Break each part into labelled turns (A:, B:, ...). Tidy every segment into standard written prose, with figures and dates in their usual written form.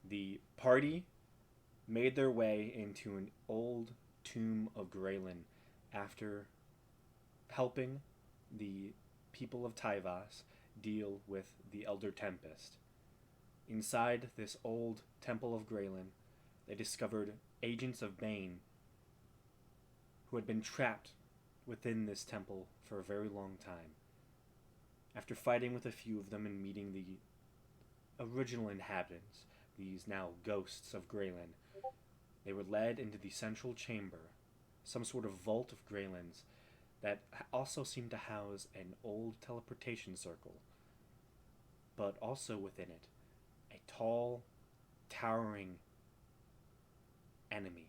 A: The party made their way into an old tomb of Graylin after helping the people of Tyvas deal with the Elder Tempest. Inside this old temple of Graylin, they discovered agents of Bane who had been trapped within this temple for a very long time. After fighting with a few of them and meeting the original inhabitants, these now ghosts of Graylin, they were led into the central chamber, some sort of vault of Greylin's that also seemed to house an old teleportation circle, but also within it, a tall, towering enemy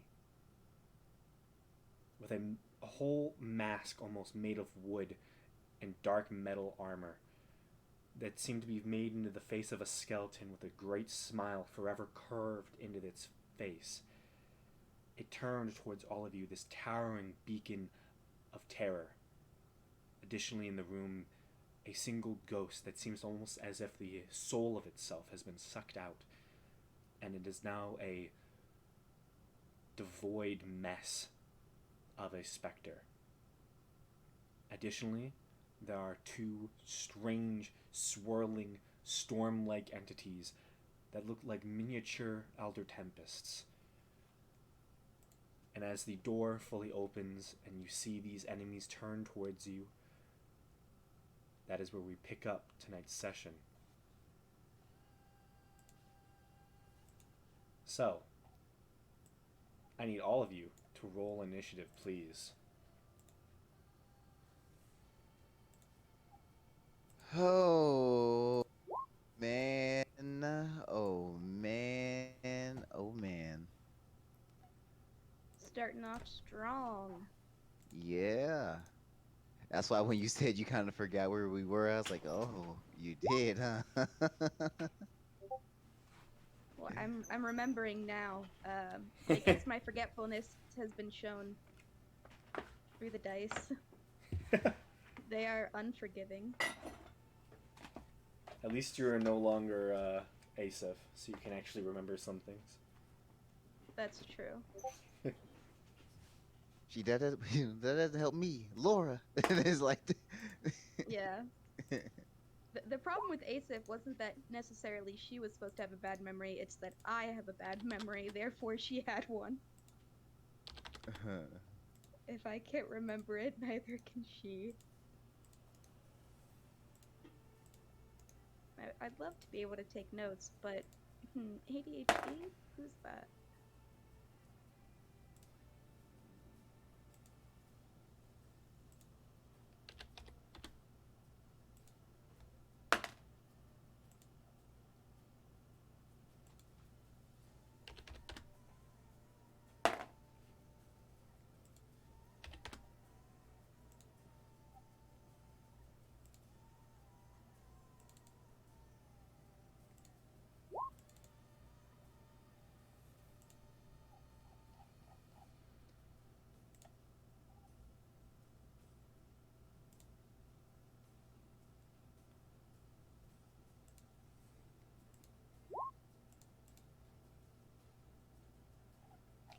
A: with a whole mask almost made of wood and dark metal armor that seemed to be made into the face of a skeleton with a great smile forever curved into its face. It turned towards all of you, this towering beacon of terror. Additionally, in the room, a single ghost that seems almost as if the soul of itself has been sucked out, and it is now a devoid mess of a specter. Additionally, there are two strange, swirling, storm-like entities that look like miniature Elder Tempests. And as the door fully opens and you see these enemies turn towards you, that is where we pick up tonight's session. So, I need all of you to roll initiative, please.
B: Oh man. Oh man. Oh man.
C: Starting off strong.
B: Yeah. That's why when you said you kind of forgot where we were, I was like, "Oh, you did, huh?"
C: Well, I'm remembering now. I guess my forgetfulness has been shown through the dice. They are unforgiving.
A: At least you're no longer Asif, so you can actually remember some things.
C: That's true.
B: She that doesn't that doesn't help me, Laura. It's like,
C: Yeah. The problem with Asif wasn't that necessarily she was supposed to have a bad memory, it's that I have a bad memory, therefore she had one. If I can't remember it, neither can she. I'd love to be able to take notes, but ADHD? Who's that?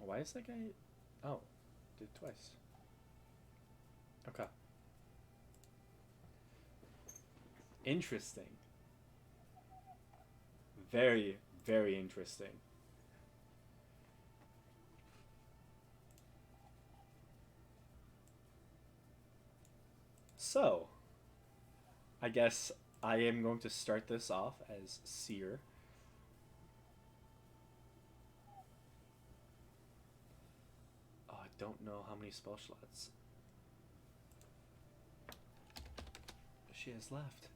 A: Why is that guy? Oh, did it twice. Okay. Interesting. Very, very interesting. So, I guess I am going to start this off as Seer. Oh, I don't know how many spell slots she has left.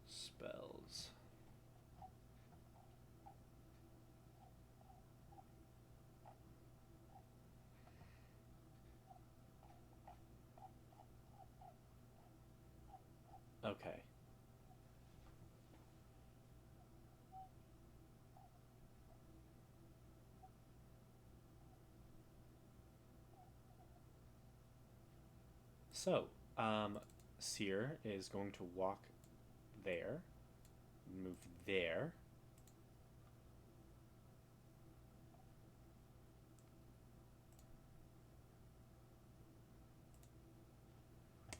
A: Spells. Okay. So, Seer is going to walk there, move there.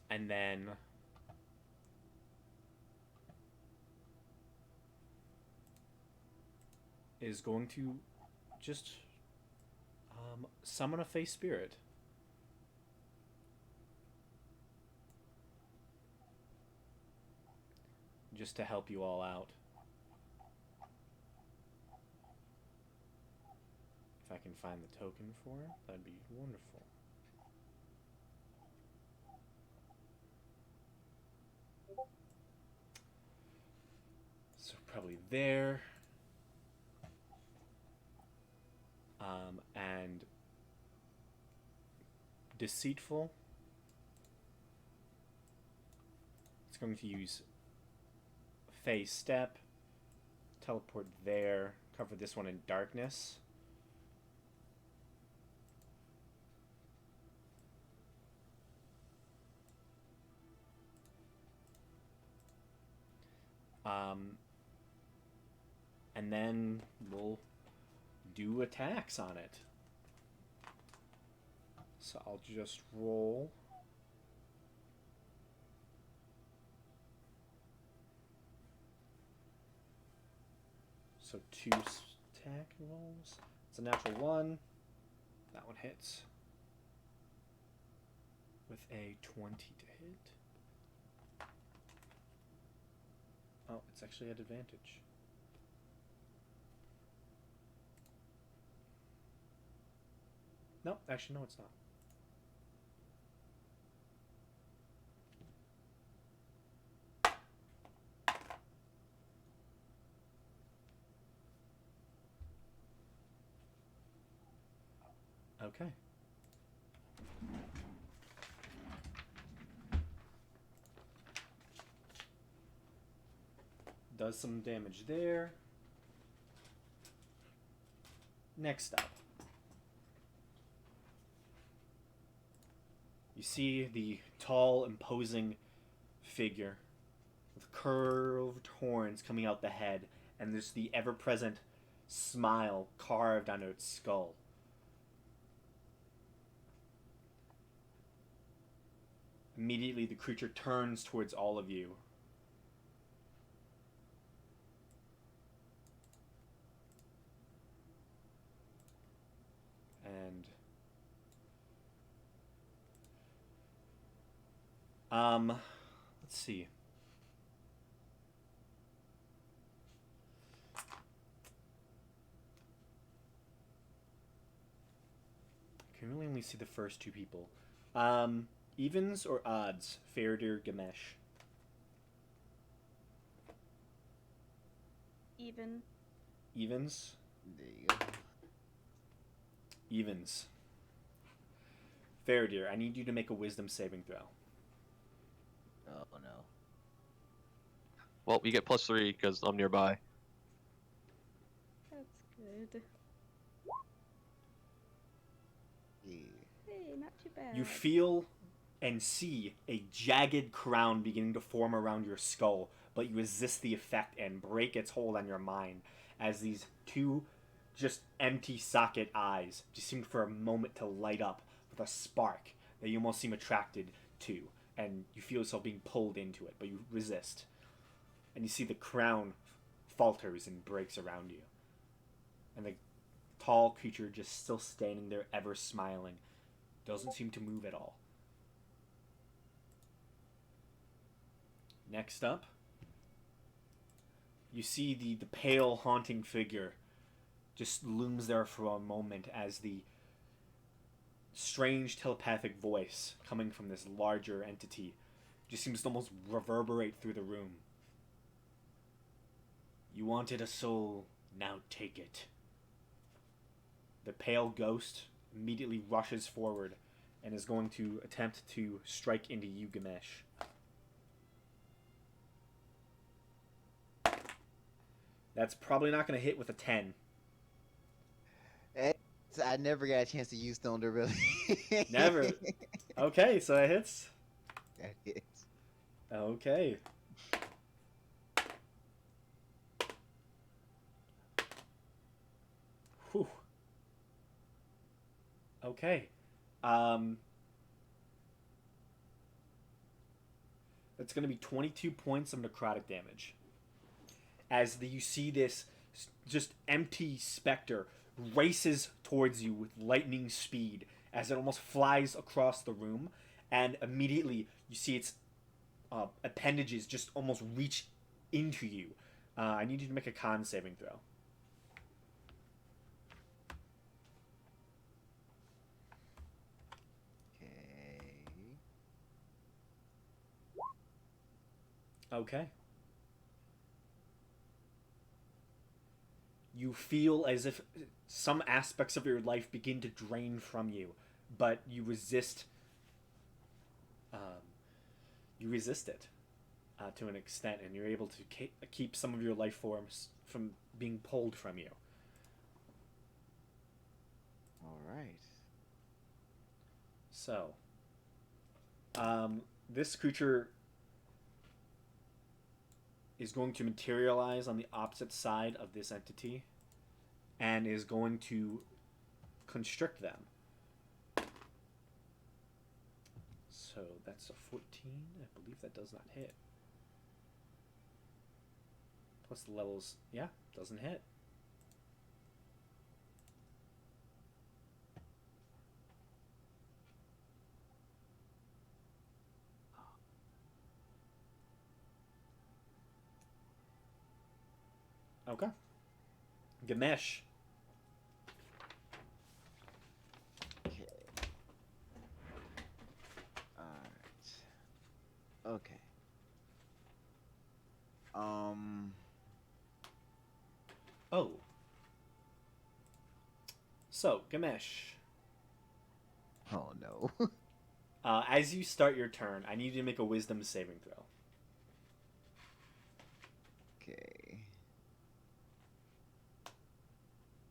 A: And then is going to just summon a face spirit. Just to help you all out. If I can find the token for it, that'd be wonderful. So probably there. And deceitful. It's going to use phase step, teleport there, cover this one in darkness. And then we'll do attacks on it. So I'll just roll. So 2 attack rolls. It's a natural 1. That one hits. With a 20 to hit. Oh, it's actually at advantage. No, actually, no, it's not. Okay. Does some damage there. Next up. You see the tall, imposing figure with curved horns coming out the head, and there's the ever-present smile carved onto its skull. Immediately, the creature turns towards all of you. And let's see. I can really only see the first 2 people. Evens or odds? Faradir, Gamesh.
C: Even.
A: Evens?
B: There you go.
A: Evens. Faradir, I need you to make a wisdom saving throw.
B: Oh no.
D: Well, you get +3 because I'm nearby.
C: That's good.
B: Yeah.
C: Hey, not too bad.
A: You feel and see a jagged crown beginning to form around your skull, but you resist the effect and break its hold on your mind as these 2 just empty socket eyes just seem for a moment to light up with a spark that you almost seem attracted to, and you feel yourself being pulled into it, but you resist. And you see the crown falters and breaks around you. And the tall creature just still standing there, ever smiling, doesn't seem to move at all. Next up, you see the pale, haunting figure just looms there for a moment as the strange telepathic voice coming from this larger entity just seems to almost reverberate through the room. You wanted a soul, now take it. The pale ghost immediately rushes forward and is going to attempt to strike into you, Gamesh. That's probably not going to hit with a 10.
B: I never got a chance to use Thunder, really.
A: Never. Okay, so it hits.
B: That hits.
A: Okay. Whew. Okay. Um, that's going to be 22 points of necrotic damage. You see this just empty specter races towards you with lightning speed as it almost flies across the room, and immediately you see its appendages just almost reach into you. I need you to make a con saving throw.
B: Okay.
A: Okay. You feel as if some aspects of your life begin to drain from you, but you resist. Um, you resist it to an extent, and you're able to keep some of your life forms from being pulled from you.
B: All right.
A: So, this creature is going to materialize on the opposite side of this entity and is going to constrict them. So that's a 14. I believe that does not hit. Plus the levels, yeah, doesn't hit. Okay. Gamesh.
B: Okay. All right. Okay. Um.
A: Oh. So, Gamesh.
B: Oh no.
A: As you start your turn, I need you to make a wisdom saving throw.
B: Okay.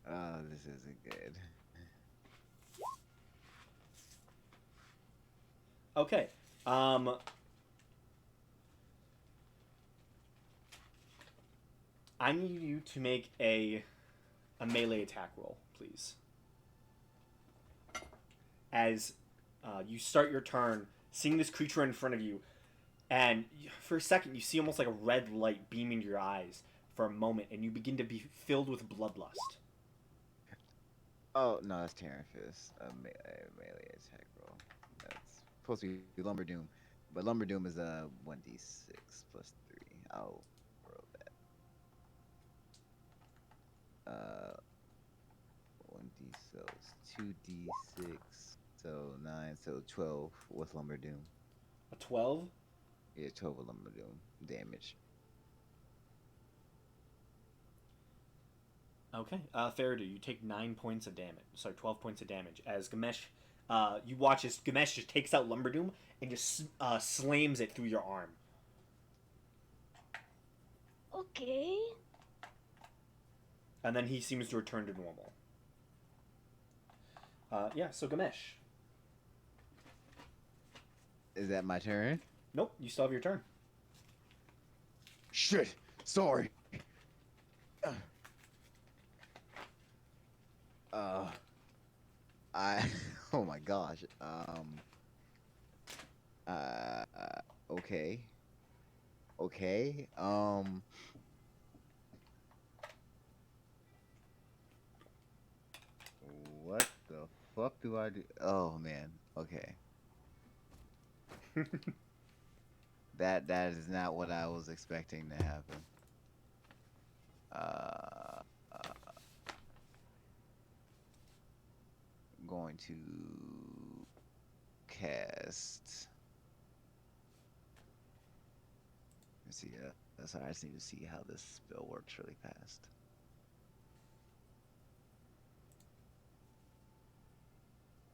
B: Oh, this isn't good.
A: Okay. I need you to make a melee attack roll, please. As you start your turn, seeing this creature in front of you, and for a second you see almost like a red light beam into your eyes for a moment, and you begin to be filled with bloodlust.
B: Oh no, that's Terran Fist. Melee attack roll. That's supposed to be Lumber Doom, but Lumber Doom is a 1d6 plus 3. I'll roll that. 1d so it's 2d6, so 9, so 12 with Lumber Doom.
A: A 12?
B: Yeah, 12 with Lumber Doom damage.
A: Okay. Faraday, you take 9 points of damage. Sorry, 12 points of damage. As Gamesh, you watch as Gamesh just takes out Lumberdoom and just slams it through your arm.
C: Okay.
A: And then he seems to return to normal. Yeah, so Gamesh.
B: Is that my turn?
A: Nope, you still have your turn.
B: Shit. Sorry. I oh my gosh. Uh okay. Okay. What the fuck do I do? Oh man. Okay. That is not what I was expecting to happen. Uh, going to cast. Let's see. Sorry, I just need to see how this spell works really fast.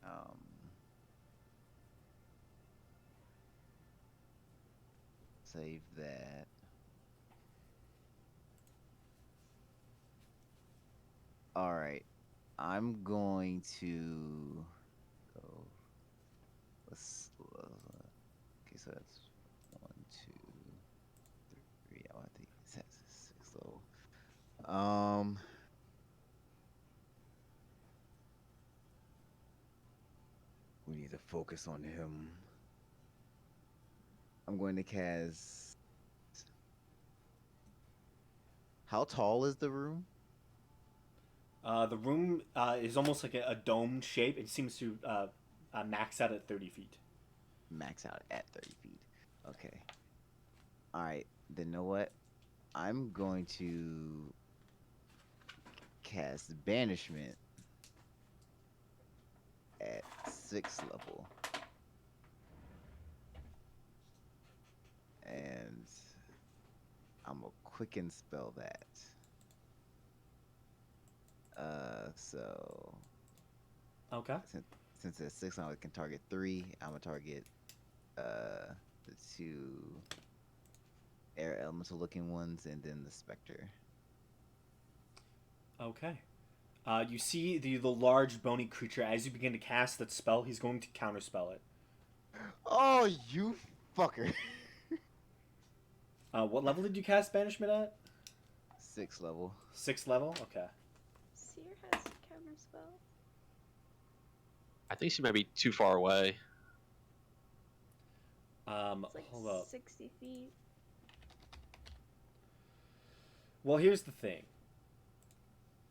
B: Um, Save that. All right. I'm going to go. Okay, so that's 1, 2, 3. I think that's 6 level. We need to focus on him. I'm going to cast. How tall is the room?
A: The room is almost like a domed shape. It seems to max out at 30 feet.
B: Max out at 30 feet. Okay. All right. Then know what? I'm going to cast Banishment at 6th level. And I'm going to quicken spell that. So
A: Okay.
B: since it's 6, I can target 3. I'm gonna target the 2 air elemental looking ones and then the specter.
A: Okay. You see the large bony creature as you begin to cast that spell. He's going to counterspell it.
B: Oh, you fucker!
A: What level did you cast Banishment at?
B: 6th level.
A: 6th level? Okay.
C: Seer has counterspell.
D: I think she might be too far away.
C: It's like
A: Hold up.
C: 60 feet.
A: Well, here's the thing.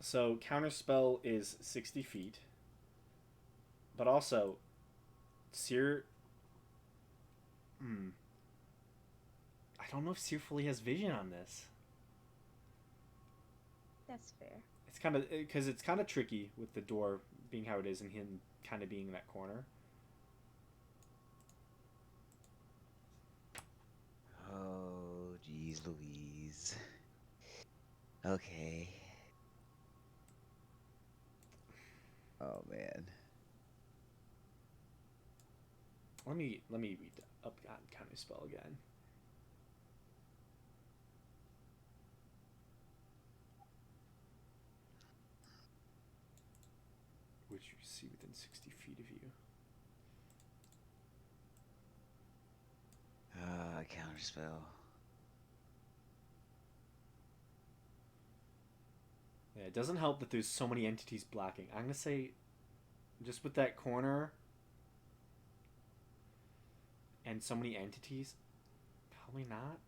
A: So, counterspell is 60 feet. But also, Seer... I don't know if Seer fully has vision on this.
C: That's fair.
A: It's kind of... Because it's kind of tricky with the door being how it is and him kind of being in that corner.
B: Oh, geez Louise. Okay. Oh, man.
A: Let me read up on counterspell again. Which you see within 60 feet of you.
B: Counterspell.
A: Yeah, it doesn't help that there's so many entities blocking. I'm going to say, just with that corner and so many entities, probably not.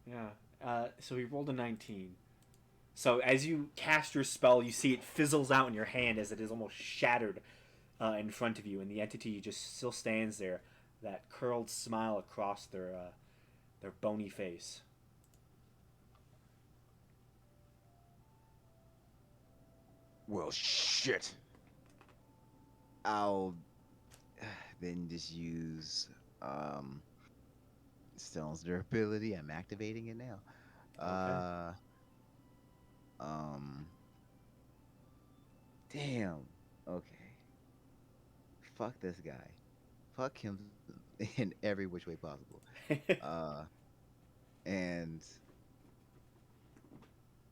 A: Yeah, so he rolled a 19. So as you cast your spell, you see it fizzles out in your hand as it is almost shattered in front of you, and the entity just still stands there, that curled smile across their bony face.
B: Well, shit. I'll then just use Stone's durability. I'm activating it now.
A: Okay.
B: Damn. Okay. Fuck this guy. Fuck him in every which way possible. And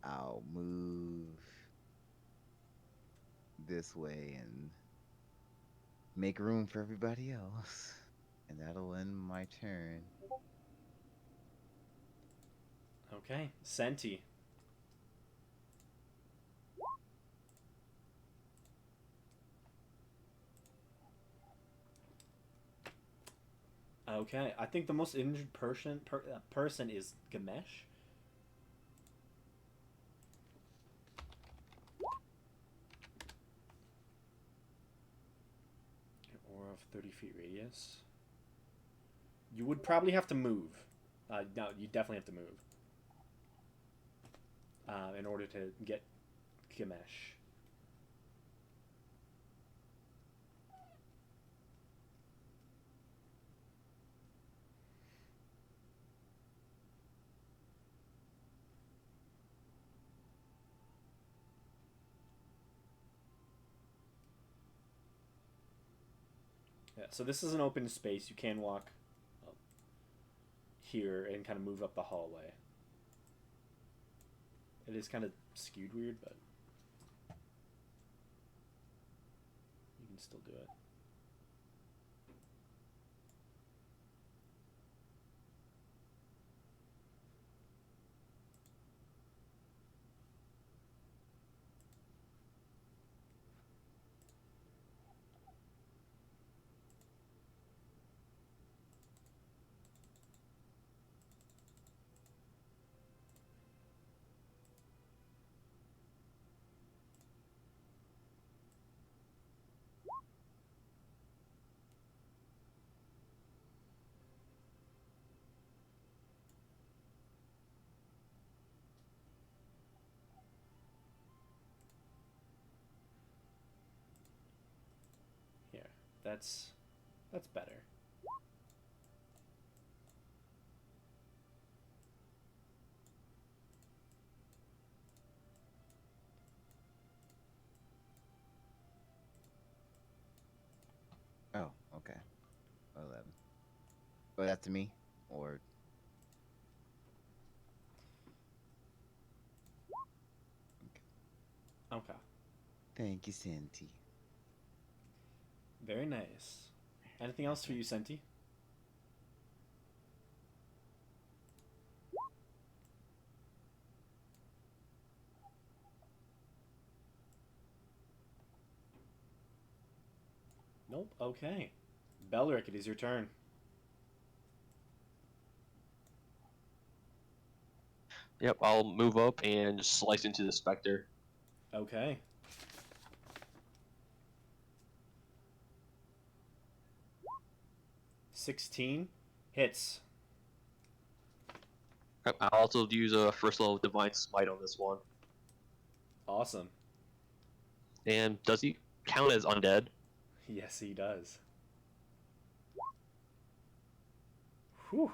B: I'll move this way and make room for everybody else. And that'll end my turn.
A: Okay, Senti. Okay, I think the most injured person is Gamesh. An aura of 30 feet radius. You would probably have to move. No, you definitely have to move. In order to get Gamesh. Yeah, so this is an open space. You can walk up here and kind of move up the hallway. It is kind of skewed weird, but you can still do it. That's better.
B: Oh, okay. 11. Oh, that's to me? Or.
A: Okay.
B: Thank you, Senti.
A: Very nice. Anything else for you, Senti? Nope. Okay. Belric, it is your turn.
D: Yep, I'll move up and just slice into the Spectre.
A: Okay. $16 hits.
D: Yep, I'll also use a first level Divine Smite on this one.
A: Awesome.
D: And does he count as undead?
A: Yes, he does. Whew.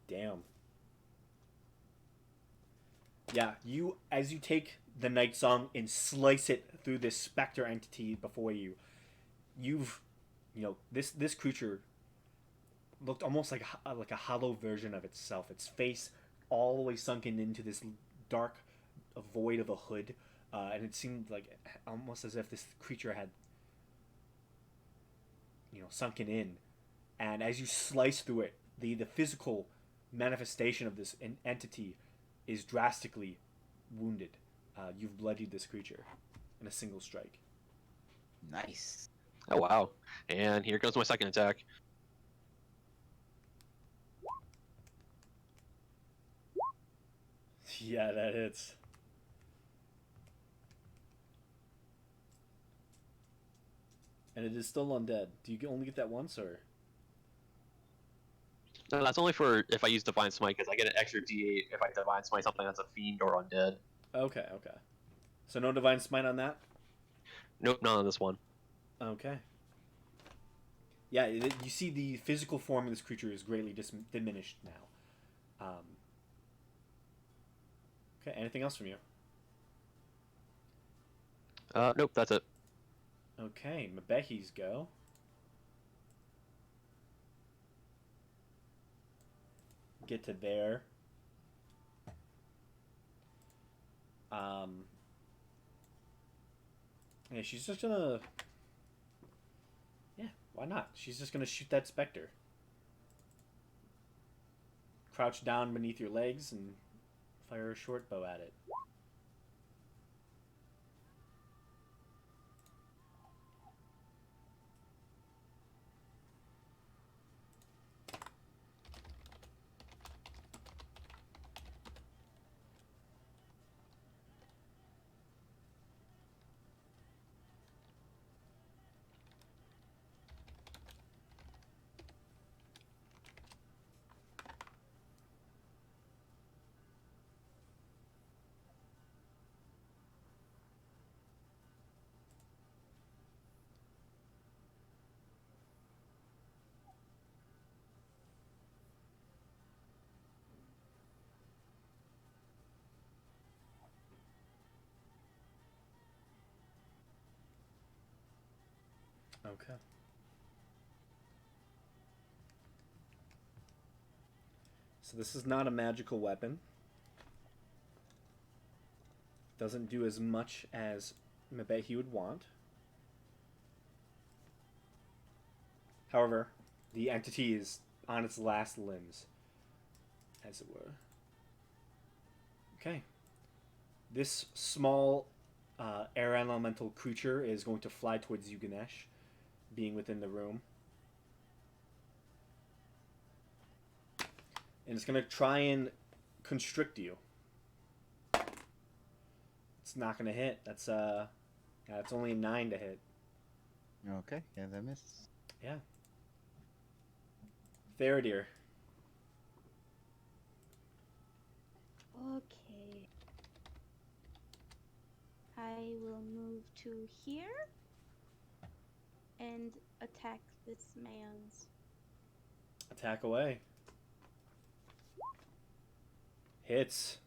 A: Damn. Yeah, as you take the Night Song and slice it through this specter entity before you, this creature looked almost like a hollow version of itself. Its face all the way sunken into this dark void of a hood, and it seemed like almost as if this creature had, sunken in. And as you slice through it, the physical manifestation of this entity is drastically wounded. You've bloodied this creature in a single strike.
B: Nice.
D: Oh wow. And here goes my second attack.
A: Yeah, that hits. And it is still undead. Do you only get that once, or?
D: No, that's only for if I use Divine Smite, because I get an extra D8 if I Divine Smite something that's a fiend or undead.
A: Okay. So no divine smite on that.
D: Nope, not on this one.
A: Okay. Yeah, you see the physical form of this creature is greatly diminished now. Okay. Anything else from you?
D: Nope, that's it.
A: Okay, Mabehi's go. Get to there. Yeah, she's just gonna. Yeah, why not? She's just gonna shoot that specter. Crouch down beneath your legs and fire a short bow at it. Okay. So this is not a magical weapon. Doesn't do as much as Mabehi would want. However, the entity is on its last limbs, as it were. Okay. This small air elemental creature is going to fly towards you, Ganesh, being within the room. And it's going to try and constrict you. It's not going to hit. That's it's only a 9 to hit.
B: Okay, yeah, that misses.
A: Yeah. Theradir.
C: Okay. I will move to here and attack this man's.
A: Attack away. Hits.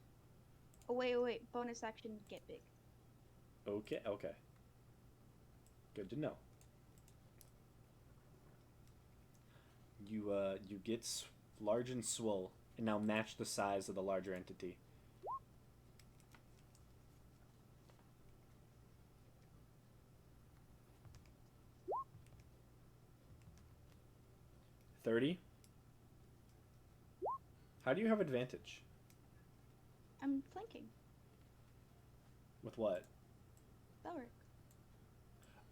C: Oh, wait. Bonus action, get big.
A: Okay. Good to know. You get large and swole, and now match the size of the larger entity. $30. How do you have advantage?
C: I'm flanking.
A: With what?
C: Belric.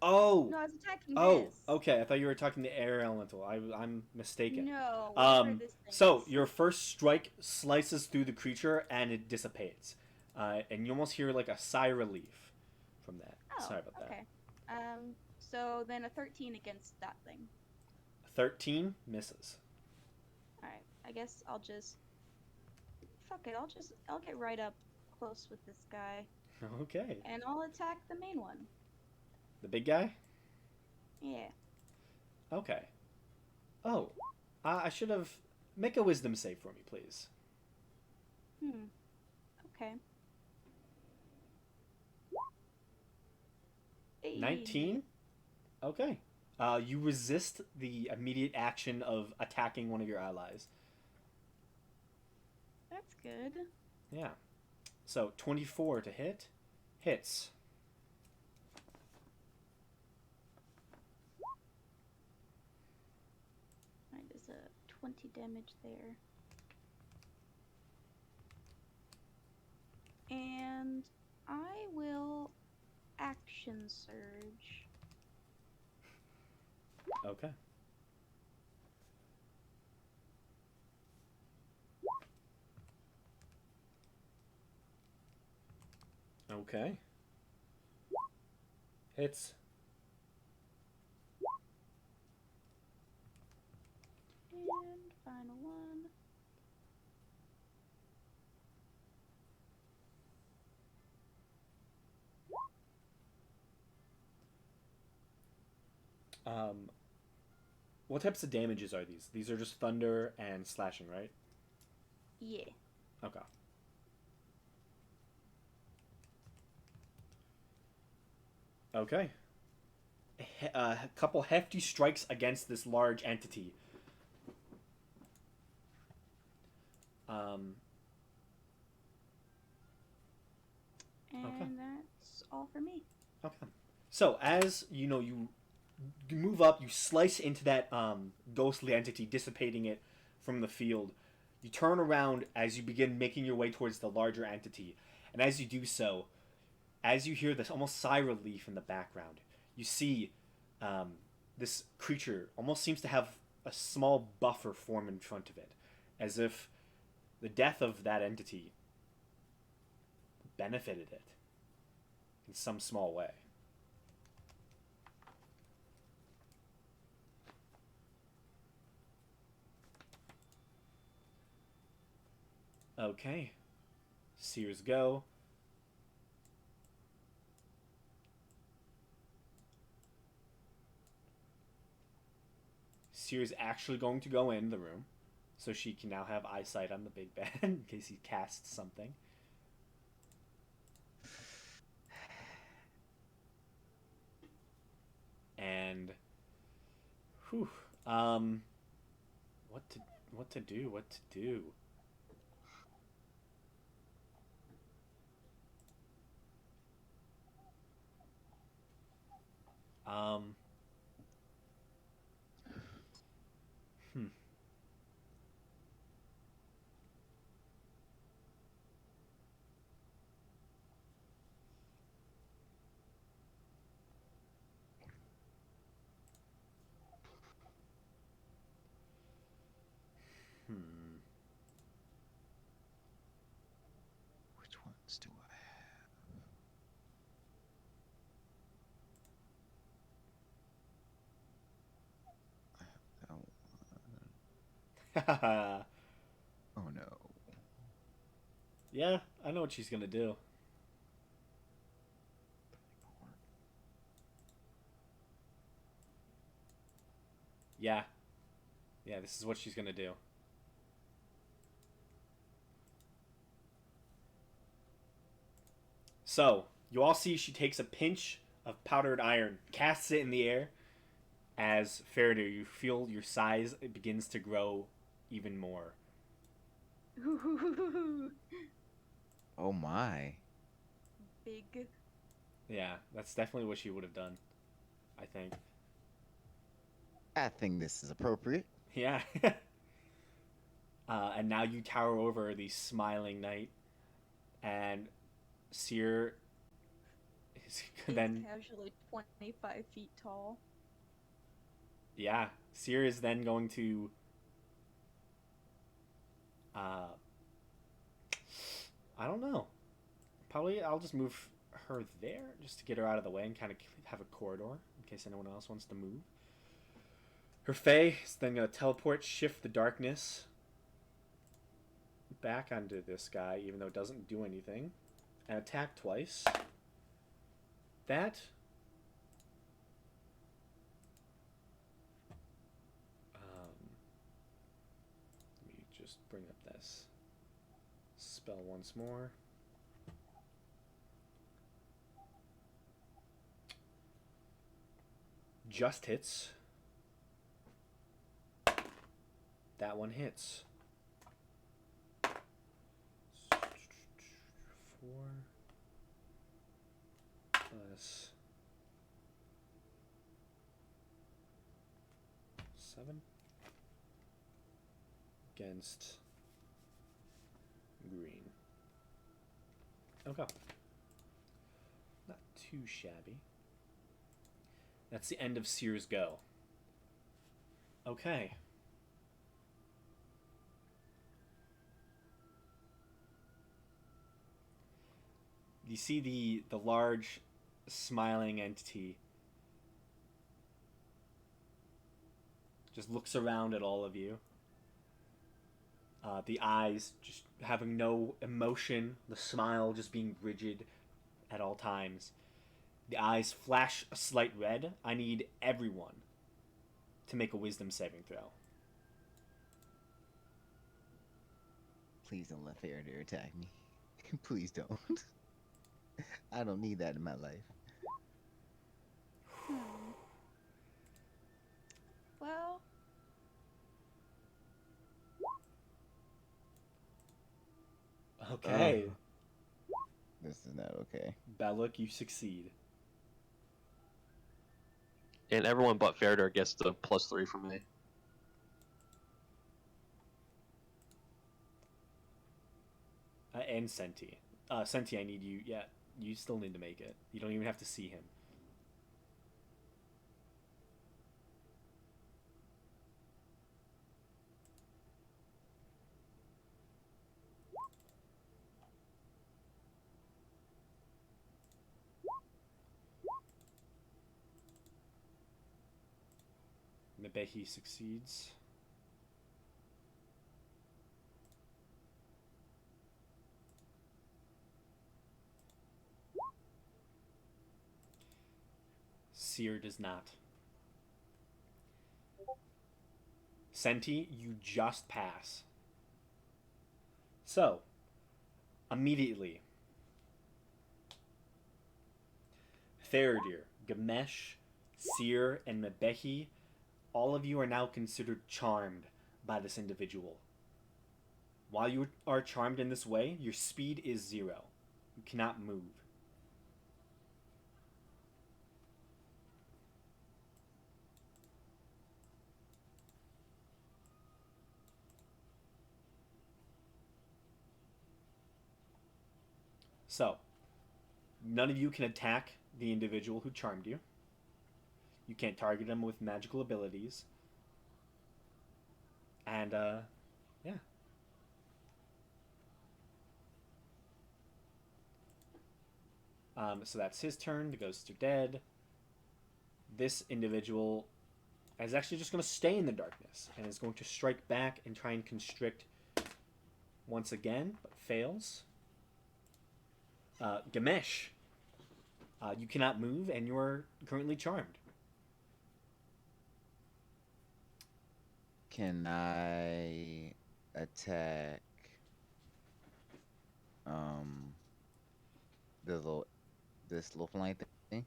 A: Oh!
C: No, I was attacking
A: Oh,
C: this.
A: okay. I thought you were talking the air elemental. I'm mistaken.
C: No, whatever this thing
A: So
C: is.
A: your first strike slices through the creature and it dissipates, and you almost hear like a sigh of relief from that.
C: Oh,
A: Sorry about
C: okay. So then a 13 against that thing.
A: that. 13 misses.
C: Alright, I guess I'll just... Fuck it, I'll get right up close with this guy.
A: Okay.
C: And I'll attack the main one.
A: The big guy.
C: Yeah.
A: Okay. Oh, I should have make a wisdom save for me, please.
C: Okay. Hey.
A: 19. Okay. You resist the immediate action of attacking one of your allies.
C: That's good.
A: Yeah. So 24 to hit. Hits.
C: Alright, there's a 20 damage there. And I will action surge.
A: Okay. Okay. Hits.
C: And final one.
A: What types of damages are these? These are just thunder and slashing, right?
C: Yeah.
A: Okay. Okay. A couple hefty strikes against this large entity. Um,
C: And
A: Okay.
C: that's all for me.
A: okay. So as you know, you move up, you slice into that ghostly entity, dissipating it from the field. You turn around as you begin making your way towards the larger entity, and as you do so, as you hear this almost sigh relief in the background, you see um, this creature almost seems to have a small buffer form in front of it, as if the death of that entity benefited it in some small way. Okay. Sears go. Sears actually going to go in the room, so she can now have eyesight on the big bad in case he casts something. And, whew, what to do? Um, hmm. Hmm.
B: Which ones do I have? That one. Oh no.
A: Yeah, I know what she's gonna do. Yeah. Yeah, this is what she's gonna do. So, you all see she takes a pinch of powdered iron, casts it in the air. As Faraday, you feel your size begins to grow even more.
B: Oh my.
C: Big.
A: Yeah, that's definitely what she would have done, I think.
B: I think this is appropriate.
A: Yeah. And now you tower over the smiling knight, and Seer is
C: He's
A: then
C: casually 25 feet tall.
A: yeah, Seer is then going to uh I don't know. Probably I'll just move her there just to get her out of the way and kind of have a corridor in case anyone else wants to move. Her Fae is then going to teleport, shift the darkness back onto this guy, even though it doesn't do anything, and attack twice. That let me just bring up this spell once more. Just hits. That one hits. 4 plus 7 against green. Okay. Not too shabby. That's the end of Seer's go. Okay. You see the large smiling entity just looks around at all of you. The eyes just having no emotion, the smile just being rigid at all times. The eyes flash a slight red. I need everyone to make a wisdom saving throw.
B: Please don't let Faraday attack me. Please don't. I don't need that in my life.
C: Well,
A: Okay.
B: This is not okay.
A: Balak, you succeed.
D: And everyone but Faradar gets the +3 from me.
A: And Senti. Senti, I need you. Yeah, you still need to make it. You don't even have to see him. Mebehi succeeds. Seer does not. Senti, you just pass. So, immediately, Theradir, Gamesh, Seer, and Mebehi, all of you are now considered charmed by this individual. While you are charmed in this way, your speed is 0. You cannot move. So, none of you can attack the individual who charmed you. You can't target him with magical abilities. And, yeah. So that's his turn. The ghosts are dead. This individual is actually just going to stay in the darkness and is going to strike back and try and constrict once again, but fails. Gamesh, you cannot move, and you're currently charmed.
B: Can I attack um the little this little flying thing?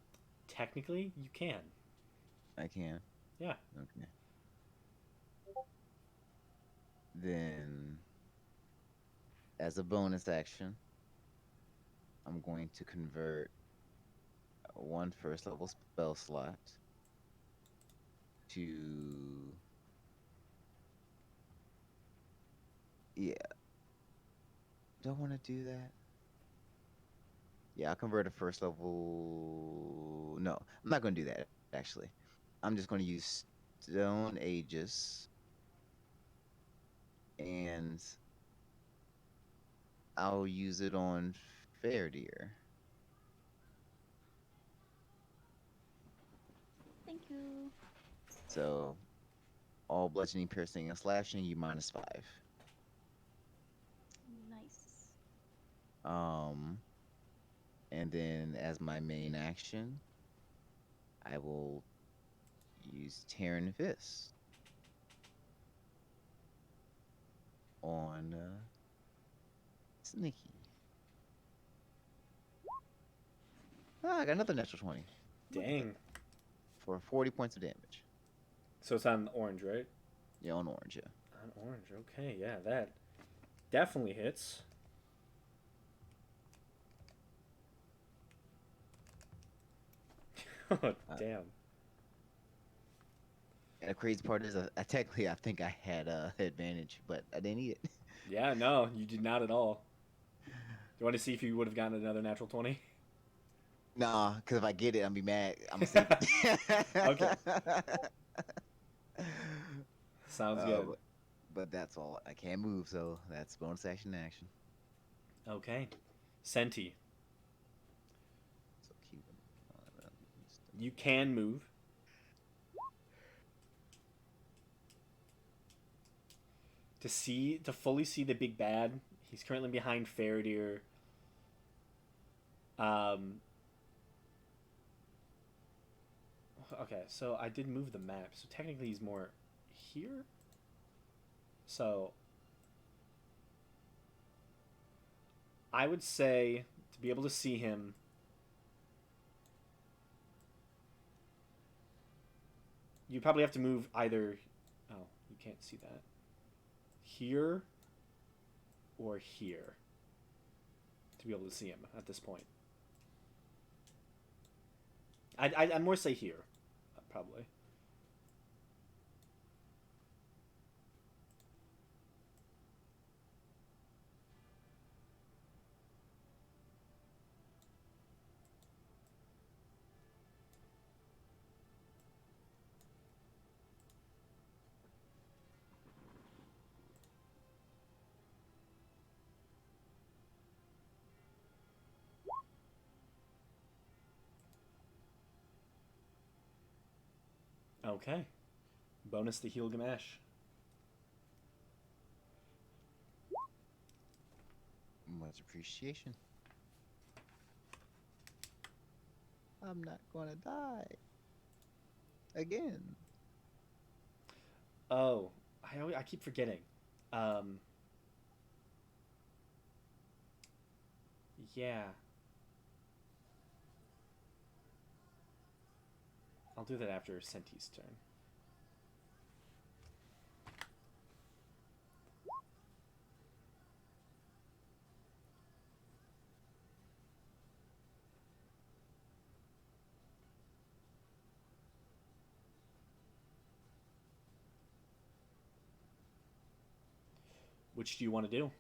A: Technically, you can.
B: I can.
A: Yeah.
B: Okay. Then, as a bonus action, I'm going to convert one first level spell slot to yeah. Do I want to do that? Yeah, I'll convert a first level. No, I'm not going to do that actually. I'm just going to use Stone Aegis and I'll use it on Fairdeer.
C: Thank you.
B: So all bludgeoning, piercing, and slashing, you -5.
C: Nice.
B: Um, and then as my main action, I will use Terran Fist on Sneaky. Ah, I got another natural 20. Look at
A: Dang.
B: that. For 40 points of damage.
A: So it's on orange, right?
B: Yeah, on orange, yeah.
A: On orange. Okay, yeah, that definitely hits. Oh, damn.
B: And the crazy part is, technically, I think I had advantage, but I didn't eat it.
A: Yeah, no, you did not at all. You want to see if you would have gotten another natural 20?
B: Nah, because if I get it, I'm be mad. I'm gonna save it.
A: Okay. Sounds good.
B: But that's all. I can't move, so that's bonus action to action.
A: Okay. Senti,
B: So keep them on.
A: you can move. To fully see the big bad, he's currently behind Faradir. Okay, so I did move the map, so technically he's more here. So I would say to be able to see him, you probably have to move either. Oh, you can't see that. Here or here to be able to see him at this point. I'd more say here, probably. Okay. Bonus to heal Gamash.
B: Much appreciation. I'm not gonna die again.
A: Oh, I keep forgetting. Yeah. I'll do that after Senti's turn. Which do you want to do?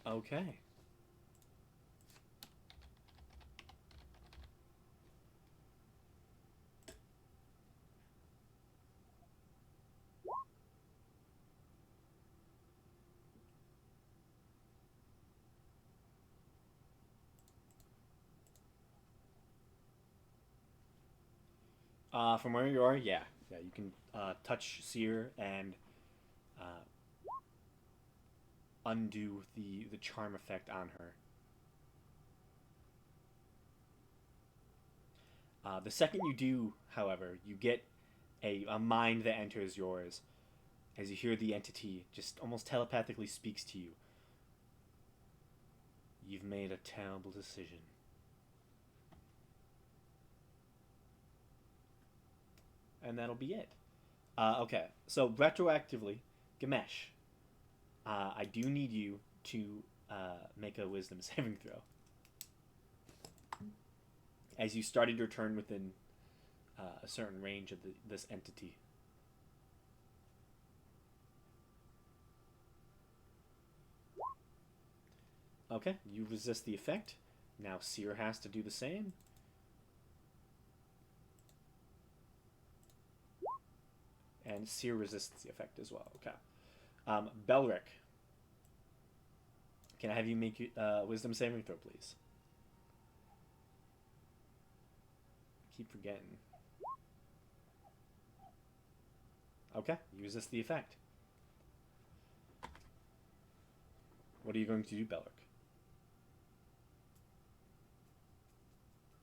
A: Okay. From where you are, yeah, yeah, you can touch Seer and uh, undo the charm effect on her. The second you do, however, you get a mind that enters yours as you hear the entity just almost telepathically speaks to you. You've made a terrible decision. And that'll be it. Okay, so retroactively, Gamesh, I do need you to make a wisdom saving throw. As you started your turn within a certain range of this entity. Okay, you resist the effect. Now Seer has to do the same. And Seer resists the effect as well. Okay. Belric, can I have you make a wisdom saving throw, please? I keep forgetting. Okay, you resist the effect. What are you going to do, Belric?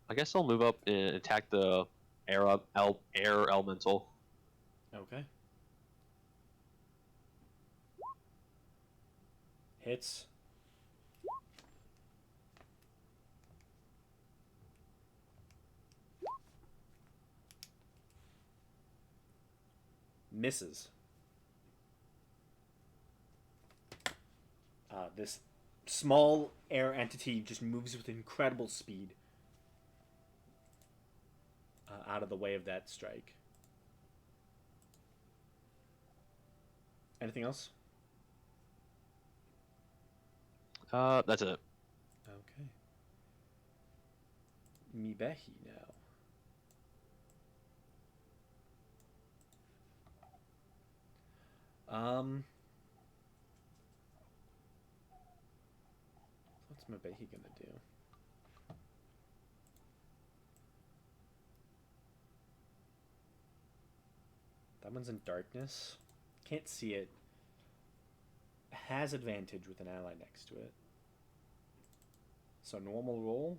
D: I guess I'll move up and attack the air elemental.
A: Okay. Hits. Misses. This small air entity just moves with incredible speed out of the way of that strike. Anything else?
D: That's it.
A: Okay. Mibehi now. What's Mibehi gonna do? That one's in darkness. Can't see it. Has advantage with an ally next to it. So normal roll,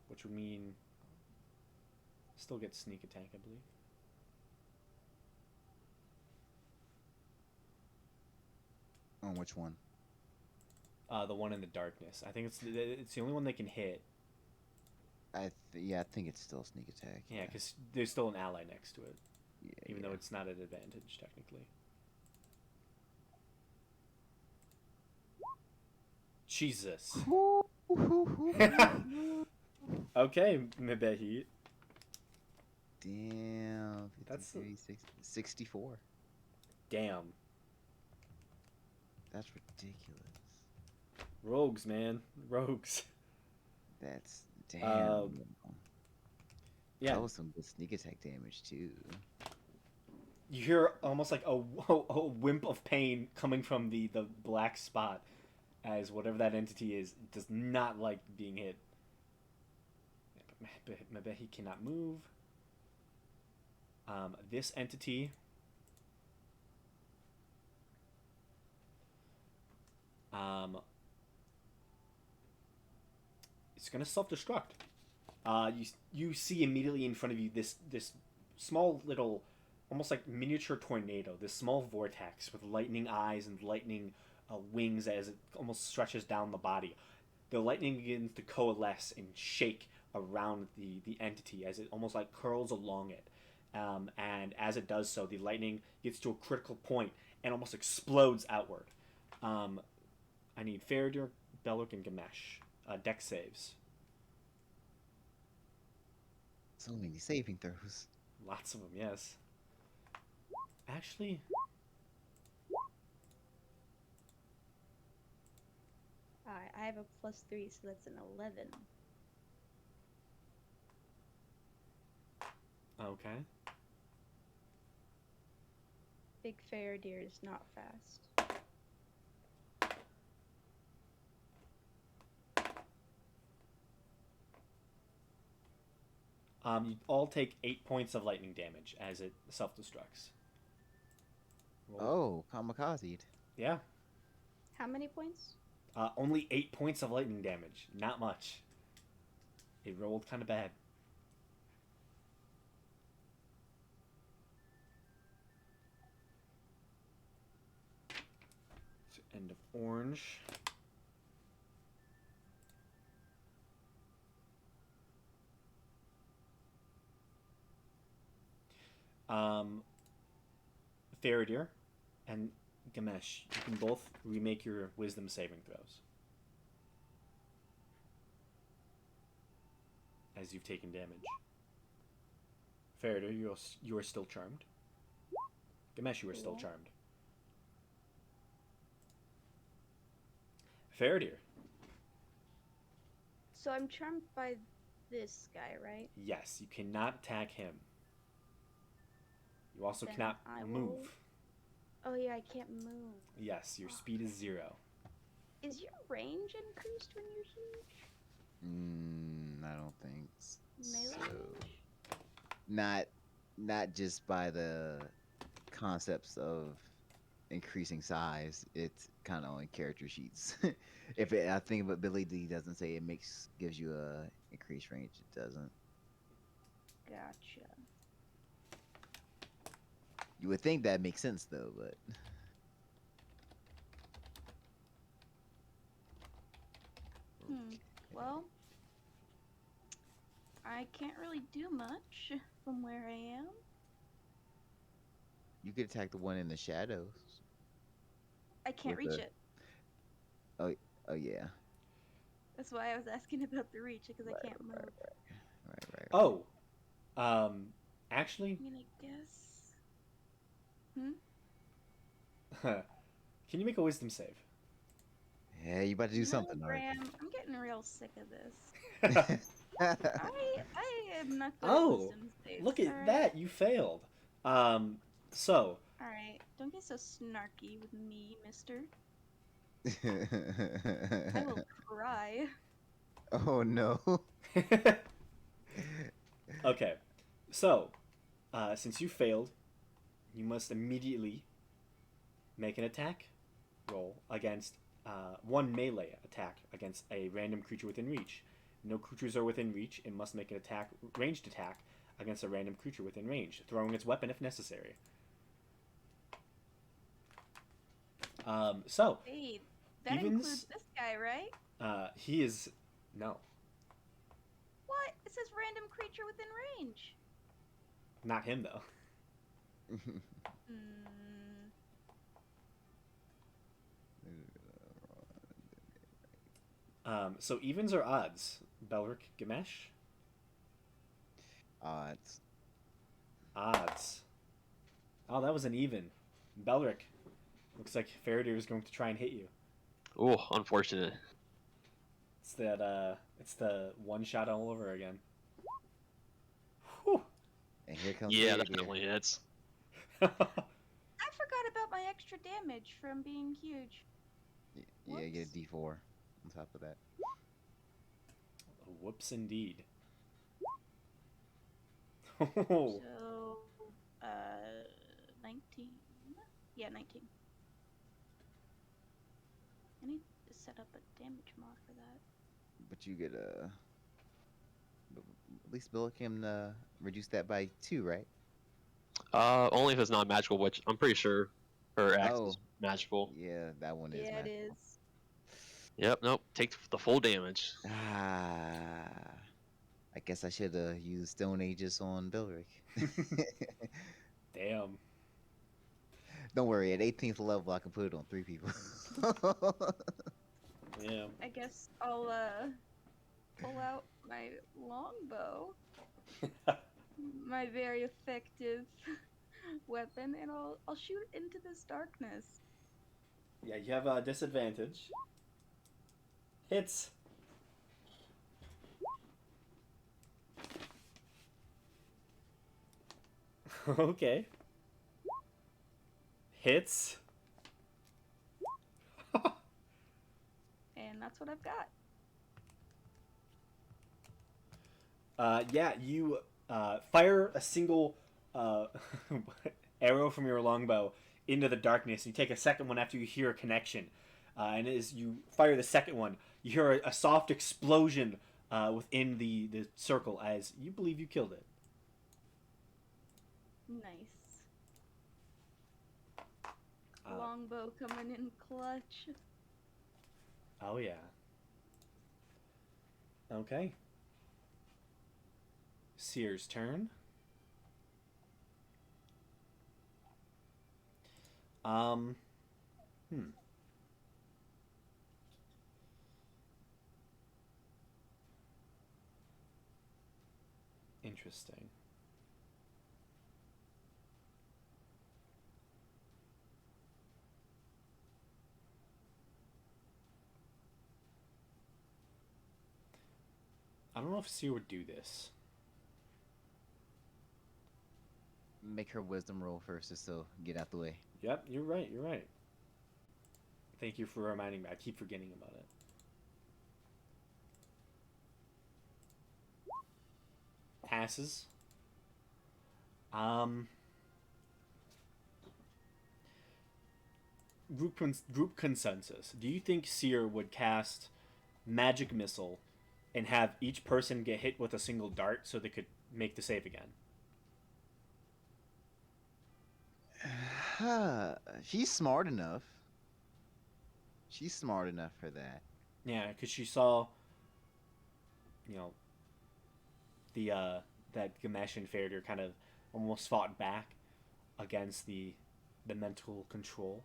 A: which would mean still get sneak attack, I believe.
B: On which one?
A: The one in the darkness. I think it's the only one they can hit.
B: Yeah, I think it's still sneak attack.
A: Yeah, because there's still an ally next to it,
B: Yeah,
A: even
B: yeah.
A: though it's not an advantage technically. Jesus. Okay, Mibehi.
B: Damn.
A: That's
B: 64.
A: Damn.
B: That's ridiculous.
A: Rogues, man. Rogues.
B: That's damn.
A: Yeah.
B: That was some good sneak attack damage too.
A: You hear almost like a wimp of pain coming from the black spot as whatever that entity is does not like being hit. Maybe he cannot move. This entity it's gonna self-destruct. You see immediately in front of you this small little, almost like miniature tornado. This small vortex with lightning eyes and lightning wings as it almost stretches down the body. The lightning begins to coalesce and shake around the entity as it almost like curls along it. And as it does so, the lightning gets to a critical point and almost explodes outward. I need Faradir, Belloc, and Gamesh. Dex saves.
B: So many saving throws.
A: Lots of them, yes. Actually,
C: I have a +3, so that's an 11.
A: Okay.
C: Big Faradir is not fast.
A: You all take 8 points of lightning damage as it self-destructs. Roll.
B: Oh, kamikaze.
A: Yeah.
C: How many points?
A: Only 8 points of lightning damage. Not much. It rolled kind of bad. So end of orange. Faradir and Gamesh, you can both remake your wisdom saving throws. As you've taken damage. Faradir, you are still charmed. Gamesh, you are still
C: Cool.
A: charmed. Faradir,
C: So I'm charmed by this guy, right?
A: yes, you cannot attack him. You also
C: Then
A: cannot
C: I will-
A: move.
C: Oh yeah, I can't move.
A: Yes, your speed is 0.
C: Is your range increased when you're huge?
B: I don't think
C: Melee
B: so.
C: range?
B: Not just by the concepts of increasing size. It's kind of on character sheets. I think ability doesn't say it gives you a increased range. It doesn't.
C: Gotcha.
B: You would think that makes sense though, but
C: Well, I can't really do much from where I am.
B: you could attack the one in the shadows.
C: I can't
B: With
C: reach
B: the-
C: it.
B: Oh yeah.
C: That's why I was asking about the reach, because I can't move.
B: Right.
A: Oh, actually,
C: I mean, I guess.
A: can you make a wisdom save?
B: Yeah, you about to do
C: No,
B: something, aren't
C: Graham, I'm getting real sick of this.
B: you?
C: I am not good at
A: Oh,
C: wisdom saves.
A: look at
C: alright?
A: that, you failed. So,
C: Alright, don't get so snarky with me, mister. I will cry.
B: Oh no.
A: okay, so, since you failed, you must immediately make an attack roll against one melee attack against a random creature within reach. No creatures are within reach. It must make an ranged attack against a random creature within range, throwing its weapon if necessary. So,
C: Wait, that
A: Evens-
C: includes this guy, right?
A: he is no,
C: What? It says random creature within range.
A: not him though.
C: Hmm.
A: So evens or odds, Belric Gamesh?
B: Odds.
A: Odds. Oh, that was an even. Belric, looks like Faradir is going to try and hit you.
D: Oh, unfortunate.
A: It's that it's the one shot all over again. Whew.
B: And here comes
D: Yeah,
B: Faradir.
D: definitely hits.
C: I forgot about my extra damage from being huge.
B: Yeah, you get
C: Whoops.
B: a D4 on top of that.
A: Whoops indeed.
C: So, 19. Yeah, 19. I need to set up a damage mod for that.
B: But you get at least Bill can reduce that by 2, right?
D: Only if it's not magical, which I'm pretty sure her axe
B: Oh.
D: is magical.
B: Yeah, that one is.
C: Yeah, it
B: magical.
C: is.
D: Yep, nope. Take the full damage.
B: Ah, I guess I should have used Stone Aegis on Bilric.
A: Damn.
B: Don't worry, at 18th level I can put it on 3 people.
A: Yeah.
C: I guess I'll pull out my longbow, my very effective weapon, and I'll shoot into this darkness.
A: Yeah, you have a disadvantage. Hits. Okay. Hits.
C: And that's what I've got.
A: Yeah, you fire a single arrow from your longbow into the darkness. You take a second one after you hear a connection. And as you fire the second one, you hear a soft explosion within the circle as you believe you killed it.
C: Nice.
A: Uh,
C: Longbow coming in clutch.
A: Oh, yeah. Okay. Seer's turn. Um, hmm. Interesting. I don't know if Seer would do this.
B: Make her wisdom roll first, just so get out the way.
A: Yep, you're right. You're right. Thank you for reminding me. I keep forgetting about it. Passes. Um, group consensus. Do you think Seer would cast Magic Missile and have each person get hit with a single dart so they could make the save again?
B: She's smart enough. She's smart enough for that.
A: Yeah, because she saw, you know, the that Gamesh inferior kind of almost fought back against the mental control.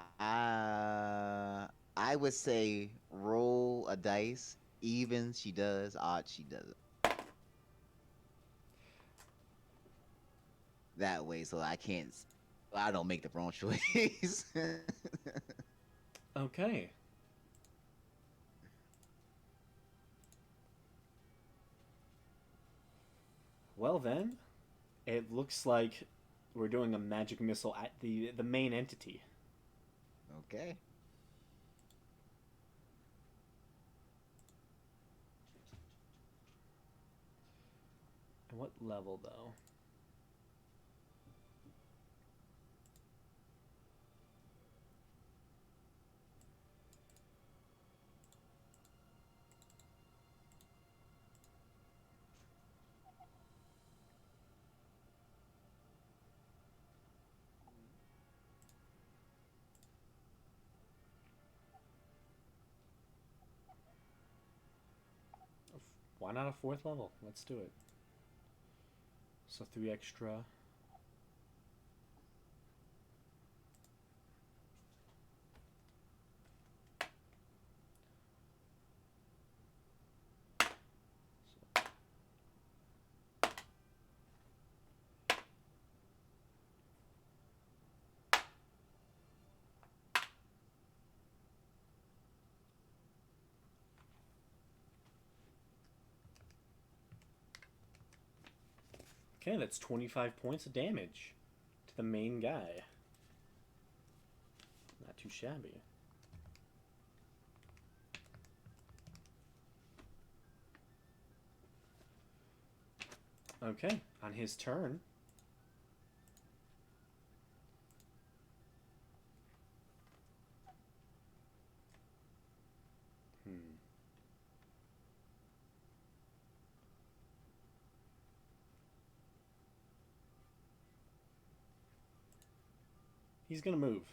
B: I would say roll a dice. Even she does, odd she doesn't. That way, so I can't. I don't make the wrong choice.
A: Okay. Well then, it looks like we're doing a magic missile at the main entity.
B: Okay.
A: At what level though? Why not a fourth level? Let's do it. So 3 extra. Okay, that's 25 points of damage to the main guy. Not too shabby. Okay, on his turn. Hmm. He's gonna move.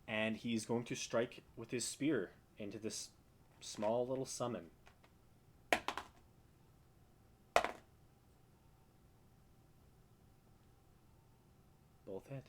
A: And he's going to strike with his spear into this small little summon. Both hit.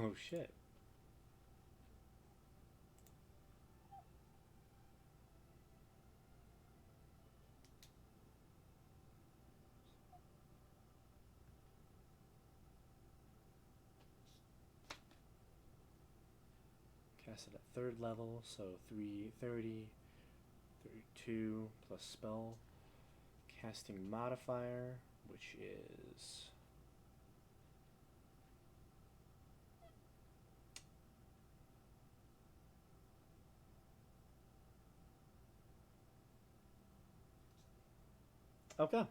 A: Oh shit. Cast it at third level, so 330, 32 plus spell casting modifier, which is okay.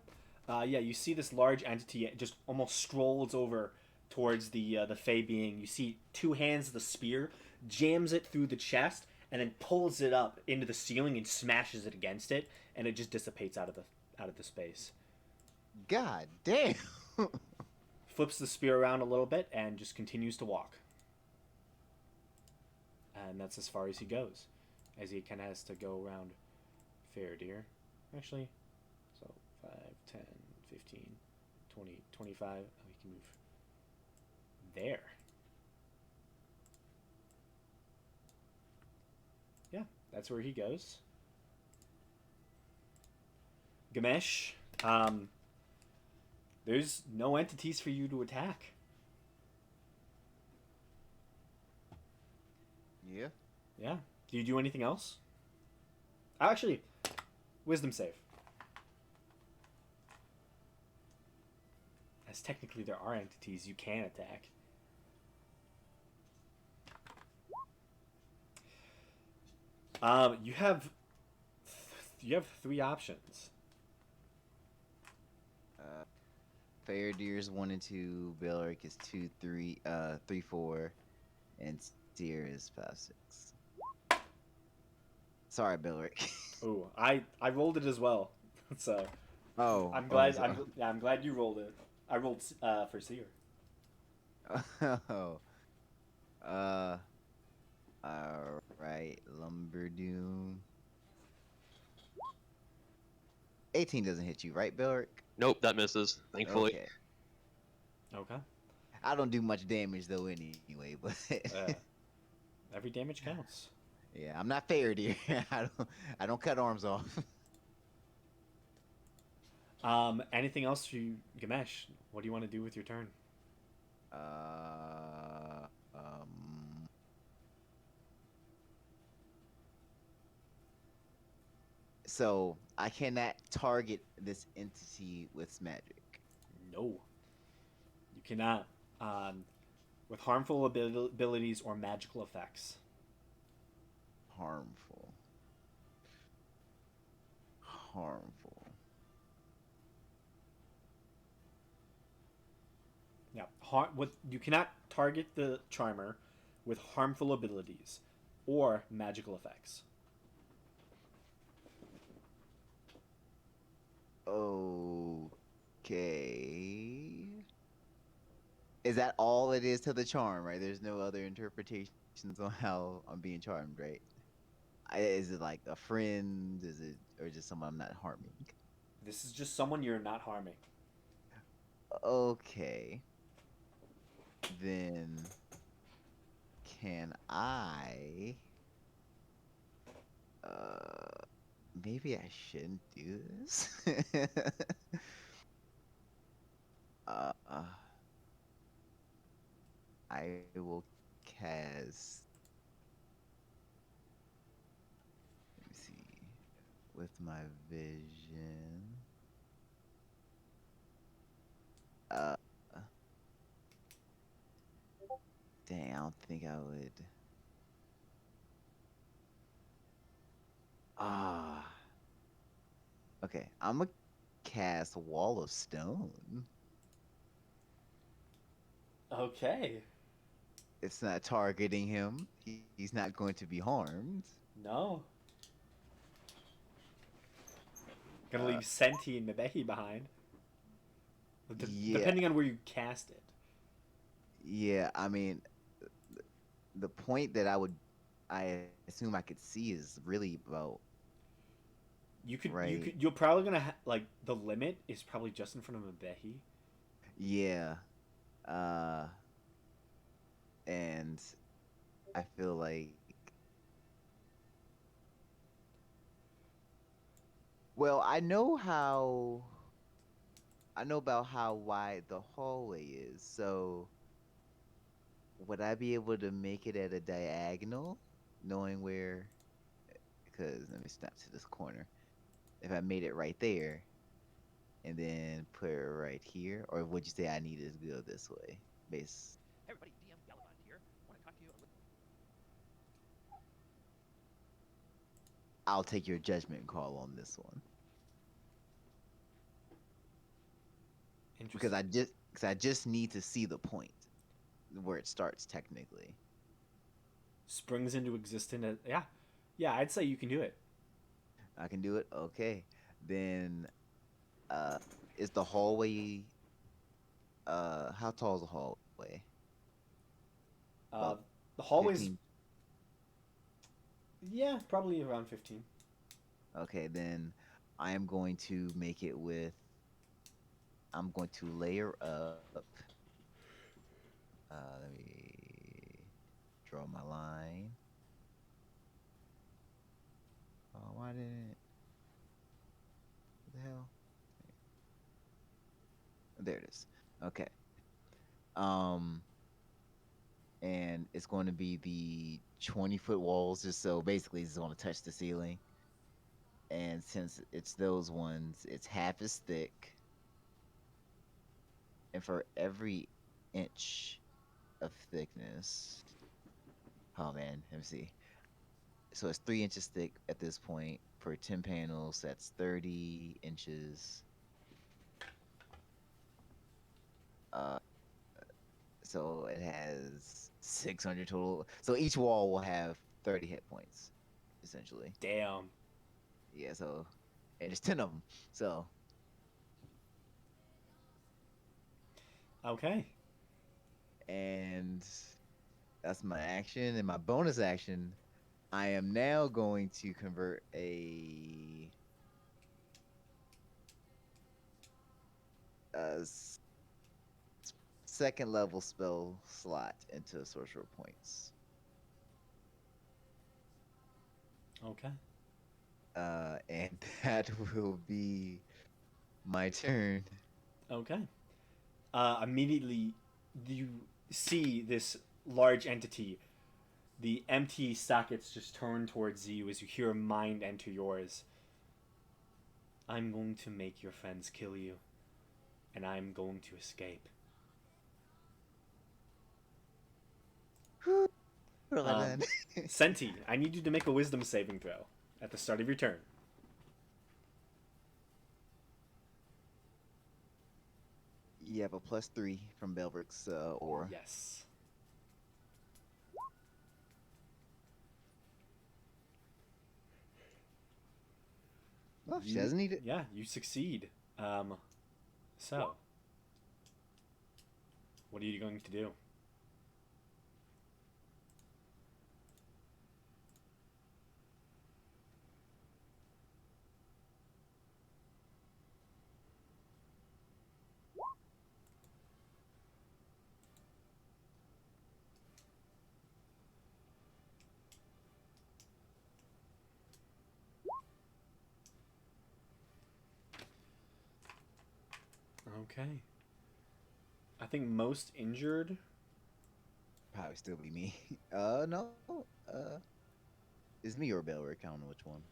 A: Yeah, you see this large entity just almost strolls over towards the Fey being. You see two hands of the spear, jams it through the chest, and then pulls it up into the ceiling and smashes it against it, and it just dissipates out of the space.
B: God damn.
A: Flips the spear around a little bit and just continues to walk. And that's as far as he goes, as he kind of has to go around Faradir. Actually, so 5, 10, 15, 20, 25. Oh, he can move there. Yeah, that's where he goes. Gamesh, there's no entities for you to attack.
B: Yeah.
A: Yeah. Do you do anything else? Actually, wisdom save. As technically there are entities you can attack. You have three options.
B: Faradir's 1 and 2. Belric is 2, 3, 3, 4, and Seer is 5, 6. Sorry, Belric.
A: Oh, I rolled it as well, so
B: Oh,
A: I'm glad.
B: oh,
A: I'm glad you rolled it. I rolled for Seer.
B: oh. Uh. All right, Lumberdoom. 18 doesn't hit you, right, Belric?
D: Nope, that misses. Thankfully.
B: Okay.
A: Okay.
B: I don't do much damage though, anyway. But
A: Every damage counts.
B: yeah, I'm not Faradir. I don't cut arms off.
A: Anything else for you, Gamesh? What do you want to do with your turn?
B: Uh, So I cannot target this entity with magic.
A: No, you cannot. With harmful abilities or magical effects.
B: Harmful. Harmful.
A: Yeah. What you cannot target the charmer with harmful abilities or magical effects.
B: Okay. Is that all it is to the charm, right? There's no other interpretations on how I'm being charmed, right? Is it like a friend? Is it or just someone I'm not harming?
A: This is just someone you're not harming.
B: Okay. Then can I maybe I shouldn't do this. uh, I will cast. Let me see. With my vision. Uh, dang, I don't think I would. Ah. Okay, I'm gonna cast Wall of Stone.
A: Okay.
B: It's not targeting him. He's not going to be harmed.
A: No. Gonna
B: Uh,
A: leave Senti and Mebehi behind.
B: yeah,
A: Depending on where you cast it.
B: yeah. I mean, the point that I assume I could see is really about right.
A: You're probably gonna like the limit is probably just in front of Mebehi.
B: Yeah. Uh, and I feel like, well, I know about how wide the hallway is, so would I be able to make it at a diagonal, knowing where? Because let me snap to this corner. If I made it right there and then put it right here, or would you say I needed to go this way? Base.
E: Hey everybody, DM Gallivan here. Want to talk to you a little.
B: I'll take your judgment call on this one because
A: Interesting.
B: I just need to see the point where it starts technically.
A: Springs into existence. Yeah, yeah. I'd say you can do it.
B: I can do it. Okay, then uh, is the hallway how tall is the hallway?
A: Uh,
B: About
A: the hallways.
B: 15.
A: Yeah, probably around 15.
B: Okay, then I am going to make it with. I'm going to layer up. Let me draw my line. Oh, why didn't? What the hell? There it is. Okay. Um, and it's going to be the 20-foot walls, just so basically it's going to touch the ceiling. And since it's those ones, it's half as thick. And for every inch of thickness, oh man, let me see. So it's 3 inches thick at this point. For 10 panels, that's 30 inches. Uh, so it has 600 total. So each wall will have 30 hit points, essentially.
A: Damn.
B: Yeah, so and there's 10 of them. So
A: Okay.
B: and that's my action and my bonus action. I am now going to convert a second level spell slot into sorcerer points.
A: Okay.
B: And that will be my turn.
A: Okay. Immediately, you see this large entity. The empty sockets just turn towards you as you hear a mind enter yours. I'm going to make your friends kill you, and I'm going to escape.
B: What have I
A: Um,
B: done?
A: Senti, I need you to make a wisdom saving throw at the start of your turn.
B: You have a +3 from Belrick's aura.
A: Yes.
B: Oh, she doesn't need it.
A: Yeah, you succeed. So, what are you going to do? Okay. I think most injured.
B: Probably still be me. No. Uh, it's me or Belrick. I don't know which one.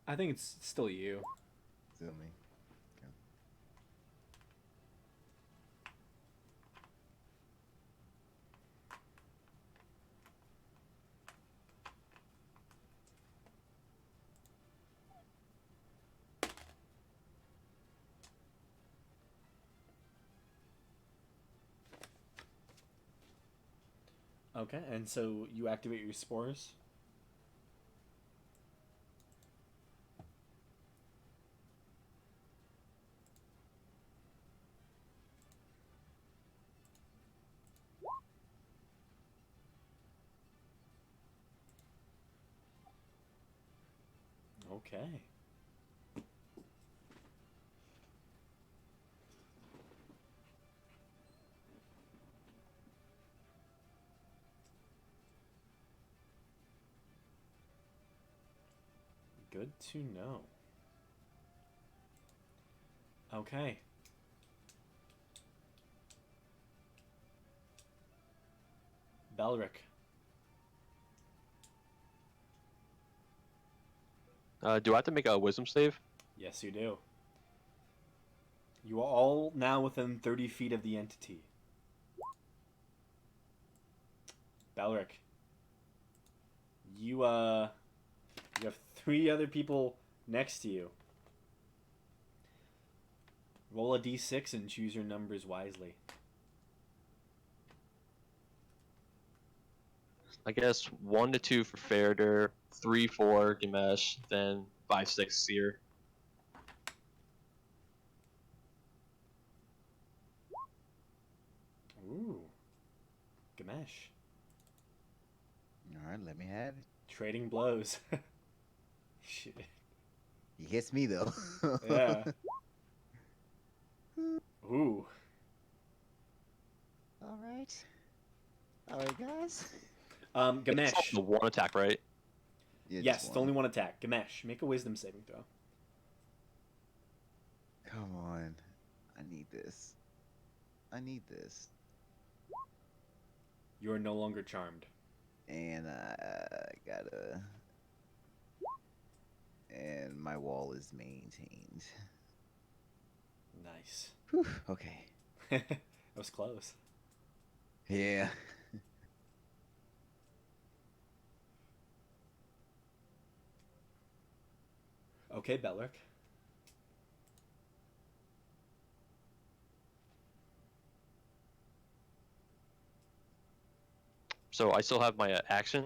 A: I think it's still you.
B: Still me. Okay.
A: Okay, and so you activate your spores. Okay. Good to know. Okay. Belric.
D: Do I have to make a wisdom save?
A: Yes, you do. You are all now within 30 feet of the entity. Belric. You have 3 other people next to you. Roll a d6 and choose your numbers wisely.
D: I guess 1 to 2 for Farader, 3 for Gamesh, then 5, 6 Seer.
A: Ooh. Gamesh.
B: All right, let me have it.
A: Trading blows. Shit.
B: He hits me though.
A: Yeah. Ooh.
B: All right. All right, guys.
D: It's
A: Gamesh.
D: the 1 attack, right?
B: Yeah,
A: Yes,
B: just
A: it's only 1 attack. Gamesh, make a wisdom saving throw.
B: Come on. I need this. I need this.
A: You are no longer charmed.
B: And I gotta. And my wall is maintained.
A: Nice.
B: Whew, okay.
A: That was close.
B: Yeah.
A: Okay, Belric.
D: So I still have my action.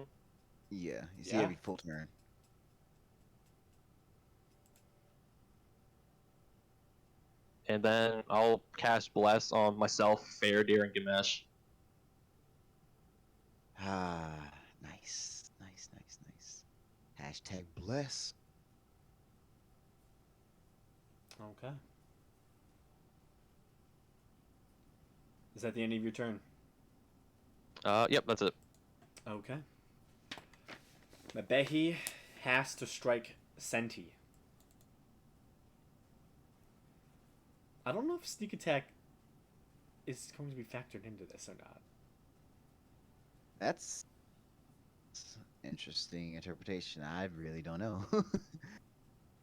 B: Yeah. You see
A: Yeah.
B: every full turn.
D: And then I'll cast Bless on myself, Faradir, and Gamesh.
B: Ah, nice. Nice, nice, nice. Hashtag bless.
A: Okay. Is that the end of your turn?
D: Yep, that's it.
A: Okay. Mabehi has to strike Senti. I don't know if sneak attack is going to be factored into this or not.
B: That's interesting interpretation. I really don't know.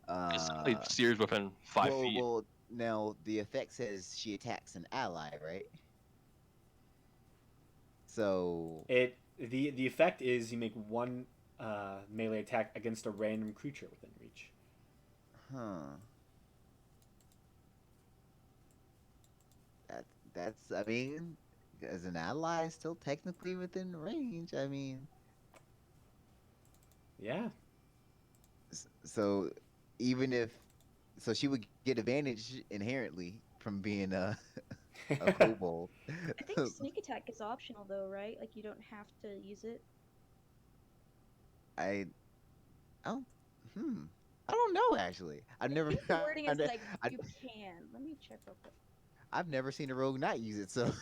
D: It's only Seer's within 5 feet.
B: Well, now the effect says she attacks an ally, right? So
A: The effect is you make 1 melee attack against a random creature within reach.
B: Huh. That's I mean, as an ally, still technically within range. I mean,
A: Yeah.
B: so even if so, she would get advantage inherently from being a kobold.
C: I think sneak attack is optional though, right? Like you don't have to use it.
B: I oh I don't know actually. I've
C: I
B: never
C: think the wording is like
B: I,
C: you can. Let me check real quick.
B: I've never seen a rogue not use it. So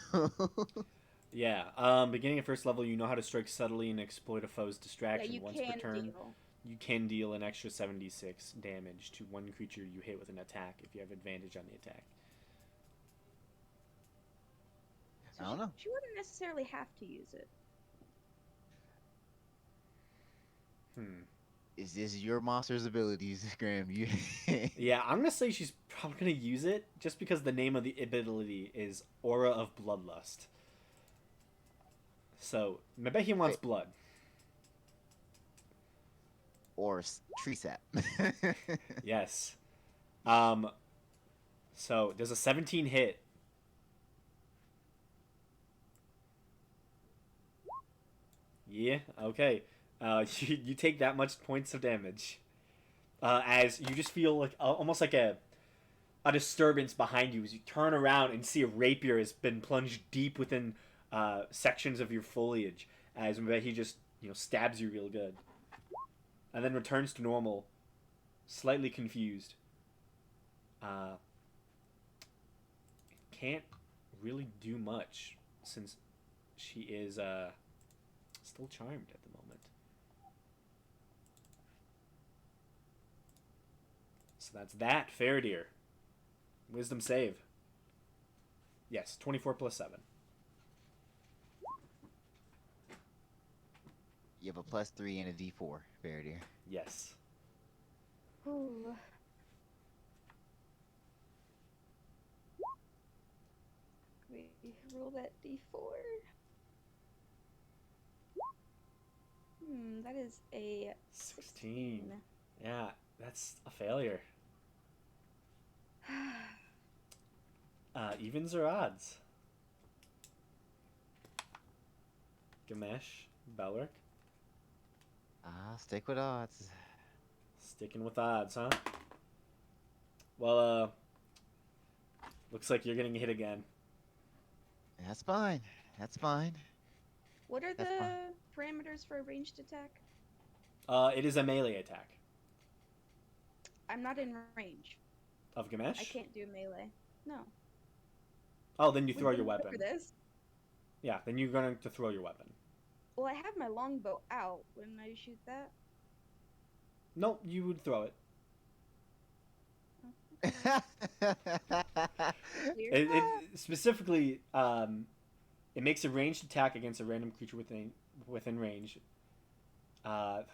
A: Yeah. Beginning at first level, you know how to strike subtly and exploit a foe's
C: Yeah,
A: distraction.
C: you
A: Once per
C: can
A: turn,
C: deal.
A: you can deal an extra 76 damage to 1 creature you hit with an attack if you have advantage on the attack.
C: So
B: I don't know.
C: she wouldn't necessarily have to use it.
B: Is this your monster's abilities, Graham? You
A: Yeah, I'm gonna say she's probably gonna use it just because the name of the ability is Aura of Bloodlust. So maybe he wants
B: Wait.
A: blood.
B: or tree sap.
A: Yes. So there's a 17 hit. Yeah. Okay. You take that much points of damage. As you just feel like almost like a disturbance behind you as you turn around and see a rapier has been plunged deep within sections of your foliage as he just stabs you real good and then returns to normal, slightly confused. Can't really do much since she is still charmed at the moment. So that's that. Faradir. Wisdom save. Yes, 24 plus 7.
B: You have a +3 and a D4, Faradir.
A: Yes.
C: Ooh. We roll that d4. That is a
A: 16. Yeah, that's a failure. Evens or odds? Gamesh, Belric,
B: Stick with odds.
A: sticking with odds, huh? Well, looks like you're getting hit again.
B: That's fine. That's fine.
C: What are
B: That's
C: the
B: fine.
C: parameters for a ranged attack?
A: It is a melee attack
C: I'm not in range.
A: of Gamesh.
C: I can't do melee. No.
A: Oh, then you
C: We
A: throw your
C: didn't
A: weapon.
C: cover this.
A: Yeah, then you're going to throw your weapon.
C: Well, I have my longbow out. Wouldn't I shoot that?
A: No, you would throw it.
C: Weird.
A: It specifically, it makes a ranged attack against a random creature within range,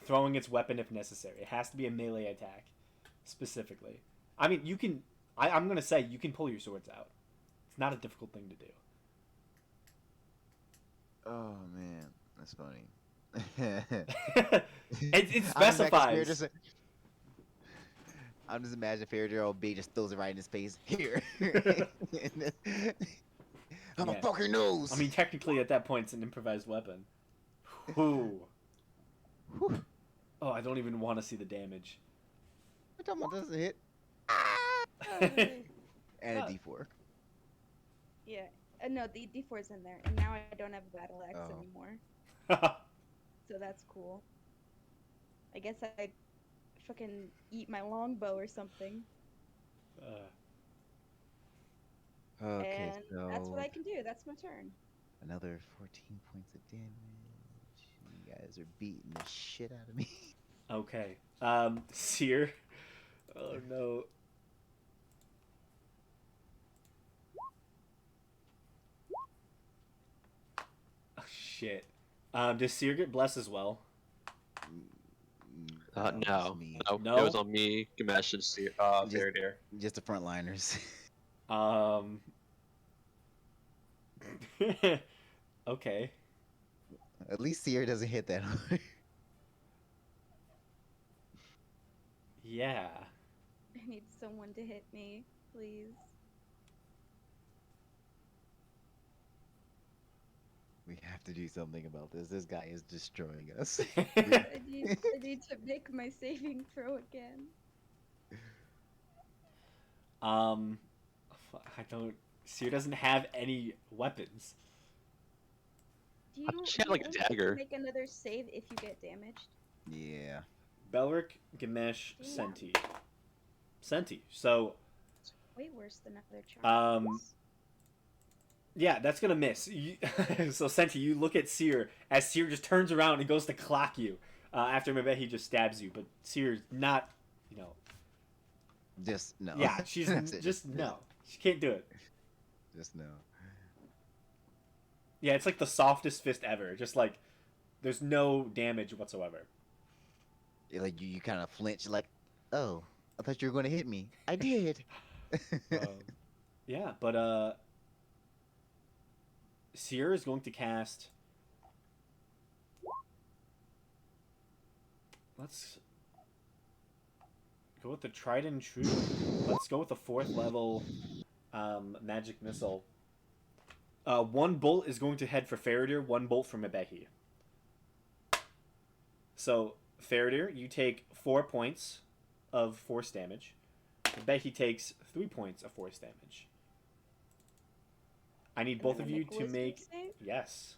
A: throwing its weapon if necessary. It has to be a melee attack, specifically. I mean, you can. I'm gonna say you can pull your swords out. It's not a difficult thing to do.
B: Oh man, that's funny.
A: It specifies.
B: I'm just imagining Faradir old B just throws it right in his face. Here. I'm
A: Yeah.
B: a fucking nose.
A: I mean, technically, at that point, it's an improvised weapon. Whew. Oh, I don't even want to see the damage.
B: What talking about doesn't hit? And a
A: Ah.
B: D4.
C: Yeah. No, the d4's in there, and now I don't have a battle axe
B: Oh.
C: anymore, so that's cool. I guess I fucking eat my longbow or something,
B: Okay,
C: and
B: so
C: that's what I can do. That's my turn.
B: another 14 points of damage. You guys are beating the shit out of me.
A: Okay. Seer. Oh no. Oh shit. Does Seer get blessed as well?
B: That was
D: No.
B: me.
D: No.
A: No?
D: It was on me, Gamesh, and Faradir.
B: Just the frontliners.
A: Okay.
B: At least Seer doesn't hit that hard.
A: Yeah.
C: I need someone to hit me, please.
B: We have to do something about this. This guy is destroying us.
C: I need to make my saving throw again.
A: I don't. Seer doesn't have any weapons.
C: Do
D: I
C: you,
D: thought she had,
C: do you
D: like, a
C: only get to
D: dagger.
C: make another save if you get damaged?
B: Yeah.
A: Belric, Gamesh,
C: Damn.
A: Senti. Senti. So,
C: Way worse than other charms.
A: yeah, that's gonna miss. So, Senti, you look at Seer as Seer just turns around and goes to clock you after Mabehi just stabs you, but Seer's not, you know.
B: Just no.
A: Yeah, she's
B: That's it.
A: just no. She can't do it.
B: Just no.
A: Yeah, it's like the softest fist ever. Just like, there's no damage whatsoever.
B: Like you kind of flinch, like, oh, I thought you were going to hit me. I did.
A: Yeah, but Seer is going to cast. Let's go with the tried and true. Let's go with the 4th level magic missile. One bolt is going to head for Faradir, one bolt for Mabehi. So, Faradir, you take 4 points of force damage. Mabehi takes 3 points of force damage. I need
C: And
A: both
C: then
A: of
C: I
A: you
C: make a
A: to
C: wisdom
A: make...
C: save?
A: Yes.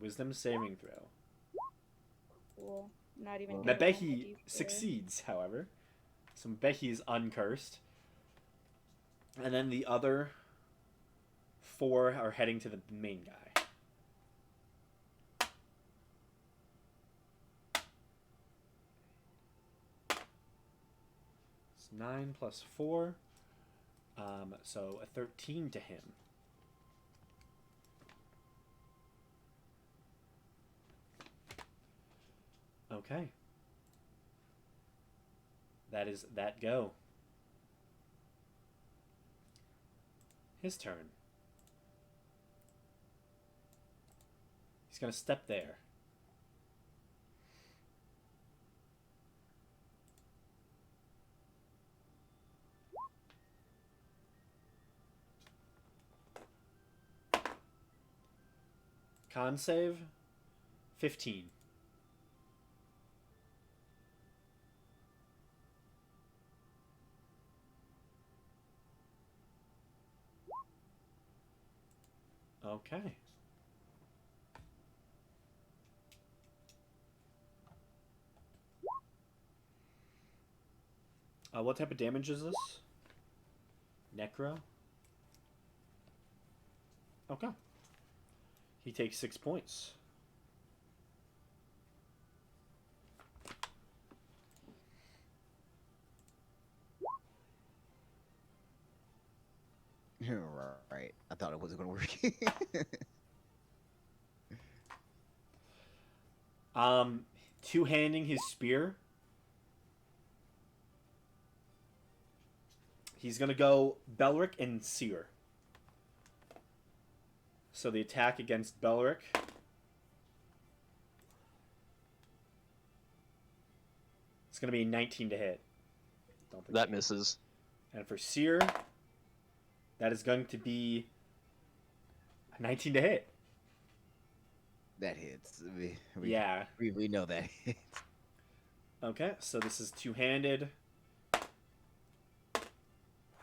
A: Wisdom saving throw.
C: Cool. Not even.
B: Well,
C: gonna roll my
A: Mabehi
C: d4.
A: succeeds, however. So Mabehi is uncursed. And then the other 4 are heading to the main guy. 9 plus 4. So a 13 to him. Okay. That is that go. His turn. He's going to step there. Con save 15. Okay. What type of damage is this? Necro? Okay. He takes 6 points.
B: Right. I thought it wasn't going to work.
A: Two-handing his spear. He's going to go Belric and Seer. So the attack against Belric. It's going to be 19 to hit. Don't think
D: That misses.
A: And for Seer, that is going to be a 19 to hit.
B: That hits.
A: Yeah.
B: We know that hits.
A: Okay, so this is two-handed.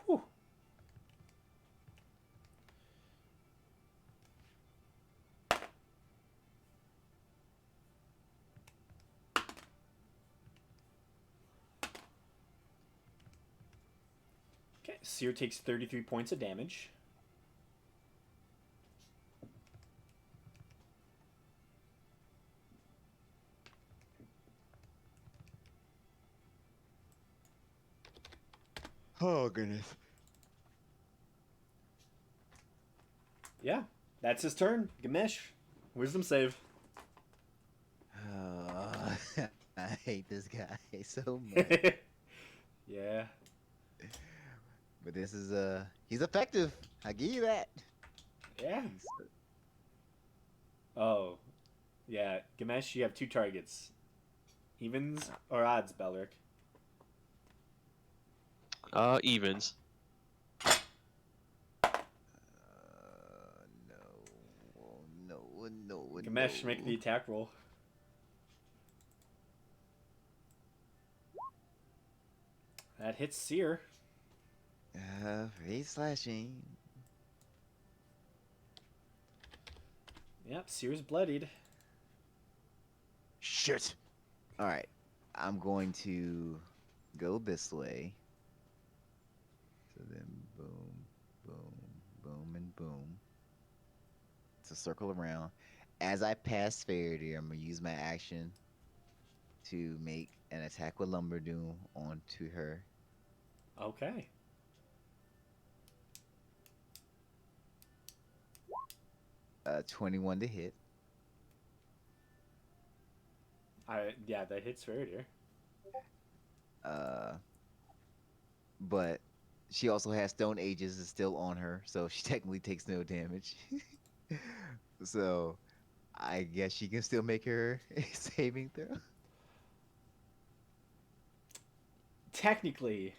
A: Whew. Okay, Seer takes 33 points of damage.
B: Oh, goodness.
A: Yeah, that's his turn. Gamesh, wisdom save.
B: I hate this guy so much.
A: Yeah.
B: But this is he's effective. I give you that.
A: Yeah. Oh. Yeah, Gamesh, you have 2 targets. Evens or odds, Belric?
D: Evens.
B: No.
A: Gamesh, make the attack roll. That hits Seer.
B: Face slashing.
A: Yep, Seer's bloodied.
B: Shit. All right, I'm going to go this way. So then, boom, and boom. To circle around. As I pass Faraday, I'm gonna use my action to make an attack with Lumberdoom onto her.
A: Okay.
B: 21 to hit.
A: Yeah, that hits Faraday.
B: But she also has Stone Ages is still on her, so she technically takes no damage. So I guess she can still make her saving throw.
A: Technically,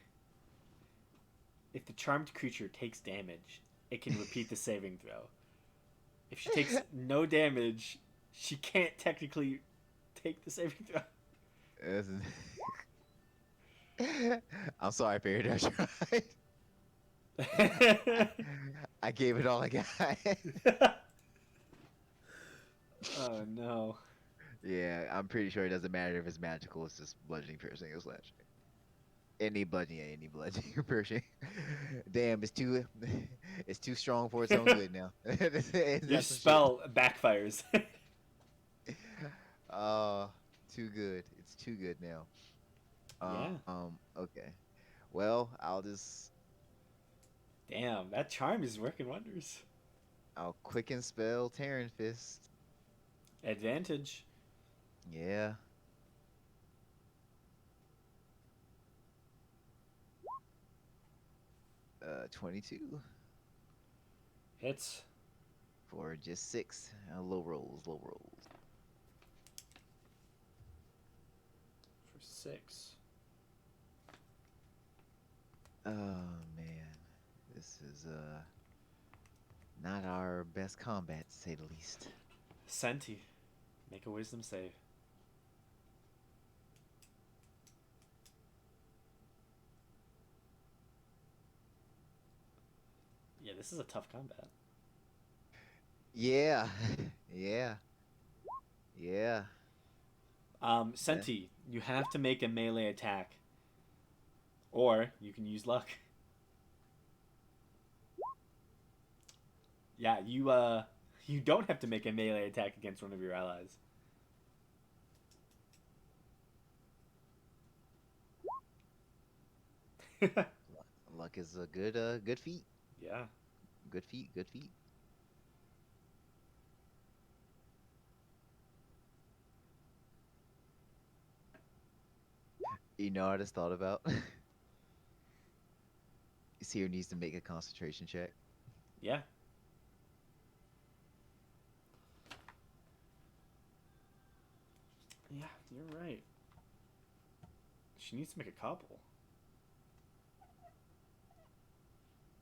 A: if the charmed creature takes damage, it can repeat the saving throw. If she takes no damage, she can't technically take the saving throw.
B: I'm sorry, Fairy. I tried. I gave it all I got.
A: Oh no.
B: Yeah, I'm pretty sure it doesn't matter if it's magical. It's just bludgeoning, piercing, or slashing. Any bludgeoning, piercing. Damn, it's too strong for its own good now.
A: Your spell backfires.
B: Too good. It's too good now.
A: Yeah.
B: Okay. Well,
A: Damn, that charm is working wonders.
B: I'll quicken spell Terran Fist.
A: Advantage.
B: Yeah. 22
A: Hits
B: for just 6. Low rolls, low rolls.
A: for 6.
B: Oh man, this is not our best combat, to say the least.
A: Senti, make a wisdom save. Yeah, this is a tough combat.
B: Yeah, yeah, yeah.
A: Senti, you have to make a melee attack. Or you can use luck. Yeah, you don't have to make a melee attack against one of your allies.
B: Luck is a good feat.
A: Yeah.
B: Good feat, good feat. You know, I just thought about. Seer needs to make a concentration check.
A: Yeah. Yeah, you're right. She needs to make a couple.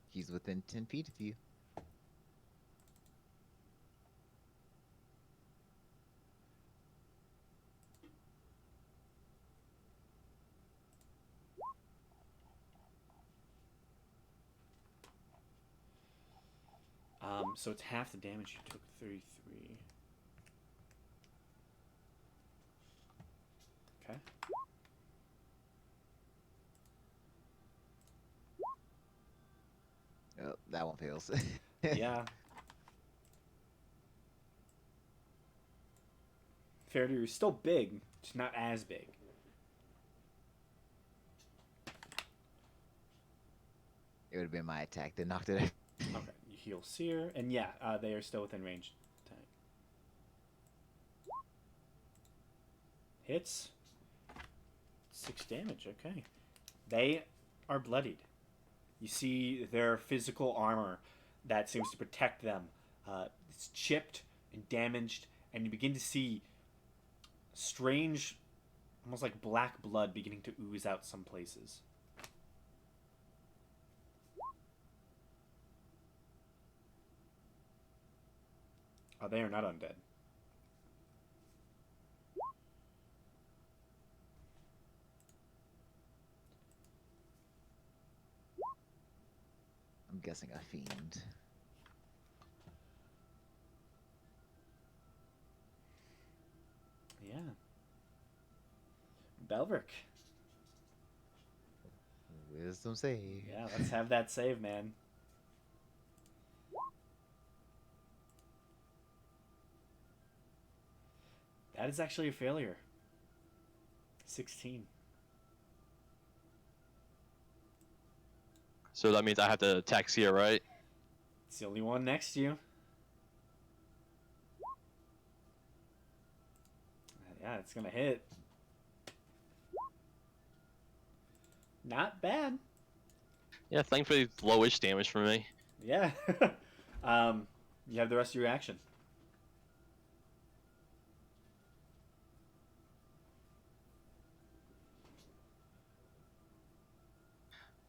B: He's within 10 feet of you.
A: So it's half the damage you took, 33. Okay.
B: Oh, that one fails.
A: Yeah. Faraday is still big, just not as big.
B: It would have been my attack that knocked it out.
A: Okay, you heal Seer, and yeah, they are still within range. Attack. Hits. 6 damage, okay. They are bloodied. You see their physical armor that seems to protect them. It's chipped and damaged, and you begin to see strange, almost like black blood beginning to ooze out some places. Oh, they are not undead.
B: I'm guessing a fiend.
A: Yeah. Belric.
B: Wisdom save.
A: Yeah, let's have that save, man. That is actually a failure. 16.
D: So that means I have to attack Seer, right?
A: It's the only one next to you. Yeah, it's gonna hit. Not bad.
D: Yeah, thankfully it's lowish damage for me.
A: Yeah. You have the rest of your action.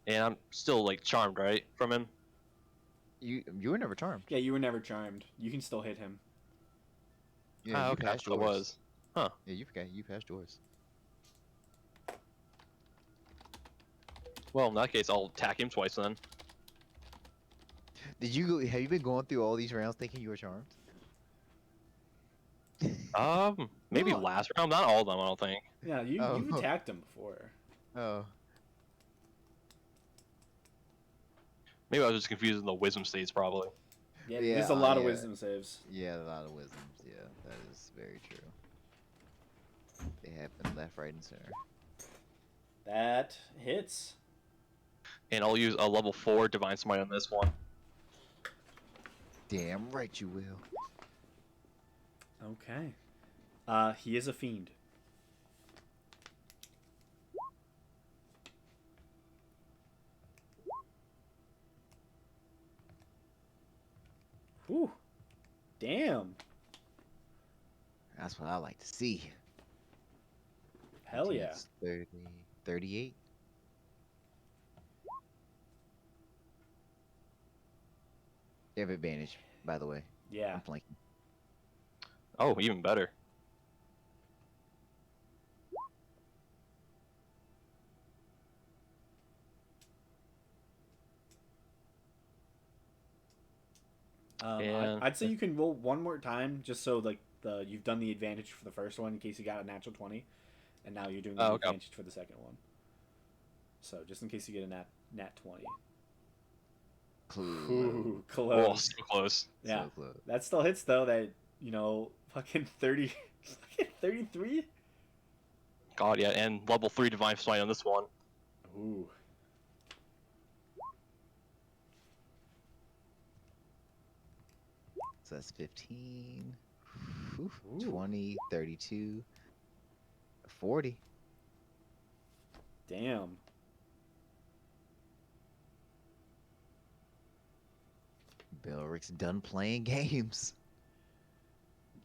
D: And I'm still like charmed, right, from him.
B: You were never charmed.
A: Yeah, you were never charmed. You can still hit him.
B: Yeah, you
D: Okay,
B: passed
D: I
B: yours.
D: was. Huh.
B: Yeah, you passed yours.
D: Well, in that case, I'll attack him twice then.
B: Have you been going through all these rounds thinking you were charmed?
D: Maybe
A: No.
D: last round, not all of them, I don't think.
A: Yeah, you've
B: Oh.
A: attacked him before.
B: Oh.
D: Maybe I was just confused in the wisdom states, probably.
A: Yeah,
B: Yeah,
A: there's a lot of
B: yeah.
A: wisdom saves.
B: Yeah, a lot of wisdoms. Yeah, that is very true. They happen left, right, and center.
A: That hits.
D: And I'll use a level 4 Divine Smite on this one.
B: Damn right you will.
A: Okay. He is a fiend. Whew. Damn.
B: That's what I like to see.
A: Hell yeah.
B: It's 30, 38. You have advantage, by the way.
A: Yeah.
B: I'm flanking.
D: Oh, even better. And
A: I'd say you can roll one more time, just so like you've done the advantage for the first one in case you got a natural 20, and now you're doing the
D: okay.
A: advantage for the second one. So just in case you get a nat 20. Ooh, close.
D: Oh, so close.
A: Yeah,
B: So close.
A: that still hits though. That fucking 30, fucking 33.
D: God, yeah, and level 3 Divine Smite on this one.
A: Ooh.
B: So that's 15, Whew,
A: Ooh.
B: 20, 32, 40.
A: Damn.
B: Belric's done playing games.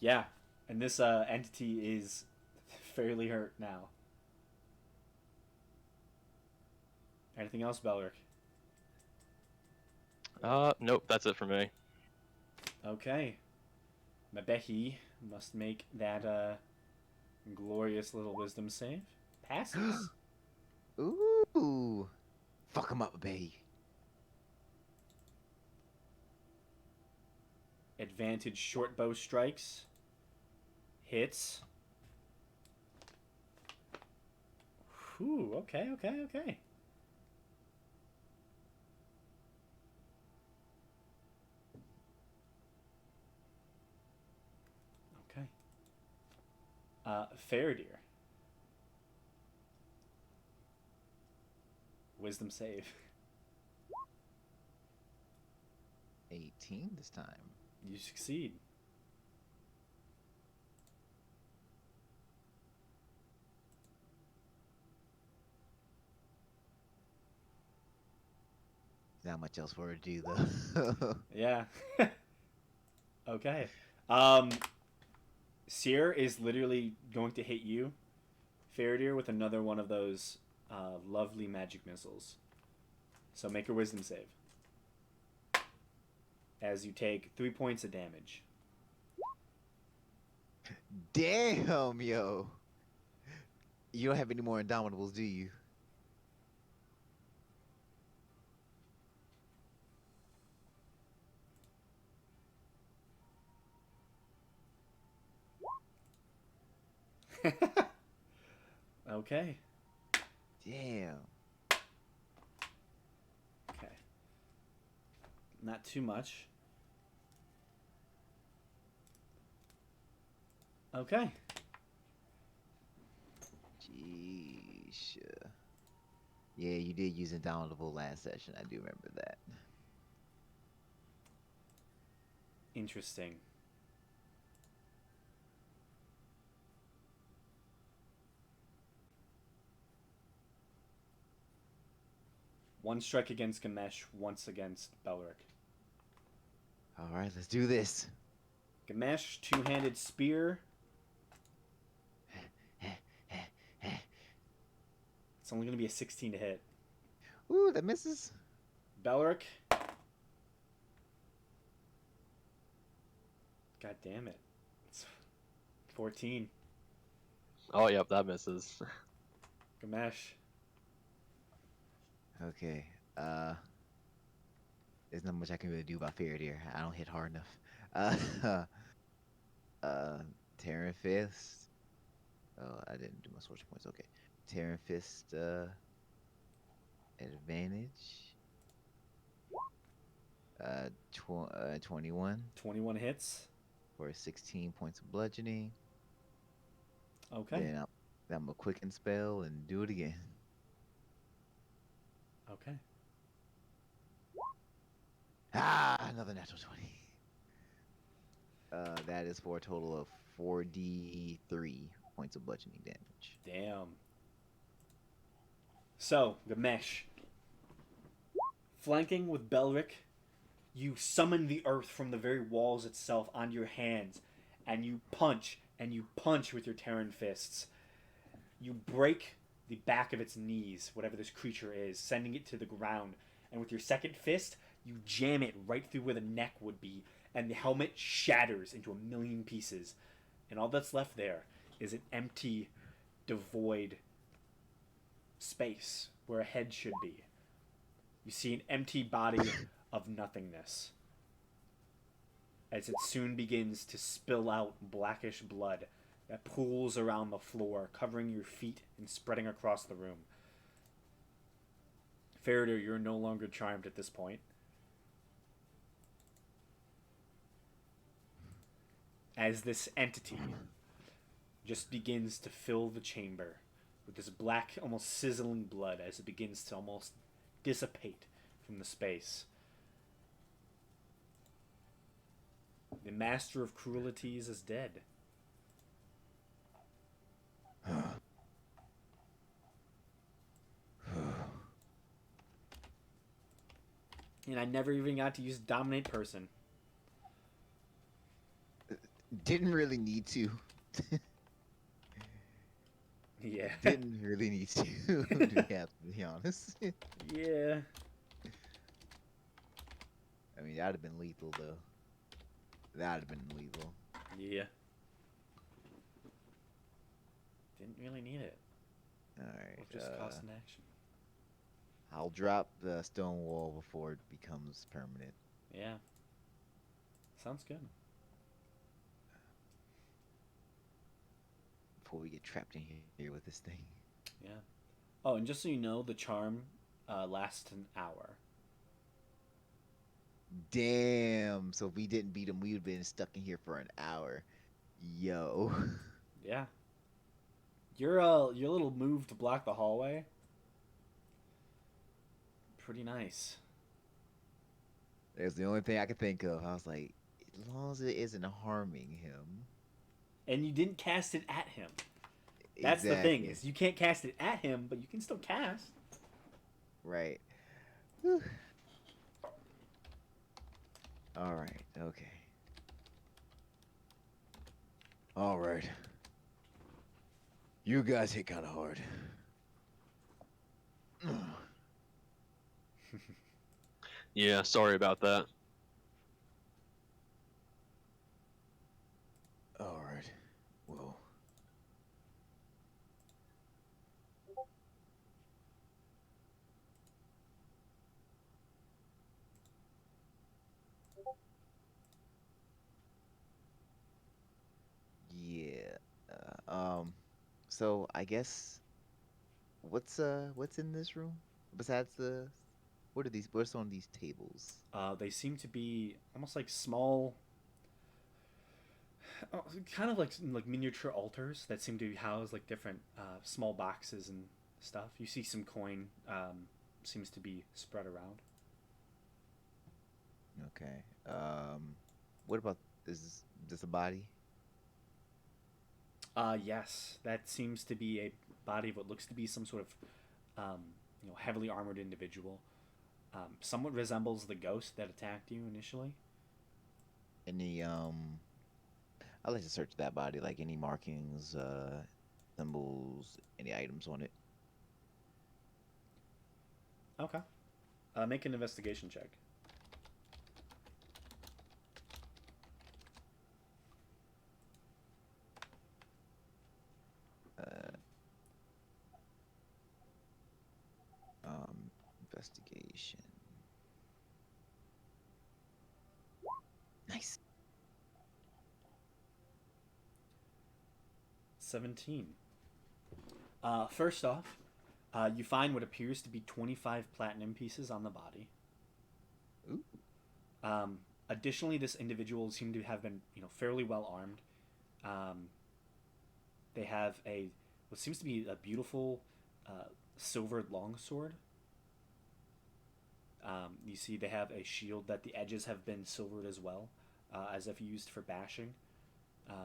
A: Yeah, and this entity is fairly hurt now. Anything else, Belric?
D: Nope, that's it for me.
A: Okay. Mabehi must make that glorious little wisdom save. Passes.
B: Ooh. Fuck him up, baby.
A: Advantage short bow strikes. Hits. Whew, okay. Okay. Faradir. Wisdom save.
B: 18 this time.
A: You succeed.
B: Not much else for her to do, though.
A: Yeah. Okay. Seer is literally going to hit you, Faradir, with another one of those lovely magic missiles. So make a wisdom save. As you take 3 points of damage.
B: Damn, yo. You don't have any more Indomitables, do you?
A: Okay.
B: Damn.
A: Okay. Not too much. Okay.
B: Jeez. Yeah, you did use Indomitable last session. I do remember that.
A: Interesting. One strike against Gamesh, once against Belric.
B: Alright, let's do this.
A: Gamesh, two-handed spear. It's only going to be a 16 to hit.
B: Ooh, that misses.
A: Belric. God damn it. It's 14.
D: Oh, yep, that misses.
A: Gamesh.
B: Okay. There's not much I can really do about Faradir. I don't hit hard enough. Terran Fist. Oh, I didn't do my sorcery points. Okay. Terran Fist, advantage. 21
A: 21 hits.
B: for 16 points of bludgeoning.
A: Okay.
B: Then I'm a quicken spell and do it again.
A: Okay.
B: another natural 20. That is for a total of 4d3 points of bludgeoning damage.
A: Damn. So, Gamesh. Flanking with Belric, you summon the earth from the very walls itself onto your hands, and you punch with your Terran fists. You break the back of its knees, whatever this creature is, sending it to the ground. And with your second fist, you jam it right through where the neck would be, and the helmet shatters into a million pieces. And all that's left there is an empty, devoid space where a head should be. You see an empty body of nothingness as it soon begins to spill out blackish blood that pools around the floor, covering your feet and spreading across the room. Faraday, you're no longer charmed at this point. As this entity just begins to fill the chamber with this black, almost sizzling blood as it begins to almost dissipate from the space. The master of cruelties is dead. And I never even got to use dominate person.
B: Didn't really need to.
A: Yeah.
B: Didn't really need to, to be honest.
A: Yeah.
B: I mean, that'd have been lethal, though. That'd have been lethal.
A: Yeah. Didn't really need it.
B: Alright.
A: It just cost an action.
B: I'll drop the stone wall before it becomes permanent.
A: Yeah. Sounds good.
B: Before we get trapped in here with this thing.
A: Yeah. Oh, and just so you know, the charm lasts an hour.
B: Damn. So if we didn't beat him, we would have been stuck in here for an hour. Yo.
A: Yeah. Your little move to block the hallway. Pretty nice.
B: That's the only thing I could think of. I was like, as long as it isn't harming him.
A: And you didn't cast it at him. That's the thing, is you can't cast it at him, but you can still cast.
B: Right. Whew. Alright, okay. Alright. You guys hit kind of hard.
D: Yeah, sorry about that.
B: Alright. Well. Yeah. So I guess what's in this room besides the what's on these tables?
A: They seem to be almost like small, kind of like miniature altars that seem to house like different small boxes and stuff. You see some coin seems to be spread around.
B: Okay. What about is this a body?
A: Yes, that seems to be a body of what looks to be some sort of heavily armored individual. Somewhat resembles the ghost that attacked you initially.
B: Any I'd like to search that body, like any markings, symbols, any items on it.
A: Okay. Make an investigation check.
B: Investigation. Nice.
A: 17. First off, you find what appears to be 25 platinum pieces on the body.
B: Ooh.
A: Additionally, this individual seemed to have been, fairly well armed. They have what seems to be a beautiful silver longsword. You see they have a shield that the edges have been silvered as well, as if used for bashing. Um,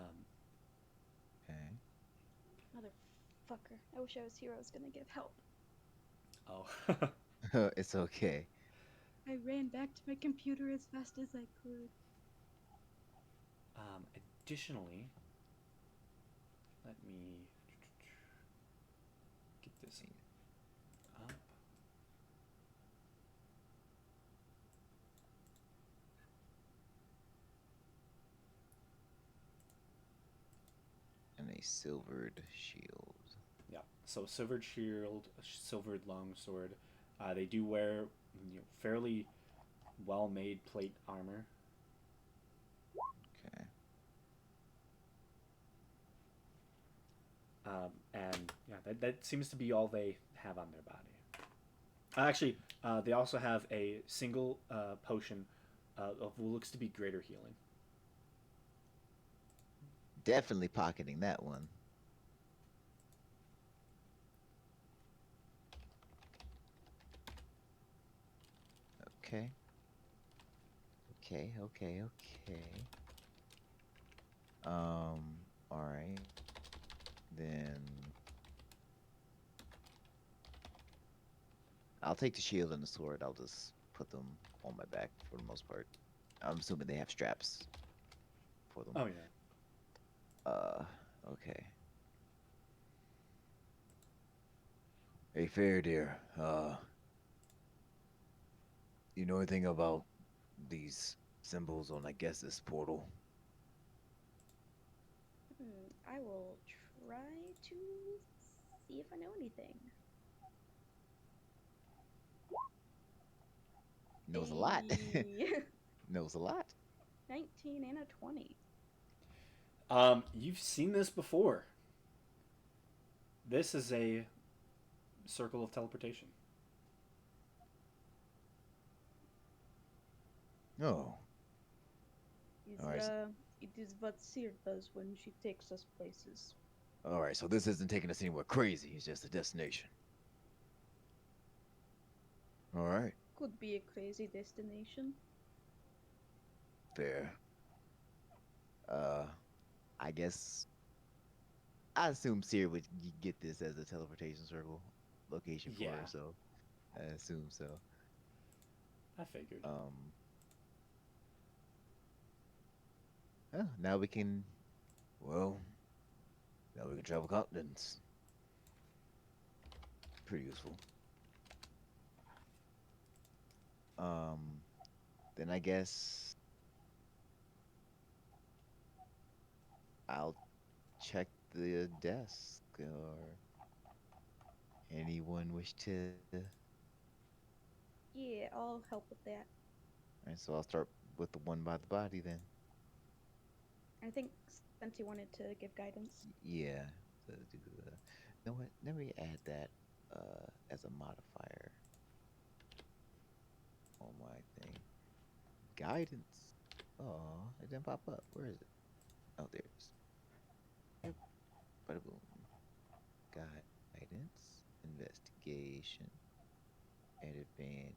B: Okay.
C: Motherfucker. I wish I was here. I was gonna give help.
A: oh,
B: It's okay.
C: I ran back to my computer as fast as I could.
A: additionally, let me get this up.
B: And a silvered shield.
A: Yeah. So silvered shield, silvered longsword. They do wear fairly well-made plate armor.
B: Okay.
A: And yeah, that seems to be all they have on their body. Actually, they also have a single potion of what looks to be greater healing.
B: Definitely pocketing that one. Okay. Okay. All right. Then I'll take the shield and the sword. I'll just put them on my back for the most part. I'm assuming they have straps for them.
A: Oh yeah.
B: Uh, okay. Hey, fair dear. You know anything about these symbols on, I guess, this portal?
C: I will try to see if I know anything.
B: Knows a lot.
C: Hey.
B: Knows a lot.
C: 19 and a 20.
A: You've seen this before. This is a circle of teleportation.
B: Oh,
C: Is,
B: all right.
C: it is what Seer does when she takes us places.
B: All right. So this isn't taking us anywhere crazy. It's just a destination. All right.
C: Could be a crazy destination.
B: Fair. Uh, I guess I assume Seer would get this as a teleportation circle location for her,
A: Yeah,
B: so I assume so.
A: I figured.
B: Um, oh, now we can, well, now we can travel continents. Pretty useful. Um, then I guess I'll check the desk or anyone wish to.
C: Yeah, I'll help with that.
B: Alright, so I'll start with the one by the body then.
C: I think Spenty wanted to give guidance.
B: Yeah. So do the. You know what? Let me add that as a modifier on my thing. Guidance. Oh, it didn't pop up. Where is it? Oh, there it is. Yep. Bada boom. Guidance, investigation, at advantage.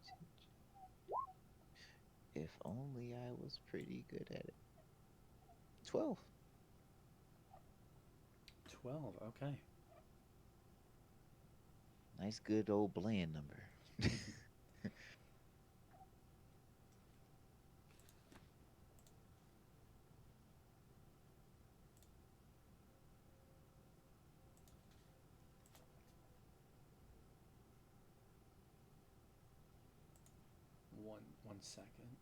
B: If only I was pretty good at it. 12.
A: 12. Okay.
B: Nice, good old bland number.
A: One second.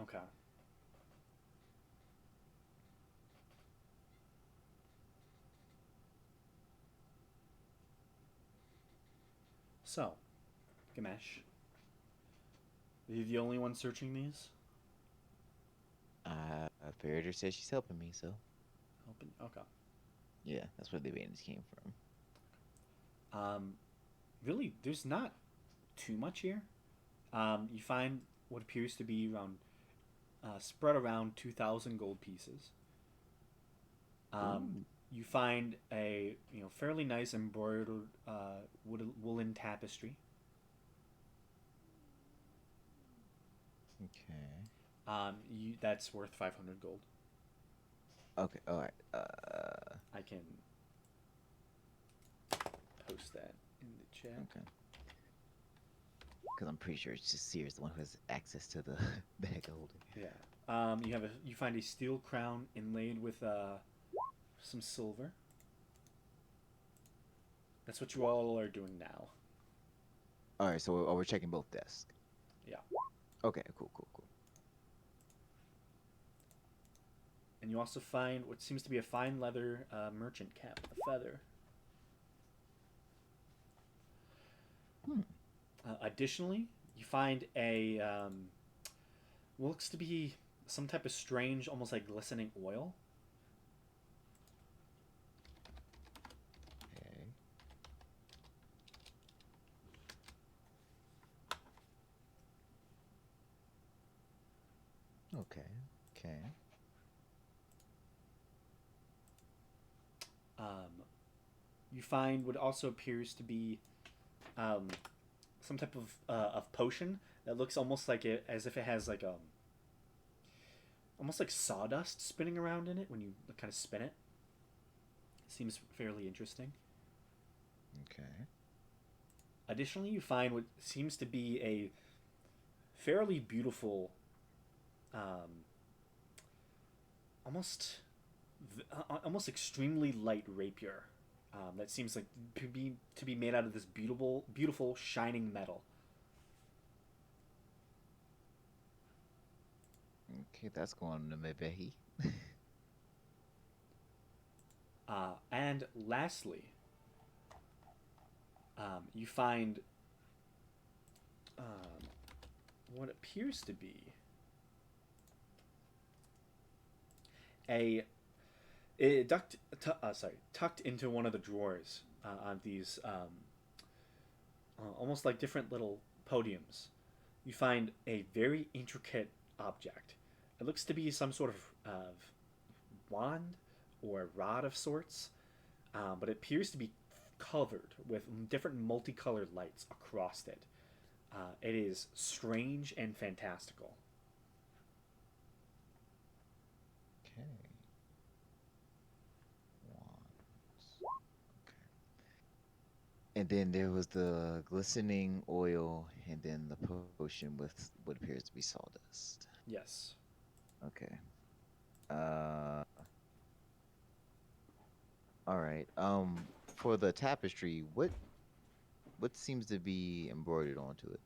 A: Okay. So, Gamesh, Are you the only one searching these?
B: Farader says she's helping me, so
A: Okay.
B: yeah, that's where the Banes came from.
A: Really, there's not too much here. You find what appears to be around spread around 2,000 gold pieces.
B: Ooh.
A: You find a fairly nice embroidered woolen tapestry.
B: Okay.
A: That's worth 500 gold.
B: Okay. All right.
A: I can post that in the chat.
B: Okay. Because I'm pretty sure it's just Sears, the one who has access to the bag of holding.
A: Yeah. You find a steel crown inlaid with some silver. That's what you all are doing now.
B: All right. So we're checking both desks.
A: Yeah.
B: Okay. Cool.
A: And you also find what seems to be a fine leather merchant cap with a feather. Additionally, you find a what looks to be some type of strange, almost like glistening oil.
B: Okay.
A: You find what also appears to be some type of potion that looks almost like as if it has like almost like sawdust spinning around in it when you kind of spin it. Seems fairly interesting.
B: Okay.
A: Additionally, you find what seems to be a fairly beautiful, almost almost extremely light rapier that seems like to be made out of this beautiful shining metal.
B: Okay, that's going to maybe.
A: And lastly, you find what appears to be a tucked into one of the drawers on these almost like different little podiums. You find a very intricate object. It looks to be some sort of wand or rod of sorts, but it appears to be covered with different multicolored lights across it. It is strange and fantastical.
B: Okay. Wands. Okay. And then there was the glistening oil, and then the potion with what appears to be sawdust.
A: Yes.
B: Okay. Uh. All right. For the tapestry, what seems to be embroidered onto it?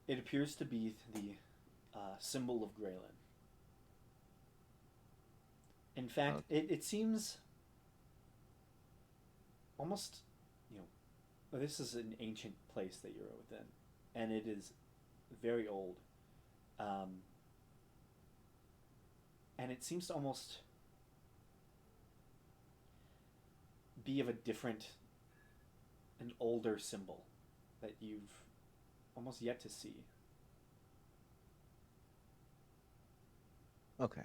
A: It appears to be the symbol of Graylin. In fact,
B: Okay.
A: it seems almost, this is an ancient place that you're within, and it is very old. Um, and it seems to almost be of a different, an older symbol that you've almost yet to see.
B: Okay.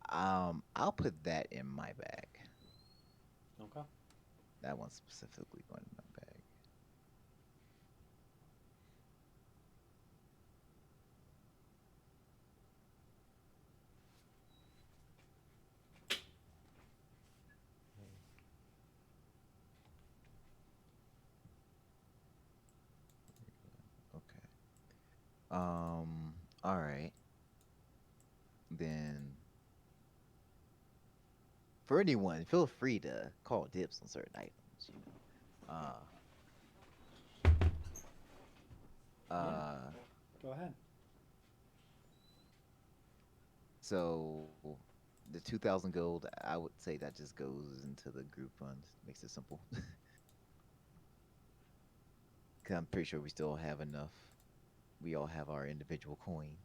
B: I'll put that in my bag.
A: Okay.
B: That one's specifically going in my bag. Okay. All right. Then for anyone, feel free to call dibs on certain items.
A: Yeah.
B: Uh.
A: Go ahead.
B: So the 2,000 gold, I would say that just goes into the group fund. Makes it simple. 'Cause I'm pretty sure we still have enough we all have our individual coin.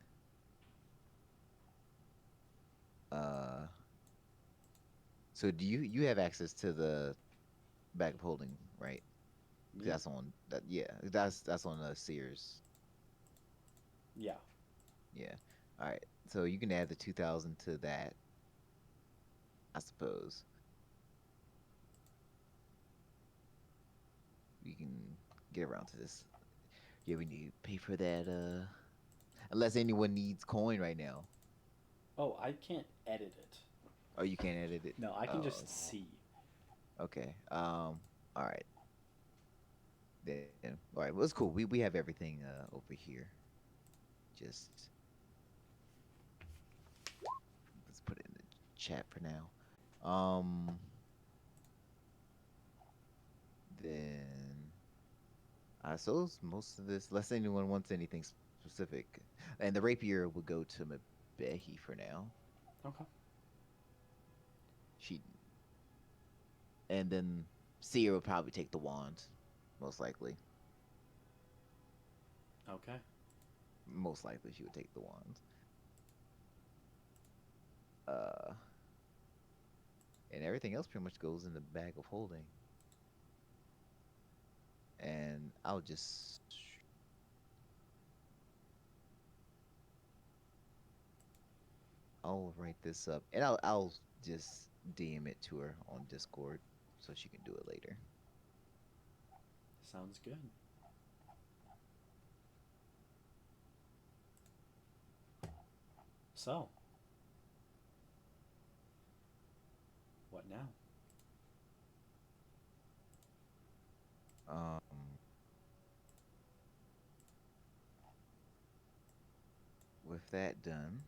B: Uh, so do you have access to the bag of holding, right? 'Cause
A: Me?
B: that's on that. Yeah, that's on Sears.
A: Yeah.
B: Yeah. All right. So you can add the 2,000 to that, I suppose. We can get around to this. Yeah, we need to pay for that. Unless anyone needs coin right now.
A: Oh, I can't edit it.
B: Oh, you can't edit it.
A: No, I can
B: Oh,
A: just see.
B: okay. All right. Then, all right. Well, it's cool. We have everything over here. Just let's put it in the chat for now. Then I suppose most of this, unless anyone wants anything specific, and the rapier will go to Mabehi for now.
A: Okay.
B: She and then Seer will probably take the wand, most likely.
A: Okay.
B: Most likely, she would take the wand. Uh, and everything else pretty much goes in the bag of holding. And I'll write this up, and I'll just DM it to her on Discord so she can do it later.
A: Sounds good. So, what now?
B: Um, with that done,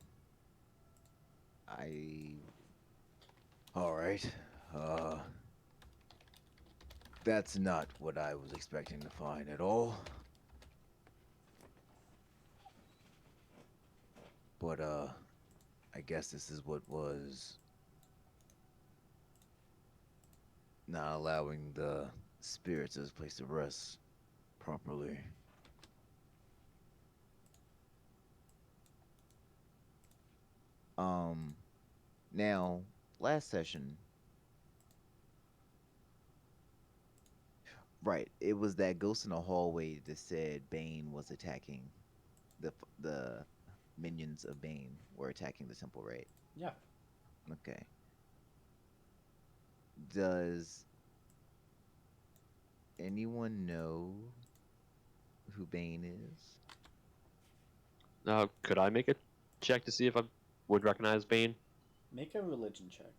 B: all right. Uh, that's not what I was expecting to find at all. But I guess this is what was not allowing the spirits of this place to rest properly. Um, Now, last session, right? It was that ghost in the hallway that said Bane was attacking the minions of Bane were attacking the temple, right?
A: Yeah.
B: Okay. Does anyone know who Bane is?
D: Could I make a check to see if I would recognize Bane?
A: Make a religion check.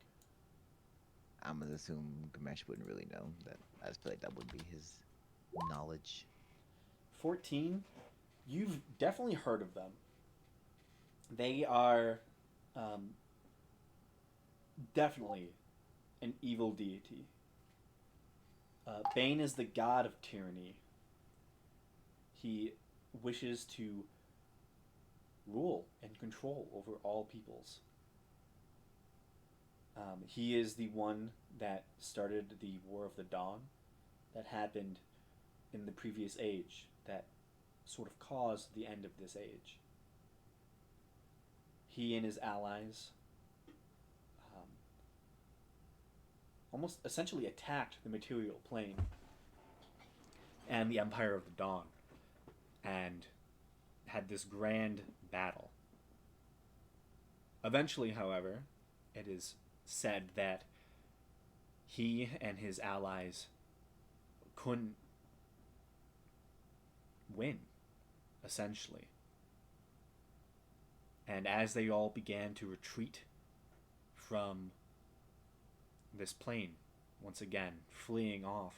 B: I'm gonna assume Gamesh wouldn't really know. That I just feel like that would be his knowledge.
A: 14. You've definitely heard of them. They are um, definitely an evil deity. Bane is the god of tyranny. He wishes to rule and control over all peoples. He is the one that started the War of the Dawn that happened in the previous age that sort of caused the end of this age. He and his allies um, almost essentially attacked the material plane and the Empire of the Dawn and had this grand battle. Eventually, however, it is said that he and his allies couldn't win, essentially. And as they all began to retreat from this plane, once again, fleeing off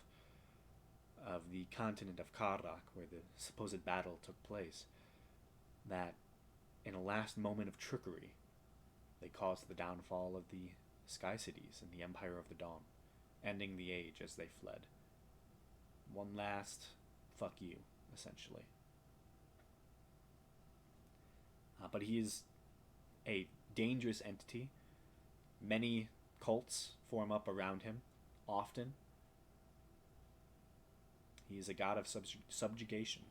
A: of the continent of Karrak, where the supposed battle took place, that in a last moment of trickery, they caused the downfall of the Sky Cities and the Empire of the Dawn, ending the age as they fled. One last fuck you, essentially. But he is a dangerous entity. Many cults form up around him, often. He is a god of subjugation.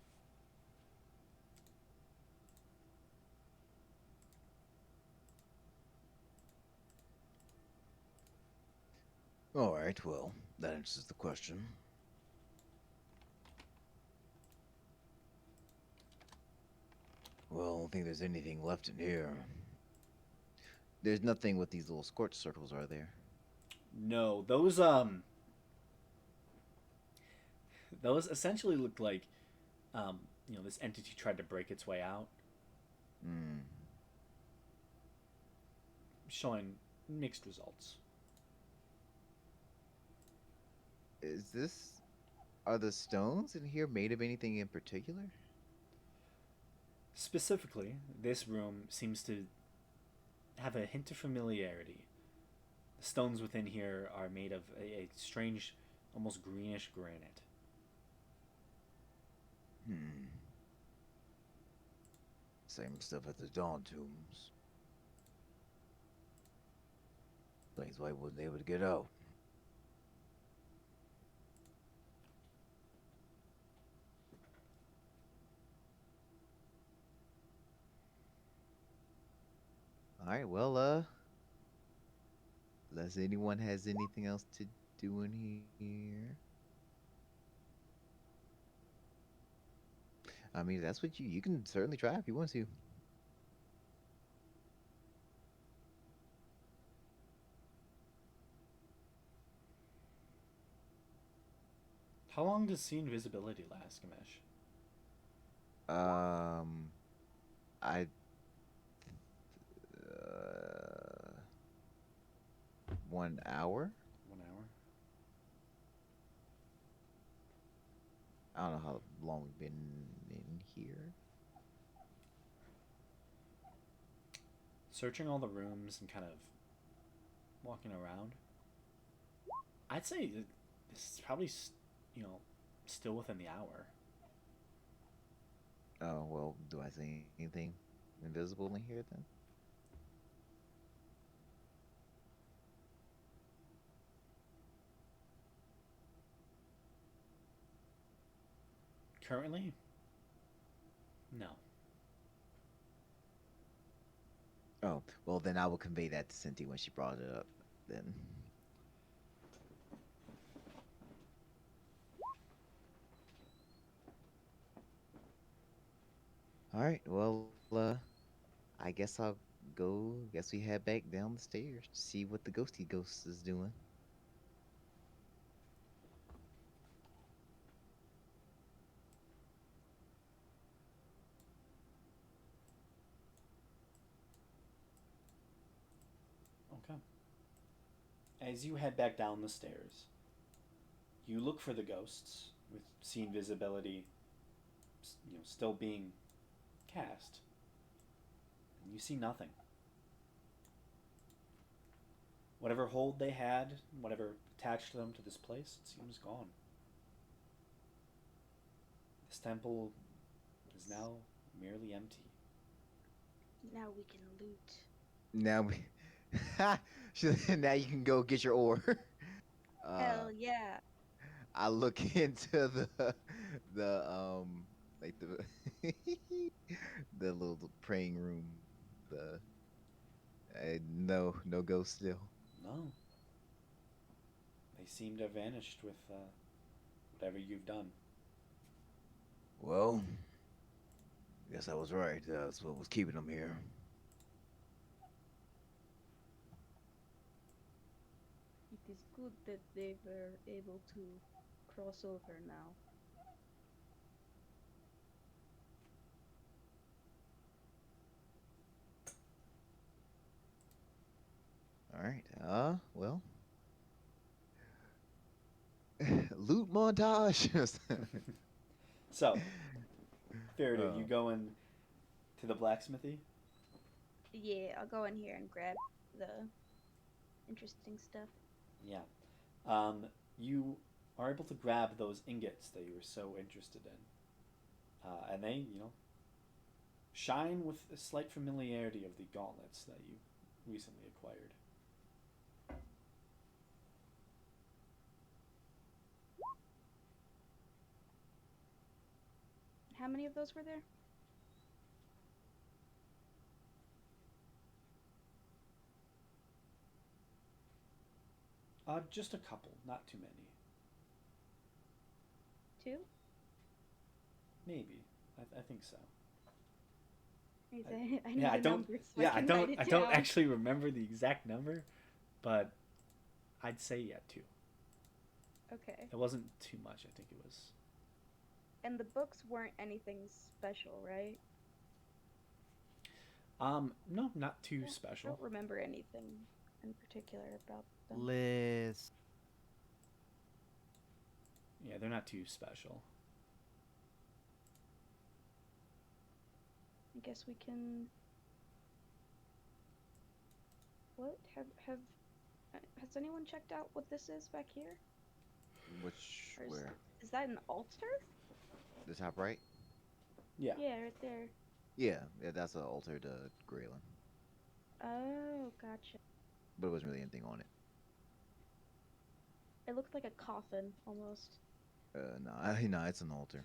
B: All right, well, that answers the question. Well, I don't think there's anything left in here. There's nothing with these little scorch circles, are there?
A: No, those essentially look like this entity tried to break its way out,
B: Hmm.
A: showing mixed results.
B: Is this... Are the stones in here made of anything in particular?
A: Specifically, this room seems to have a hint of familiarity. The stones within here are made of a strange, almost greenish granite.
B: Hmm. Same stuff as the Dawn tombs. Explains why he wasn't able to get out. All right, well, unless anyone has anything else to do in here. I mean, that's what you can certainly try if you want to.
A: How long does see invisibility last, Gamesh?
B: Um, I 1 hour.
A: 1 hour?
B: I don't know how long we've been in here.
A: Searching all the rooms and kind of walking around. I'd say this is probably, still within the hour.
B: Oh well, do I see anything invisible in here then?
A: Currently, no.
B: Oh well, then I will convey that to Cindy when she brought it up. Then. All right. Well, I guess I'll go. Guess we head back down the stairs to see what the ghosty ghost is doing.
A: Okay. As you head back down the stairs, you look for the ghosts with see invisibility, still being cast, and you see nothing. Whatever hold they had, whatever attached them to this place, it seems gone. This temple is now merely empty.
C: Now we can loot.
B: Now we. Now you can go get your ore.
C: Hell yeah.
B: I look into the like the the little praying room. The no ghost still.
A: No. They seem to have vanished with whatever you've done.
B: Well, guess I was right. That's what was keeping them here.
C: It is good that they were able to cross over now.
B: All right. Well, loot montage.
A: So, Faraday, you
B: Oh.
A: going to the blacksmithy?
C: Yeah, I'll go in here and grab the interesting stuff.
A: Yeah. You are able to grab those ingots that you were so interested in. And they, shine with a slight familiarity of the gauntlets that you recently acquired.
C: How many of those were there?
A: Just a couple, not too many.
C: 2?
A: Maybe. I think so.
C: I need
A: Yeah, I
C: the
A: don't.
C: numbers so
A: Yeah,
C: I
A: I
C: can
A: don't.
C: write it
A: I don't
C: down.
A: actually remember the exact number, but I'd say yeah, 2.
C: Okay.
A: It wasn't too much. I think it was.
C: And the books weren't anything special, right?
A: No, not too
C: I
A: special.
C: don't remember anything in particular about them.
F: Liz.
A: Yeah, they're not too special.
C: I guess we can. What has anyone checked out what this is back here?
B: Which
C: Or
B: where?
C: is that an altar?
B: The top right?
A: Yeah.
C: Yeah, right there.
B: Yeah, that's an altar to Graylin.
C: Oh, gotcha.
B: But it wasn't really anything on it.
C: It looked like a coffin almost.
B: No, it's an altar.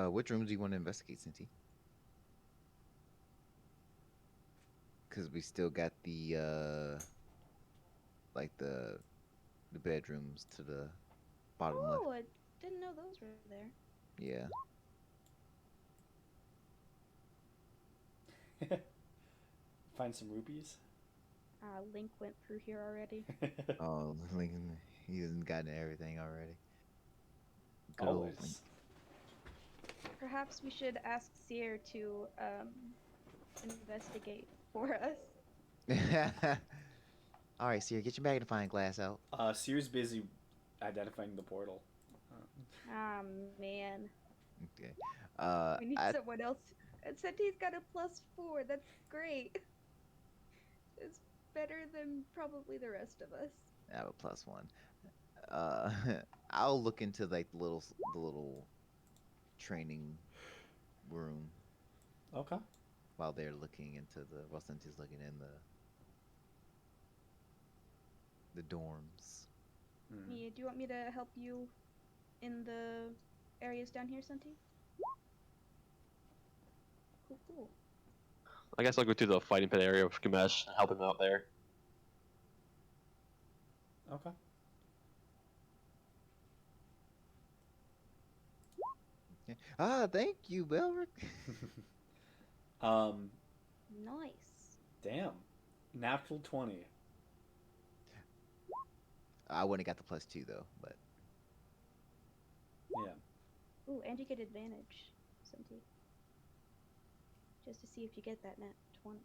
B: Which rooms do you want to investigate, Cinti? Because we still got the like the bedrooms to the bottom
C: Oh,
B: left.
C: I didn't know those were there.
B: Yeah.
A: Find some rupees.
C: Link went through here already.
B: Oh, Lincoln, he hasn't gotten everything already. Good old Link.
A: Always.
C: Perhaps we should ask Seer to investigate for us.
B: All right, Sierra, get your magnifying glass out.
A: Seer's busy identifying the portal.
C: Ah, man.
B: Okay.
C: We need someone else. And Senti's got a +4. That's great. It's better than probably the rest of us.
B: I have a +1. I'll look into like the little training room
A: Okay.
B: while they're looking into while Senti's looking in the dorms.
C: Mia, do you want me to help you in the areas down here, Senti? Cool.
D: I guess I'll go to the fighting pit area with Gamesh and help him out there.
A: Okay.
B: Okay. Thank you, Belric.
C: Nice.
A: Damn. Natural 20.
B: I wouldn't have got the +2 though, but
A: Yeah.
C: Ooh, and you get advantage, Senti. Just to see if you get that nat 20.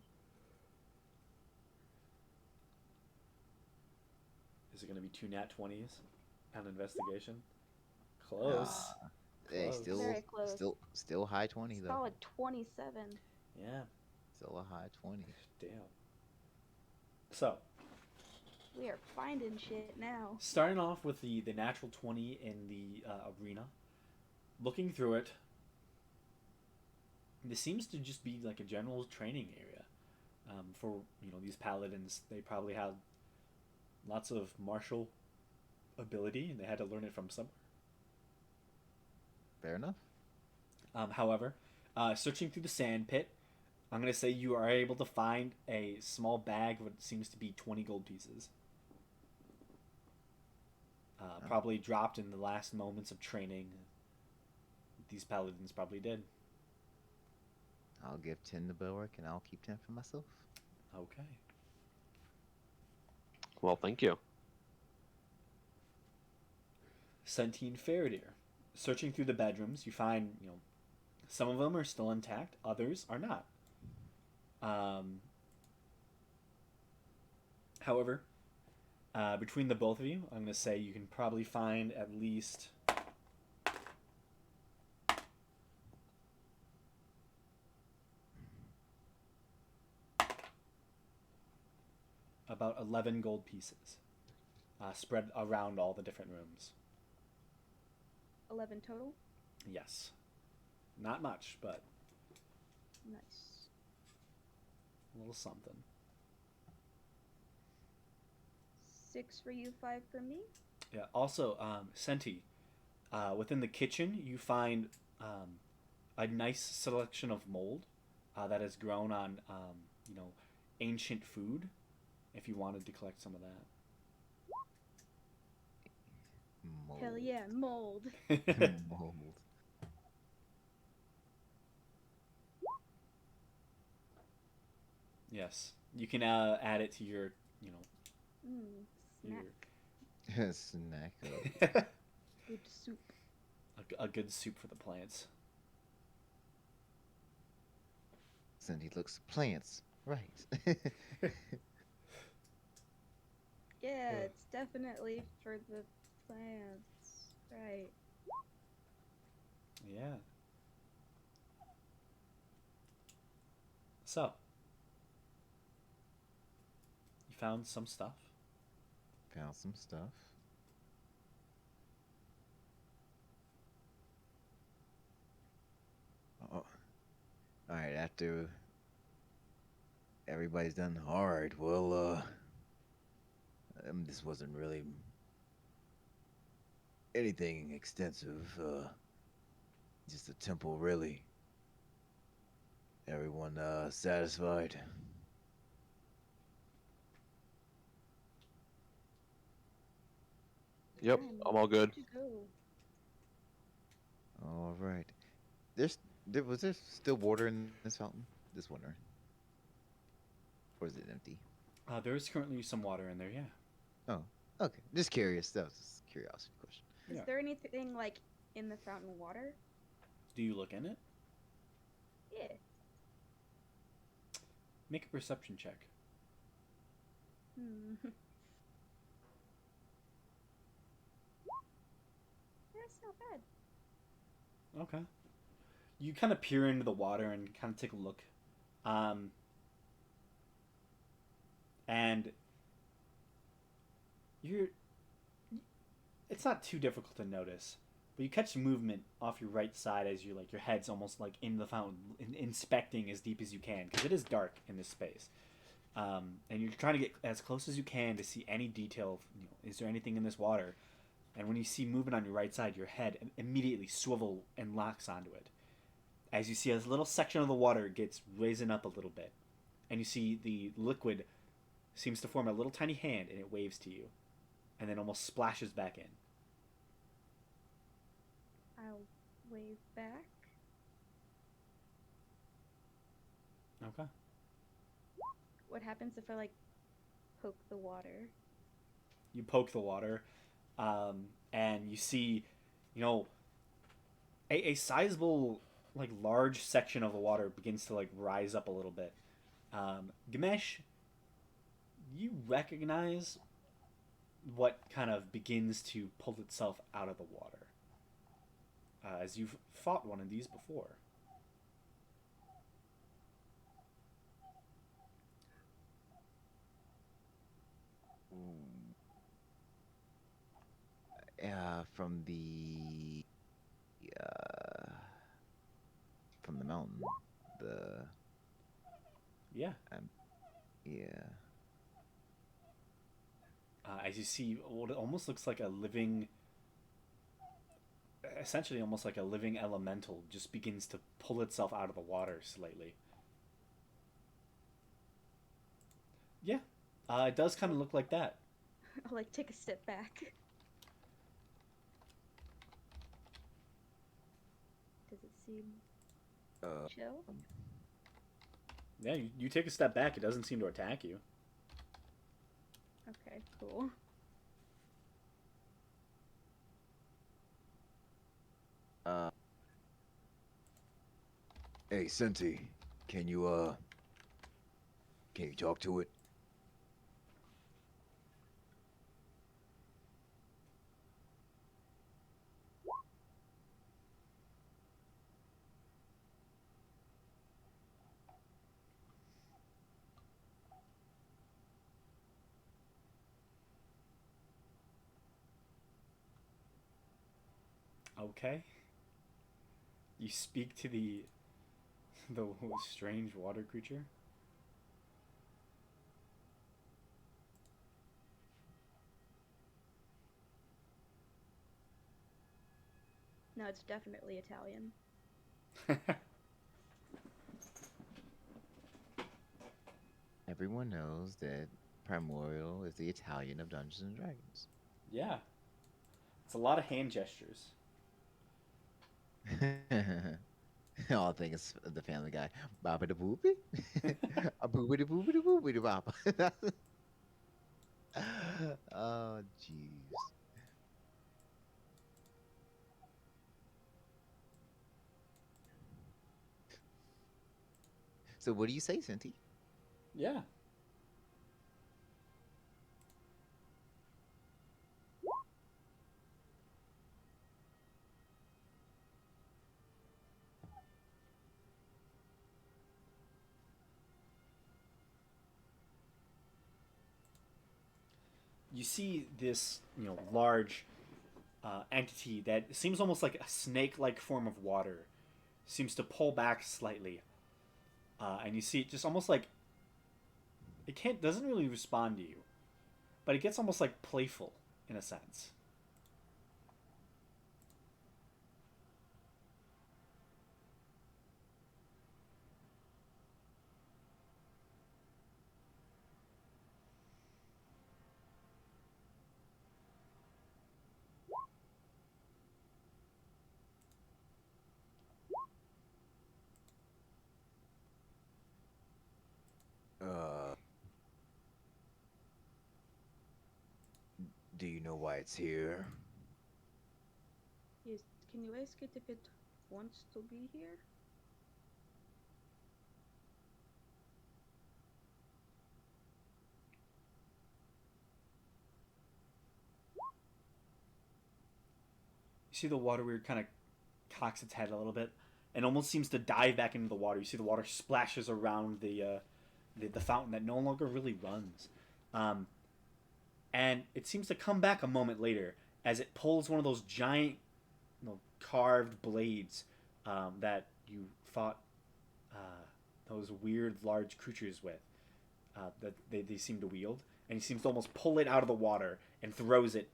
A: Is it going to be 2 nat 20s on investigation? Close.
B: hey,
A: Close.
C: Very close.
B: still high 20 though.
C: Solid 27.
A: Yeah.
B: Still a high 20.
A: Damn. So,
C: We are finding shit now.
A: starting off with the natural 20 in the arena, looking through it, this seems to just be like a general training area for these paladins. They probably had lots of martial ability and they had to learn it from somewhere.
B: Fair enough.
A: However, searching through the sand pit, I'm going to say you are able to find a small bag of what seems to be 20 gold pieces. Probably dropped in the last moments of training. These paladins probably did.
B: I'll give 10 to Belric and I'll keep 10 for myself.
A: Okay.
D: Well, thank you.
A: Centine Faradir. Searching through the bedrooms, you find, some of them are still intact, others are not. However, between the both of you, I'm going to say you can probably find at least about 11 gold pieces spread around all the different rooms.
C: 11 total?
A: Yes. Not much, but
C: Nice.
A: a little something.
C: 6 for you, 5 for me?
A: Yeah. Also, Senti, within the kitchen, you find a nice selection of mold that has grown on, you know, ancient food. If you wanted to collect some of
C: Hell
B: Mold.
C: yeah, mold.
A: that.
B: Mold.
A: Yes, you can add it to your, you know,
C: Snack.
B: Snack.
A: your
C: Good soup.
A: a good soup for the plants.
B: Cindy looks plants. Right.
C: Yeah,
A: Ugh.
C: it's definitely for the plants. Right.
A: Yeah. So you found some stuff.
B: Found some stuff. Oh, all right. After everybody's done hard, well, this wasn't really anything extensive. Just a temple, really. Everyone satisfied.
D: Yep,
C: I'm
D: I'm all
C: good
D: good.
C: to go.
B: All right. There was there still water in this fountain this winter, or is it empty?
A: There is currently some water in there. Yeah.
B: Oh, okay. Just curious. That was just a curiosity question.
C: Is
A: Yeah.
C: there anything like in the fountain water?
A: Do you look in it?
C: Yeah.
A: Make a perception check.
C: That's not bad.
A: Okay. You kind of peer into the water and kind of take a look. Um, and you're it's not too difficult to notice, but you catch movement off your right side as you like your head's almost like in the fountain, inspecting as deep as you can because it is dark in this space, and you're trying to get as close as you can to see any detail. Of, you know, is there anything in this water? And when you see movement on your right side, your head immediately swivel and locks onto it. As you see a little section of the water gets risen up a little bit, and you see the liquid seems to form a little tiny hand and it waves to you, and then almost splashes back in.
C: I'll wave back.
A: Okay.
C: What happens if I like poke the water?
A: You poke the water, and you see, you know, a sizable, like large section of the water begins to like rise up a little bit. Gamesh, you recognize what kind of begins to pull itself out of the water, as you've fought one of these before.
B: From the uh, from the mountain. The
A: Yeah.
B: um, yeah.
A: As you see what it almost looks like a living, essentially almost like a living elemental just begins to pull itself out of the water slightly. Yeah, it does kind of look like that.
C: I'll like take a step back. Does it seem
B: Uh,
C: chill?
A: Yeah, you take a step back, it doesn't seem to attack you.
C: Okay, cool.
B: uh. Hey, Senti, can you can you talk to it?
A: Okay. You speak to the strange water creature.
C: No, it's definitely Italian.
B: Everyone knows that Primordial is the Italian of Dungeons and Dragons.
A: Yeah, it's a lot of hand gestures.
B: All I think is the Family Guy. Baba da boopy, a boopy da boopy da boopy da baba. Oh, jeez. So, what do you say, Cinti?
A: Yeah. You see this, large entity that seems almost like a snake-like form of water, seems to pull back slightly, and you see it just almost like it doesn't really respond to you, but it gets almost like playful in a sense.
B: Uh, do you know why it's here?
C: Yes, can you ask it if it wants to be here?
A: You see the water weird kind of cocks its head a little bit, and almost seems to dive back into the water. You see the water splashes around the fountain that no longer really runs, um, and it seems to come back a moment later as it pulls one of those giant, carved blades that you fought those weird large creatures with. That they seem to wield, and he seems to almost pull it out of the water and throws it,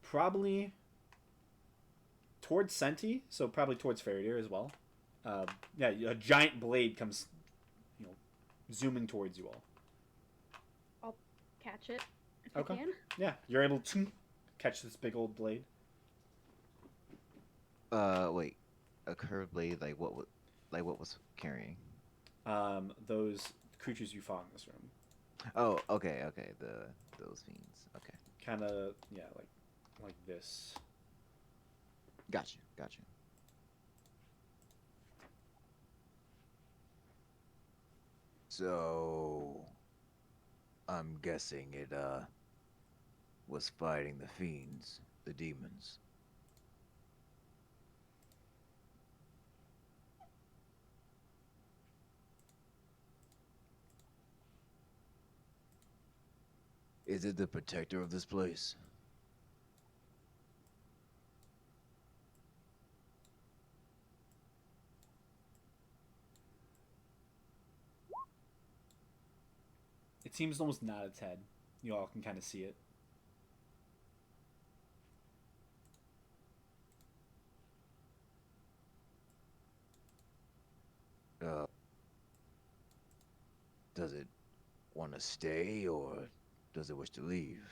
A: probably towards Senti, so probably towards Faraday as well. Yeah, a giant blade comes, you know, zooming towards you all.
C: I'll catch it if
A: Okay.
C: I can.
A: Yeah, you're able to catch this big old blade.
B: Wait, a curved blade. Like what was carrying?
A: Those creatures you fought in this room,
B: Oh, okay. Those fiends. Okay,
A: kind of, yeah, like this.
B: gotcha. So, I'm guessing it was fighting the fiends, the demons. Is it the protector of this place?
A: It seems to almost nod its head. You all can kind of see it.
B: Uh, does it want to stay or does it wish to leave?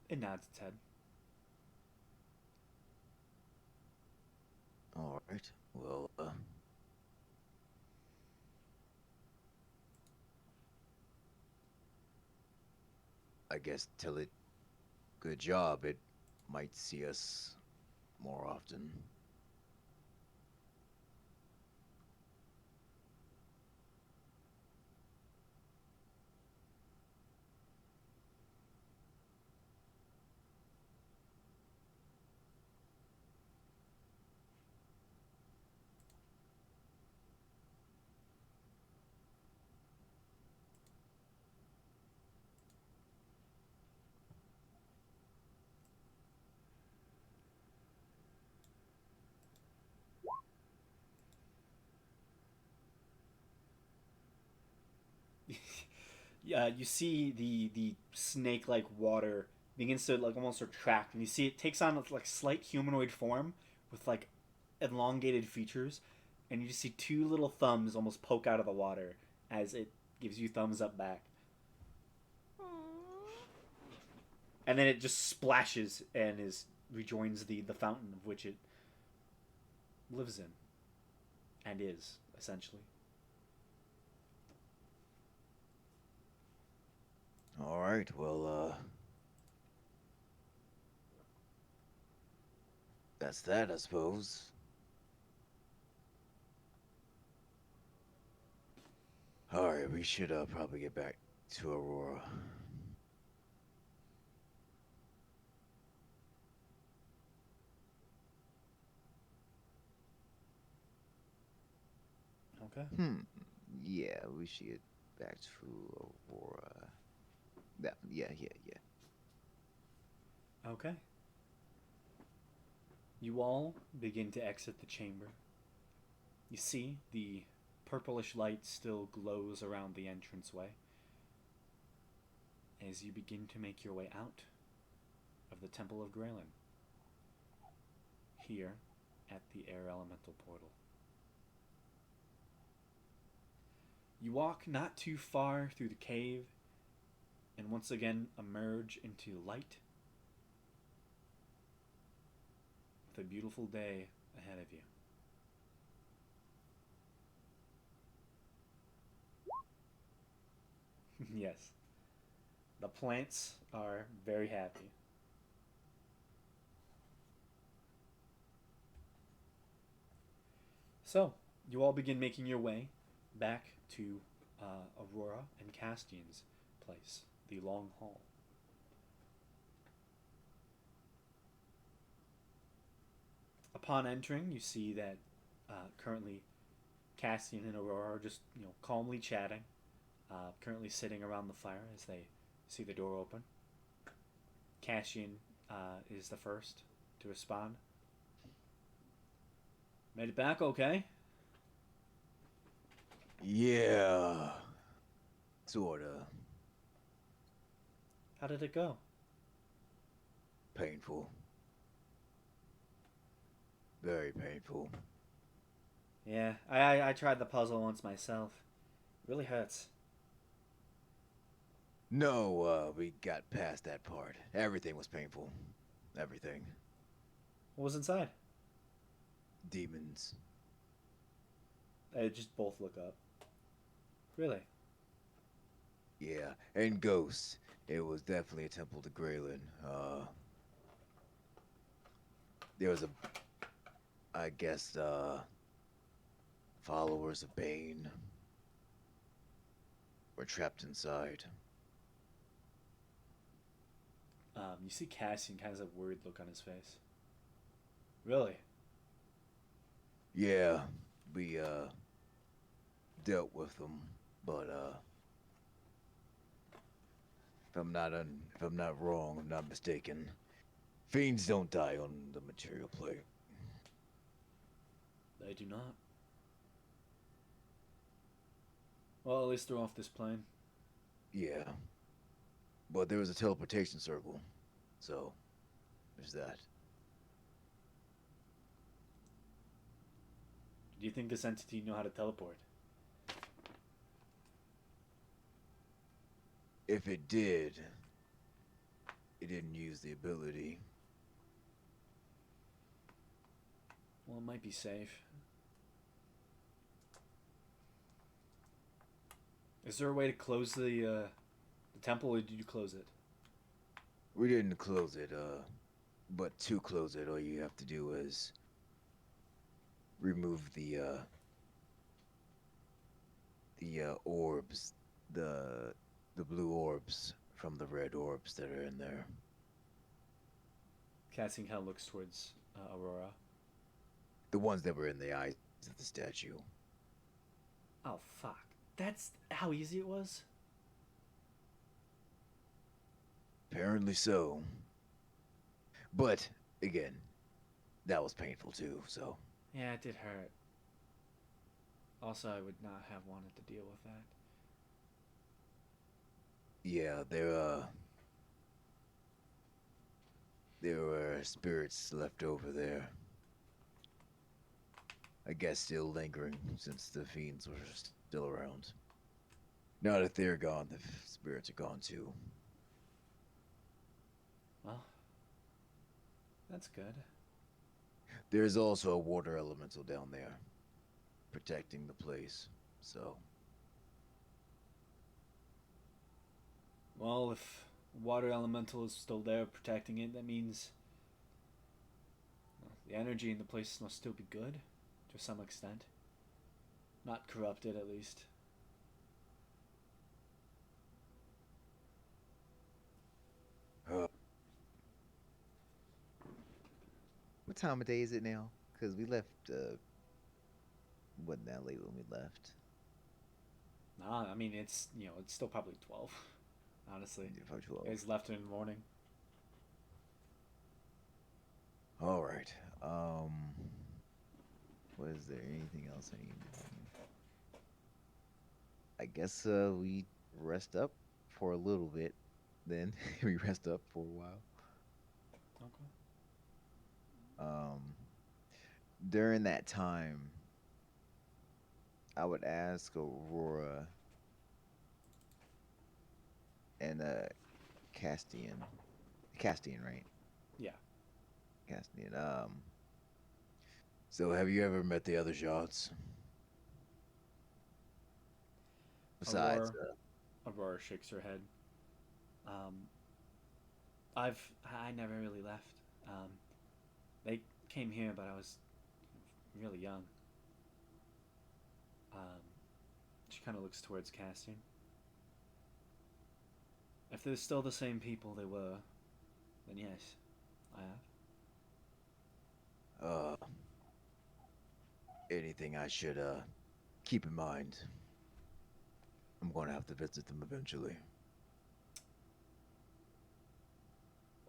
A: It nods its head.
B: All right. Well, I guess tell it good job. It might see us more often.
A: You see the snake like water begins to like almost retract, and you see it takes on like slight humanoid form with like elongated features, and you just see two little thumbs almost poke out of the water as it gives you thumbs up back. And then it just splashes and is rejoins the fountain of which it lives in and is essentially.
B: All right. Well, that's that, I suppose. All right, we should probably get back to Aurora.
A: Okay.
B: Yeah, we should get back to Aurora. Yeah.
A: Okay. You all begin to exit the chamber. You see the purplish light still glows around the entranceway as you begin to make your way out of the Temple of Graelyn, here at the Air Elemental Portal. You walk not too far through the cave and once again emerge into light with a beautiful day ahead of you. Yes, the plants are very happy. So, you all begin making your way back to Aurora and Castian's place, the Long Hall. Upon entering, you see that currently Castian and Aurora are just calmly chatting, currently sitting around the fire as they see the door open. Castian is the first to respond. Made it back okay?
B: Yeah. Sorta.
A: How did it go?
B: Painful. Very painful.
A: Yeah, I tried the puzzle once myself. It really hurts.
B: No, we got past that part. Everything was painful. Everything.
A: What was inside?
B: Demons.
A: They just both look up. Really?
B: Yeah, and ghosts. It was definitely a temple to Graelyn. There was I guess, followers of Bane were trapped inside.
A: You see Cassian kind of has a worried look on his face. Really?
B: Yeah, we, dealt with them, but, if I'm not wrong, I'm not mistaken, fiends don't die on the material plane.
A: They do not. Well, at least they're off this plane.
B: Yeah. But there was a teleportation circle, so there's that.
A: Do you think this entity know how to teleport?
B: If it did, it didn't use the ability.
A: Well, it might be safe. Is there a way to close the temple, or did you close it?
B: We didn't close it, but to close it, all you have to do is remove the orbs, the blue orbs from the red orbs that are in there.
A: Cassian kind of looks towards Aurora.
B: The ones that were in the eyes of the statue.
A: Oh, fuck. That's how easy it was?
B: Apparently so. But, again, that was painful too, so.
A: Yeah, it did hurt. Also, I would not have wanted to deal with that.
B: Yeah, there were spirits left over there. I guess still lingering since the fiends were still around. Now that they're gone, the spirits are gone too.
A: Well, that's good.
B: There's also a water elemental down there protecting the place. So,
A: Well, if water elemental is still there protecting it, that means the energy in the place must still be good, to some extent. Not corrupted, at least.
B: uh, what time of day is it now? Because we left, wasn't that late when we left?
A: Nah, I mean, it's still probably 12, honestly.
B: Yeah, probably 12.
A: It's left in the morning.
B: All right. Um, what is there? Anything else I need to do? I guess we rest up for a little bit. Then we rest up for a while.
A: Okay.
B: Um, during that time, I would ask Aurora and Castian, Castian, right?
A: Yeah.
B: Castian. So have you ever met the other shots? Besides,
A: Aurora, Aurora shakes her head. Um, I never really left. Um, they came here, but I was really young. Um, she kind of looks towards Cassian. If they're still the same people they were, then yes, I have.
B: anything I should keep in mind? I'm going to have to visit them eventually.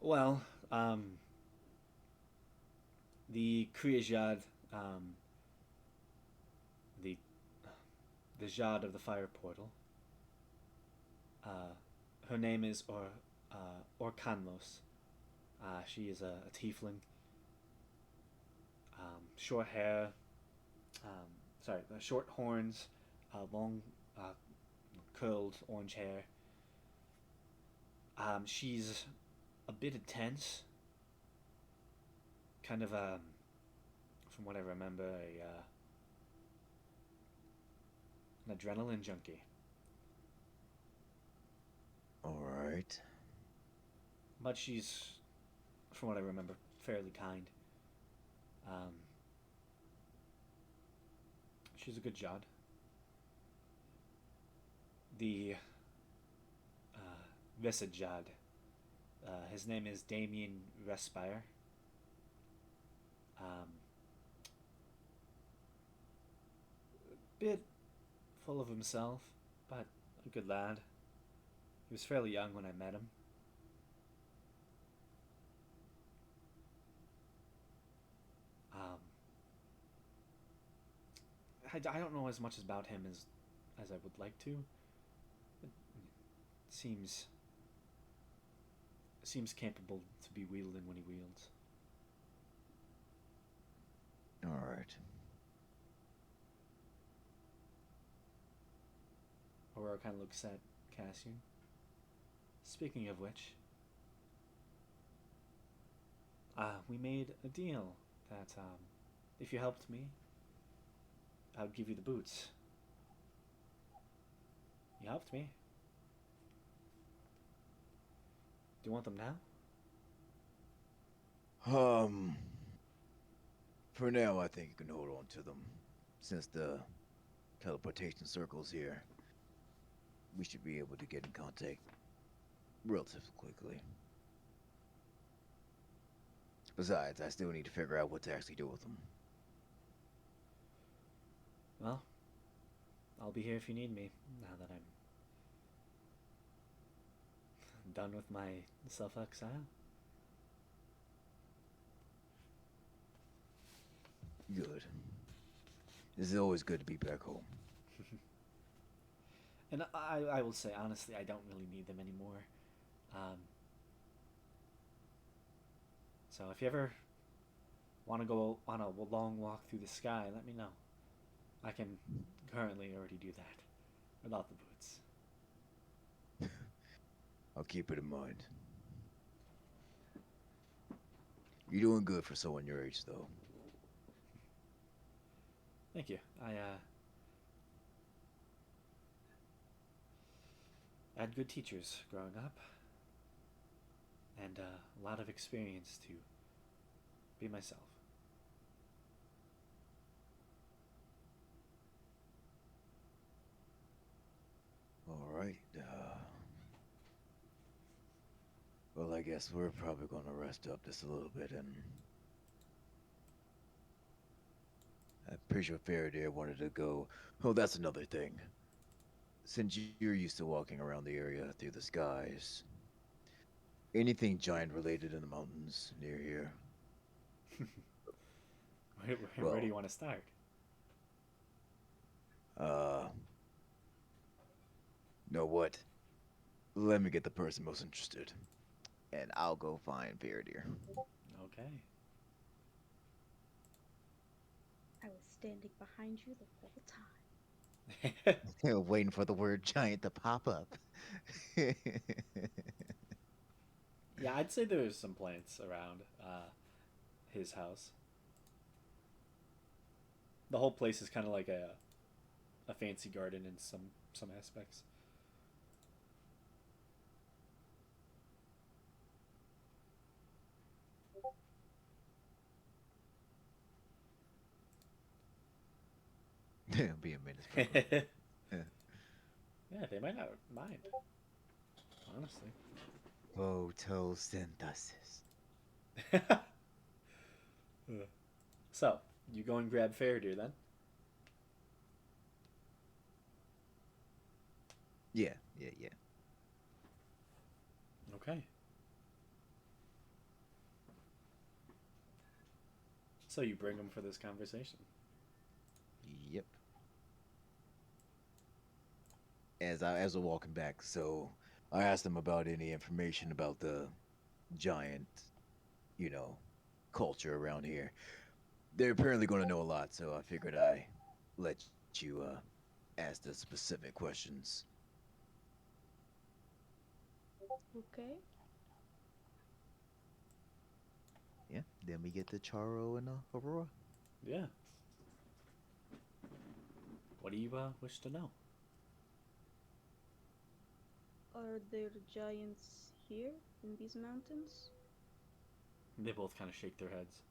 A: Well, the Kriyajad, the the Jad of the Fire Portal. Uh, her name is Orkanlos. She is a tiefling. Short hair, short horns, long curled orange hair. She's a bit intense, kind of from what I remember, an adrenaline junkie.
B: All right.
A: But she's, from what I remember, fairly kind. Um, she's a good Jod. The Visajad. His name is Damien Respire. Um, bit full of himself, but a good lad. He was fairly young when I met him. Um, I don't know as much about him as I would like to. It seems capable to be wielding when he wields.
B: All right.
A: Aurora kind of looks at Cassian. Speaking of which, we made a deal that if you helped me, I would give you the boots. You helped me. Do you want them now?
B: Um, for now, I think you can hold on to them, since the teleportation circle's here. We should be able to get in contact relatively quickly. Besides, I still need to figure out what to actually do with them.
A: Well, I'll be here if you need me, now that I'm done with my self-exile.
B: Good. This is always good to be back home.
A: And I will say honestly, I don't really need them anymore. Um, so if you ever want to go on a long walk through the sky, let me know. I can currently already do that without the boots.
B: I'll keep it in mind. You're doing good for someone your age, though.
A: Thank you. I had good teachers growing up, and a lot of experience to be myself.
B: All right. Well, I guess we're probably gonna rest up just a little bit, and I'm pretty sure Faraday wanted to go. Oh, that's another thing. Since you're used to walking around the area through the skies, anything giant related in the mountains near here?
A: Where do
B: Well,
A: you want to start?
B: uh, know what? Let me get the person most interested, and I'll go find Faraday.
A: Okay.
C: I was standing behind you the whole time.
B: Waiting for the word giant to pop up.
A: Yeah, I'd say there's some plants around his house. The whole place is kind of like a fancy garden in some aspects.
B: Be a menace,
A: Yeah,
B: probably.
A: they might not mind, honestly.
B: Photosynthesis.
A: So, you go and grab Faraday then?
B: Yeah, yeah, yeah.
A: Okay. So you bring him for this conversation.
B: Yep. As we're walking back, so I asked them about any information about the giant, you know, culture around here. They're apparently going to know a lot, so I figured I let you ask the specific questions.
C: Okay.
B: Yeah. Then we get to Charo and Aurora.
A: Yeah. What do you wish to know?
C: Are there giants here in these mountains?
A: They both kind of shake their heads.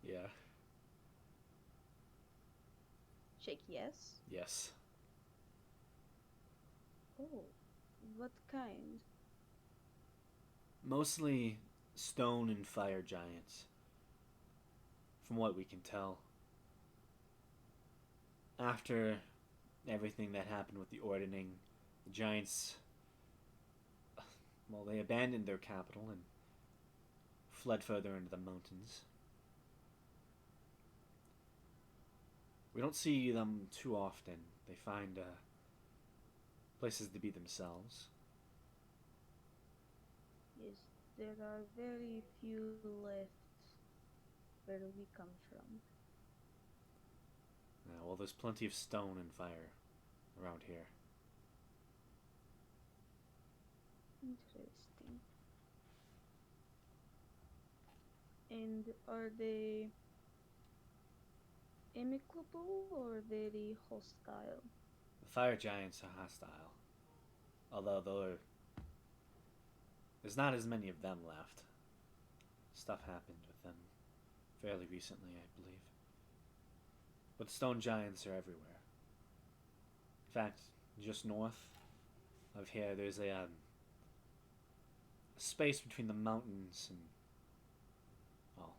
A: Yeah.
C: Shake yes.
A: Yes.
C: Oh, what kind?
A: Mostly stone and fire giants, from what we can tell. After everything that happened with the ordering, the giants, well, they abandoned their capital and fled further into the mountains. We don't see them too often. They find places to be themselves.
C: Yes, there are very few left where we come from.
A: Well, there's plenty of stone and fire around here.
C: Interesting. And are they amicable or very hostile?
A: The fire giants are hostile, although there's not as many of them left. Stuff happened with them fairly recently, I believe. But stone giants are everywhere. In fact, just north of here, there's a space between the mountains and, well,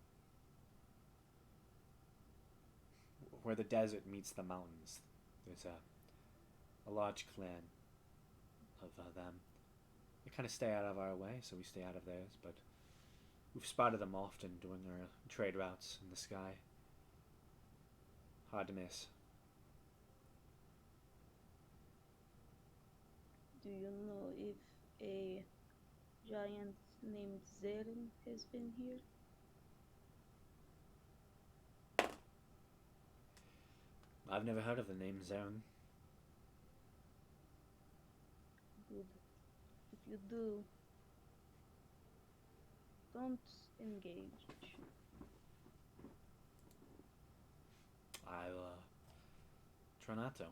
A: where the desert meets the mountains. There's a large clan of them. They kind of stay out of our way, so we stay out of theirs, but we've spotted them often doing our trade routes in the sky. Hard to miss.
C: Do you know if a giant named Zeren has been here?
A: I've never heard of the name Zone.
C: Good. If you do, don't engage.
A: I'll try not to.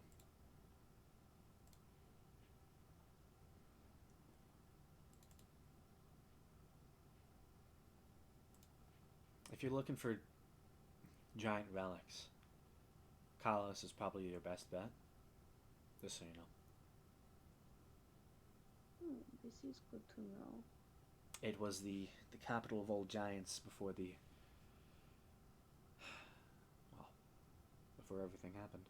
A: If you're looking for giant relics, Kalos is probably your best bet. Just so you know.
C: This is good to know.
A: It was the capital of old giants before the well, before everything happened.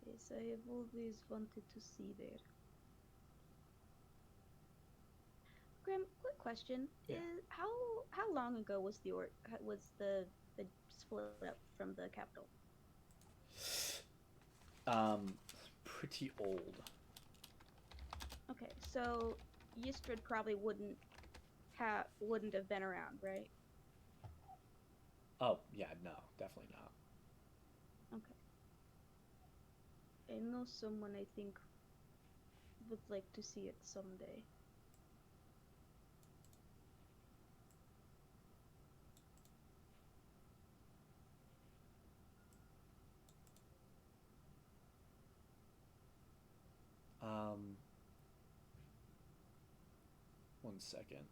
C: Yes, I have always wanted to see there. Graham, quick question:
A: Yeah.
C: How long ago was the split up from the capital?
A: Pretty old.
C: Okay, so Yistrid probably wouldn't have been around, right?
A: Oh yeah, no, definitely not.
C: Okay. I know someone I think would like to see it someday.
A: One second.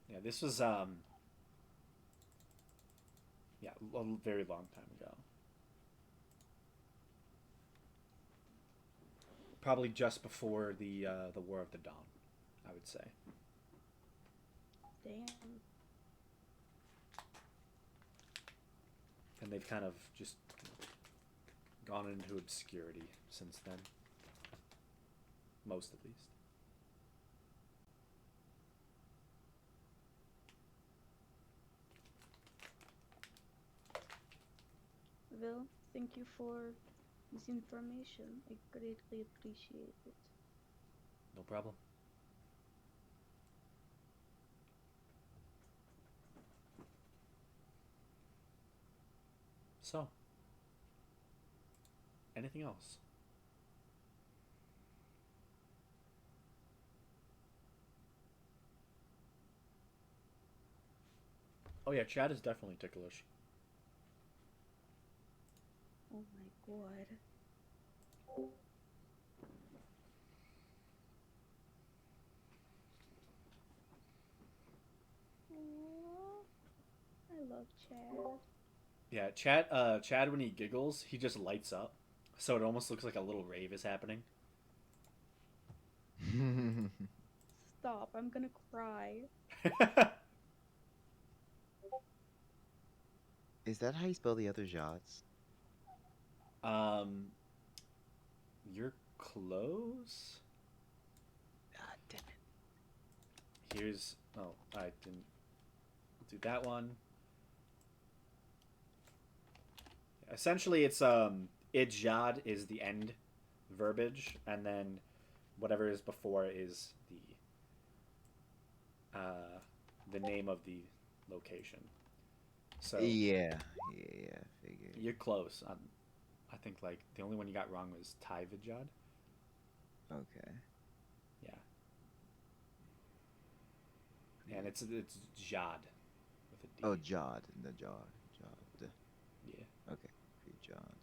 A: Yeah, this was yeah, a very long time ago. Probably just before the War of the Dawn, I would say.
C: Damn.
A: And they've kind of just gone into obscurity since then. Most at least.
C: Well, thank you for this information. I greatly appreciate it.
A: No problem. So, anything else? Oh yeah, Chad is definitely ticklish.
C: Oh my god. Aww. I love Chad.
A: Yeah, Chad when he giggles, he just lights up. So it almost looks like a little rave is happening.
C: Stop, I'm gonna cry.
B: Is that how you spell the other Jods?
A: um, you're close.
B: Ah, damn it.
A: Here's I didn't do that one. Essentially, it's ijad is the end verbiage, and then whatever is before is the name of the location. So
B: Yeah, yeah, figured.
A: you're close. I think like the only one you got wrong was Tivijad.
B: Okay.
A: Yeah, and it's Jad with a D.
B: Oh, Jod, the Jod, Jod.
A: Yeah.
B: Okay, free Jod.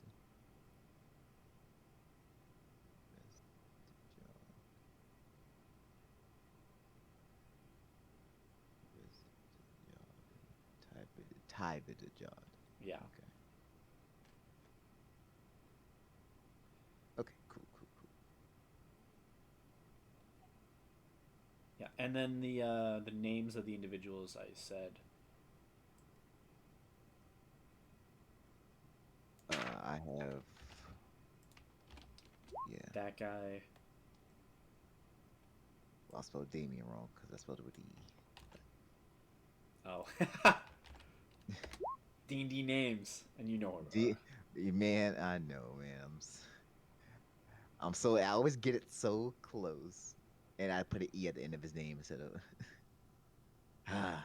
B: Ibidajad.
A: Yeah.
B: Okay. Okay. Cool. Cool.
A: Yeah. And then the names of the individuals I said.
B: I have. Yeah.
A: That guy.
B: Well, I spelled Damien wrong because I spelled it with E.
A: Oh. D&D names, and you know
B: D. Man, I know, man. I'm so I always get it so close, and I put an E at the end of his name instead of ah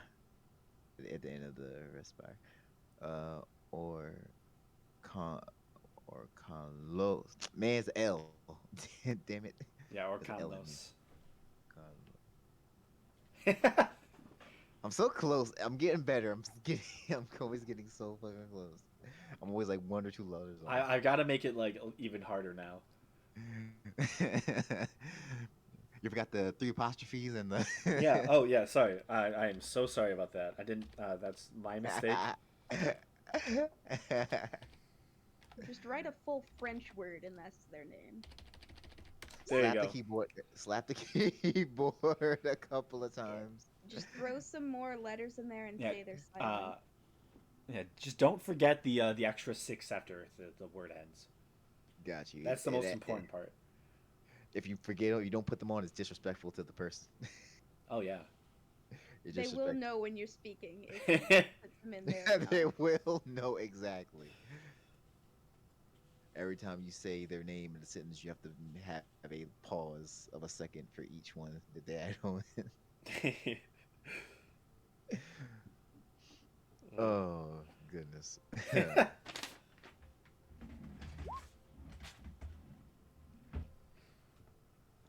B: at the end of the respire. Uh, or con or Carlos. Man, it's L. Damn it.
A: Yeah, or
B: There's an L in there.
A: Carlos.
B: Carlos. I'm so close. I'm getting better. I'm just getting. I'm always getting so fucking close. I'm always like one or two letters off.
A: I got to make it like even harder now.
B: You forgot the three apostrophes and the.
A: Yeah. Oh, yeah. Sorry. I am so sorry about that. I didn't. That's my mistake.
C: Just write a full French word and that's their name.
A: There you
B: Slap the
A: go.
B: keyboard. Slap the keyboard a couple of times.
C: Just throw some more letters in there and
A: Yeah.
C: say they're silent.
A: Yeah. Just don't forget the extra 6 after the word ends.
B: Got you.
A: That's the most important part.
B: If you forget or you don't put them on, it's disrespectful to the person.
A: Oh yeah.
B: It's
C: They will
B: disrespectful.
C: know when you're speaking if you put them in there. or
B: They
C: not.
B: will know exactly. Every time you say their name in a sentence, you have to have a pause of a second for each one that they add on. Oh, goodness.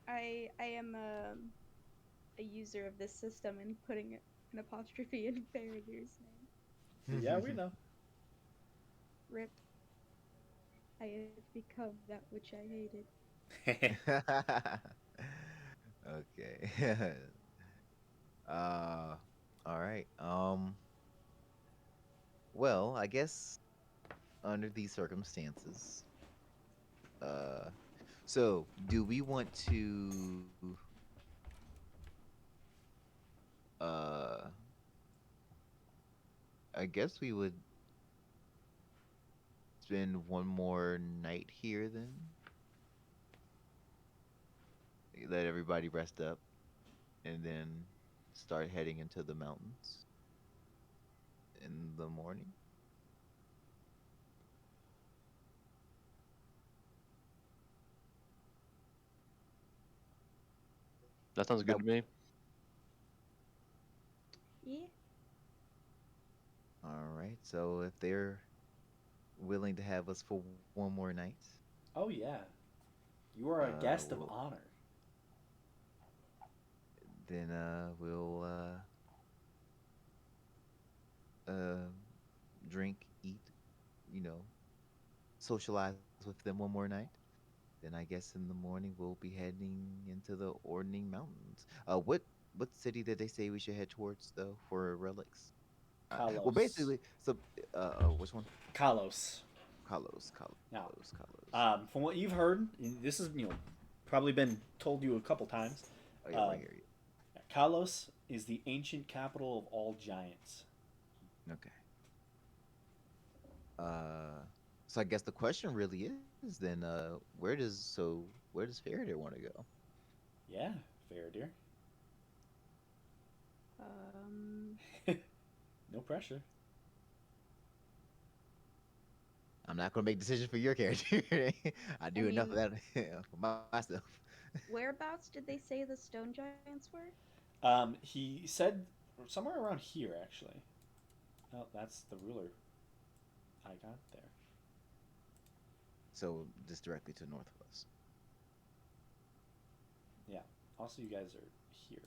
C: I am a user of this system and putting an apostrophe in Faradir's name.
A: Yeah, we know.
C: Rip. I have become that which I hated.
B: Okay. All right. Well, I guess under these circumstances, uh, so do we want to, uh, I guess we would spend one more night here then? Let everybody rest up and then start heading into the mountains in the morning?
D: That sounds good
B: That-
D: to me.
C: Yeah.
B: All right. So if they're willing to have us for one more night,
A: Oh yeah. You are a guest of
B: well,
A: honor.
B: then we'll uh, drink, eat, you know, socialize with them one more night. Then I guess in the morning we'll be heading into the Ordning Mountains. What city did they say we should head towards though for relics? Well,
A: Kalos.
B: basically, so which one?
A: Kalos.
B: Kalos,
A: Now,
B: Kalos.
A: from what you've heard, this is probably been told you a couple times.
B: Oh yeah, right here.
A: Kalos is the ancient capital of all giants.
B: Okay. So I guess the question really is then, where does Faraday want to go?
A: Yeah, Faradir.
C: Um.
A: No pressure.
B: I'm not gonna make decisions for your character. I do enough of
C: mean-
B: that for myself.
C: Whereabouts did they say the stone giants were?
A: He said somewhere around here, actually. Oh, that's the ruler I got there.
B: So just directly to north of us.
A: Yeah. Also, you guys are here.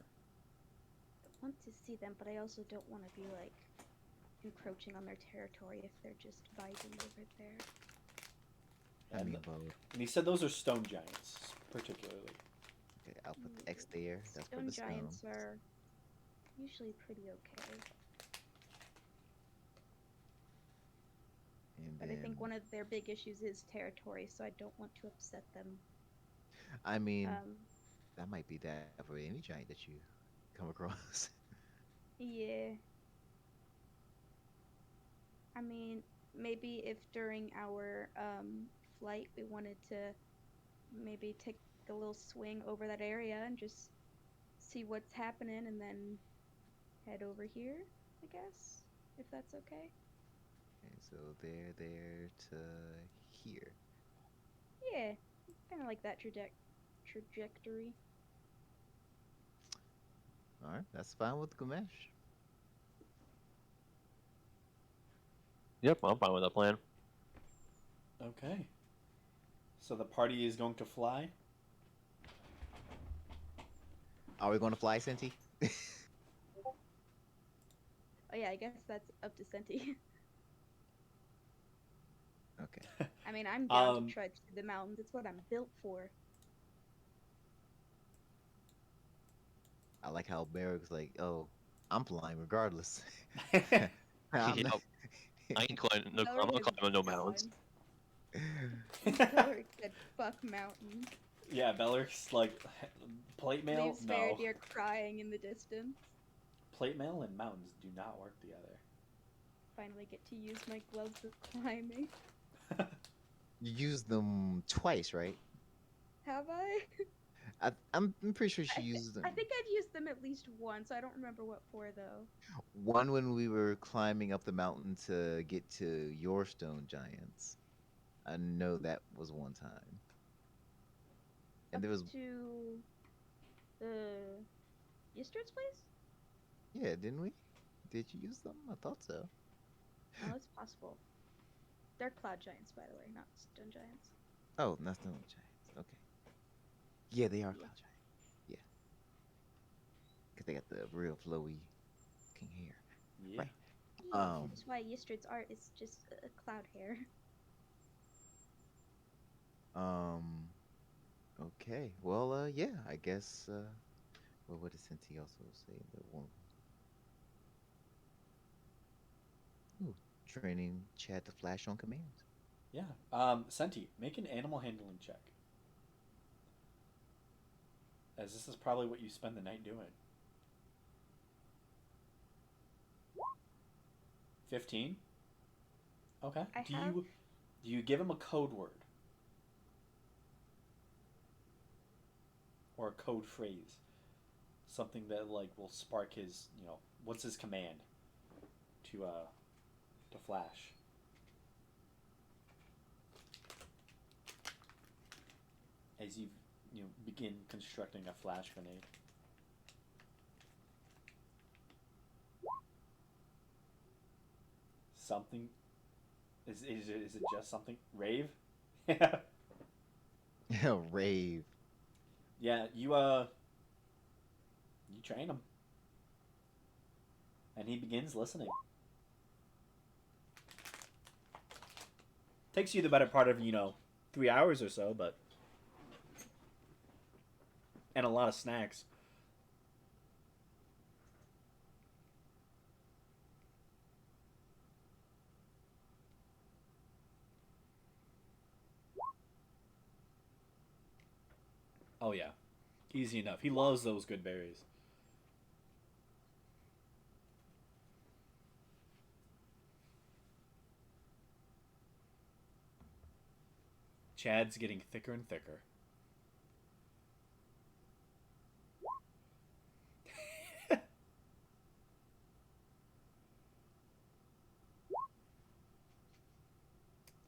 C: I want to see them, but I also don't want to be like encroaching on their territory if they're just vibing over there.
B: I
A: And,
B: mean, both.
A: and he said those are stone giants, particularly.
B: Okay, I'll put the X there. That's for
C: Stone
B: the stone.
C: giants are usually pretty okay.
B: And
C: But I think
B: then,
C: one of their big issues is territory, so I don't want to upset them.
B: I mean,
C: Um,
B: that might be that for any giant that you come across.
C: yeah. I mean, maybe if during our flight we wanted to maybe take a little swing over that area and just see what's happening and then head over here, I guess, if that's okay.
B: And so they're there to here.
C: Yeah, kind of like that trajectory.
B: All right, that's fine with Gamesh.
D: Yep, I'm fine with that plan.
A: Okay. So the party is going to fly.
B: Are we going to fly, Senti?
C: Oh yeah, I guess that's up to Senti.
B: Okay.
C: I mean, I'm down to
A: Um,
C: trudge through the mountains. It's what I'm built for.
B: I like how Barrick's like, oh, I'm flying regardless. I'm
D: Yep,
B: not.
D: I ain't climbing. No, I'm
C: Belric
D: not
C: is
D: climbing no mountains.
C: gone. Belric said, "Fuck mountains."
A: yeah, Beller's like plate mail.
C: Leaves
A: No,
C: Faradir crying in the distance.
A: plate mail and mountains do not work together.
C: Finally get to use my gloves of climbing.
B: You used them twice, right?
C: Have I?
B: I'm pretty sure she
C: I, th-
B: used them.
C: I think I've used them at least once. I don't remember what for though.
B: One when we were climbing up the mountain to get to your stone giants. I know that was one time. And
C: Up
B: there was,
C: to the Yistred's place?
B: yeah, didn't we? Did you use them? I thought so.
C: Oh, it's possible. They're cloud giants, by the way, not stone giants.
B: Oh, not stone giants. Okay. Yeah, they are
C: Yeah.
B: cloud giants. Yeah, because they got the real flowy looking hair.
A: Yeah.
B: Right.
C: Yeah,
B: Um.
C: that's why Yistred's art is just a cloud hair.
B: Um. Okay. Well. Yeah. I guess. Well, what did Cinti also say? The one. Ooh, training Chad to flash on commands.
A: Yeah. Senti, make an animal handling check. As this is probably what you spend the night doing. 15? Okay.
C: I
A: Do
C: have.
A: you give him a code word or a code phrase? Something that like will spark his, what's his command to flash? As you begin constructing a flash grenade. Something is it just something rave?
B: Rave.
A: Yeah, you train him, and he begins listening. Takes you the better part of 3 hours or so, but and a lot of snacks. Oh yeah, easy enough. He loves those good berries. Chad's getting thicker and thicker.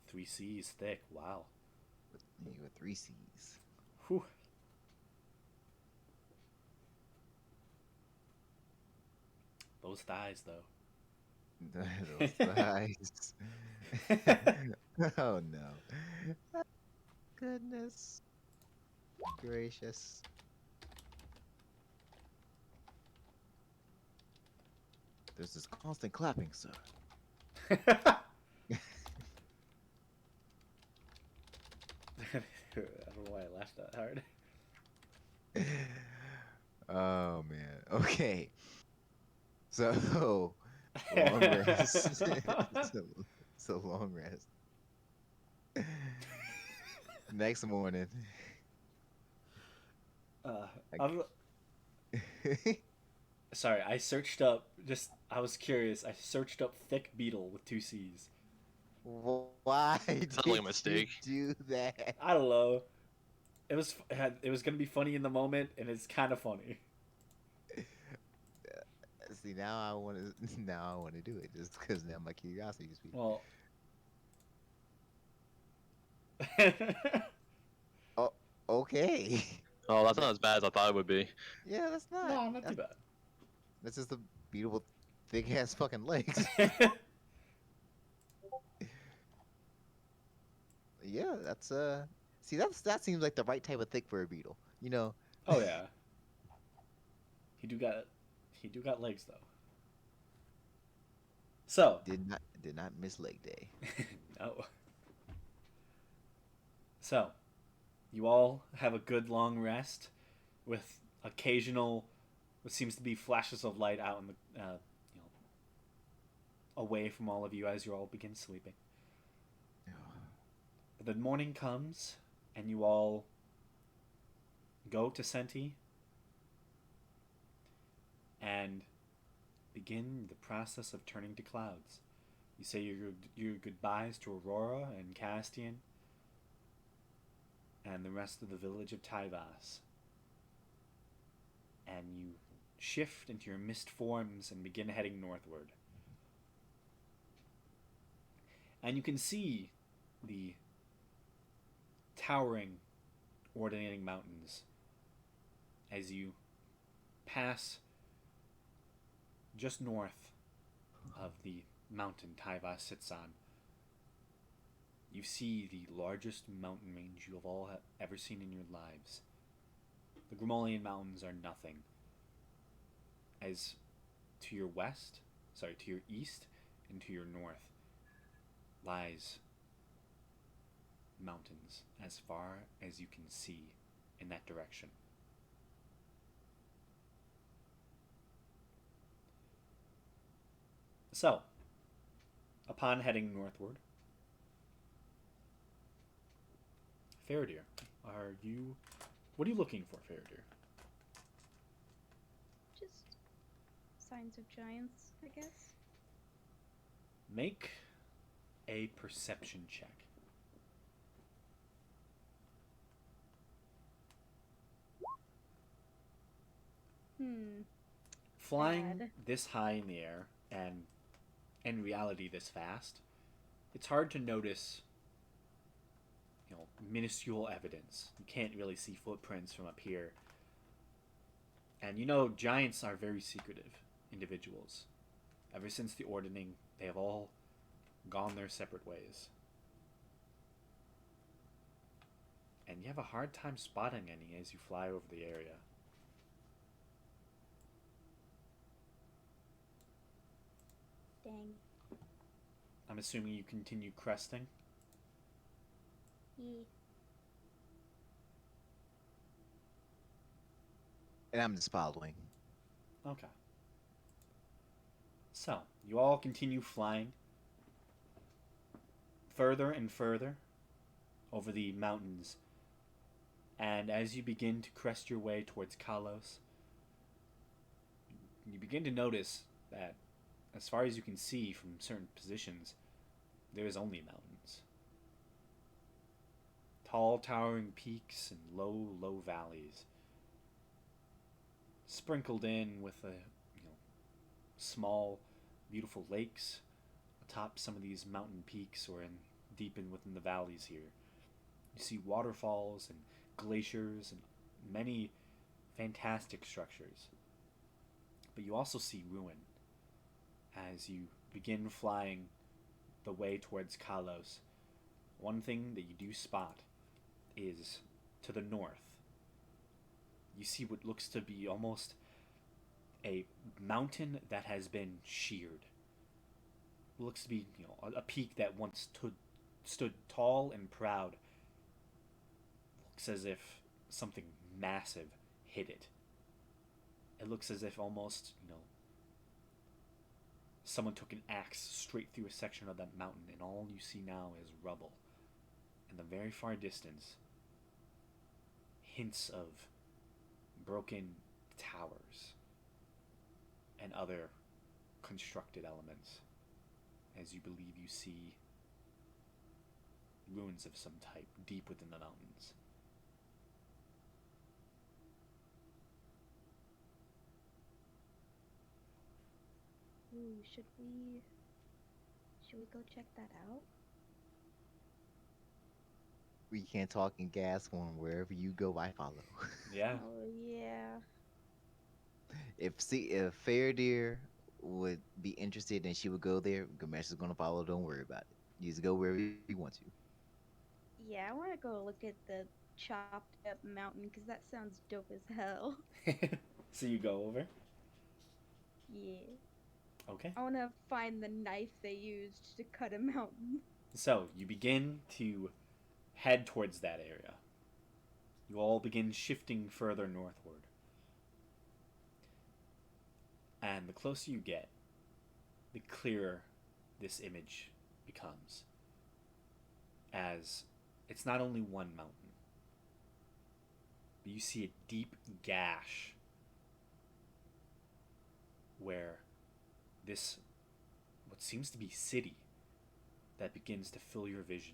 A: Three C's thick. Wow.
B: You were three C's.
A: Whew. Those thighs, though.
B: Those thighs. Oh no. Goodness gracious. There's this constant clapping, sir.
A: I don't know why I laughed that hard.
B: Oh man. Okay. So long rest. It's a long rest. Next morning.
A: Uh,
B: I
A: I'm sorry. I searched up. I was curious. I searched up thick beetle with two C's.
B: Why
D: Sounds like a
B: did you
D: mistake.
B: do that?
A: I don't know. It was gonna be funny in the moment, and it's kind of funny.
B: See, now I want to. Now I want to do it just because now my curiosity is piqued.
A: Well,
B: Oh, okay.
D: Oh, that's not as bad as I thought it would be.
B: Yeah, that's not.
A: no, not too bad.
B: That's just the beautiful, thick ass fucking legs. Yeah, that's See, that seems like the right type of thick for a beetle. You know.
A: Oh yeah, he do got he do got legs though. So,
B: Did not miss leg day.
A: no. So, you all have a good long rest with occasional, what seems to be flashes of light out in the, away from all of you as you all begin sleeping. But the morning comes, and you all go to Senti and begin the process of turning to clouds. You say your goodbyes to Aurora and Castian and the rest of the village of Tyvas. And you shift into your mist forms and begin heading northward. And you can see the towering, ordinating mountains as you pass just north of the mountain Tyvas sits on. You see the largest mountain range you have all ever seen in your lives. The Grimolian Mountains are nothing. As to your east and to your north lies mountains as far as you can see in that direction. So, upon heading northward, Faradir, what are you looking for, Faradir?
C: Just signs of giants, I guess.
A: Make a perception check. Flying
C: Bad.
A: this high in the air and in reality this fast, it's hard to notice, minuscule evidence. You can't really see footprints from up here. And giants are very secretive individuals. Ever since the ordning, they have all gone their separate ways. And you have a hard time spotting any as you fly over the area.
C: Dang.
A: I'm assuming you continue cresting.
C: Yeah.
B: And I'm just following.
A: Okay. So, you all continue flying further and further over the mountains. And as you begin to crest your way towards Kalos, you begin to notice that, as far as you can see from certain positions, there is only mountains. Tall, towering peaks and low, low valleys, sprinkled in with small, beautiful lakes atop some of these mountain peaks or deep within the valleys here. You see waterfalls and glaciers and many fantastic structures. But you also see ruin as you begin flying the way towards Kalos. One thing that you do spot is to the north. You see what looks to be almost a mountain that has been sheared. It looks to be, a peak that once stood tall and proud. Looks as if something massive hit it. It looks as if almost, someone took an axe straight through a section of that mountain, and all you see now is rubble. In the very far distance, hints of broken towers and other constructed elements, as you believe you see ruins of some type deep within the mountains.
C: Ooh, should we go check that out?
B: We can't talk in gas form. Wherever you go, I follow.
A: Yeah.
C: Oh yeah.
B: If Fair Deer would be interested and she would go there, Gamesh is gonna follow. Don't worry about it. You just go wherever you want to.
C: Yeah, I want to go look at the chopped up mountain because that sounds dope as hell.
A: So you go over.
C: Yeah.
A: Okay.
C: I want to find the knife they used to cut a mountain.
A: So you begin to head towards that area. You all begin shifting further northward. And the closer you get, the clearer this image becomes. As it's not only one mountain, but you see a deep gash where this, what seems to be city that begins to fill your vision,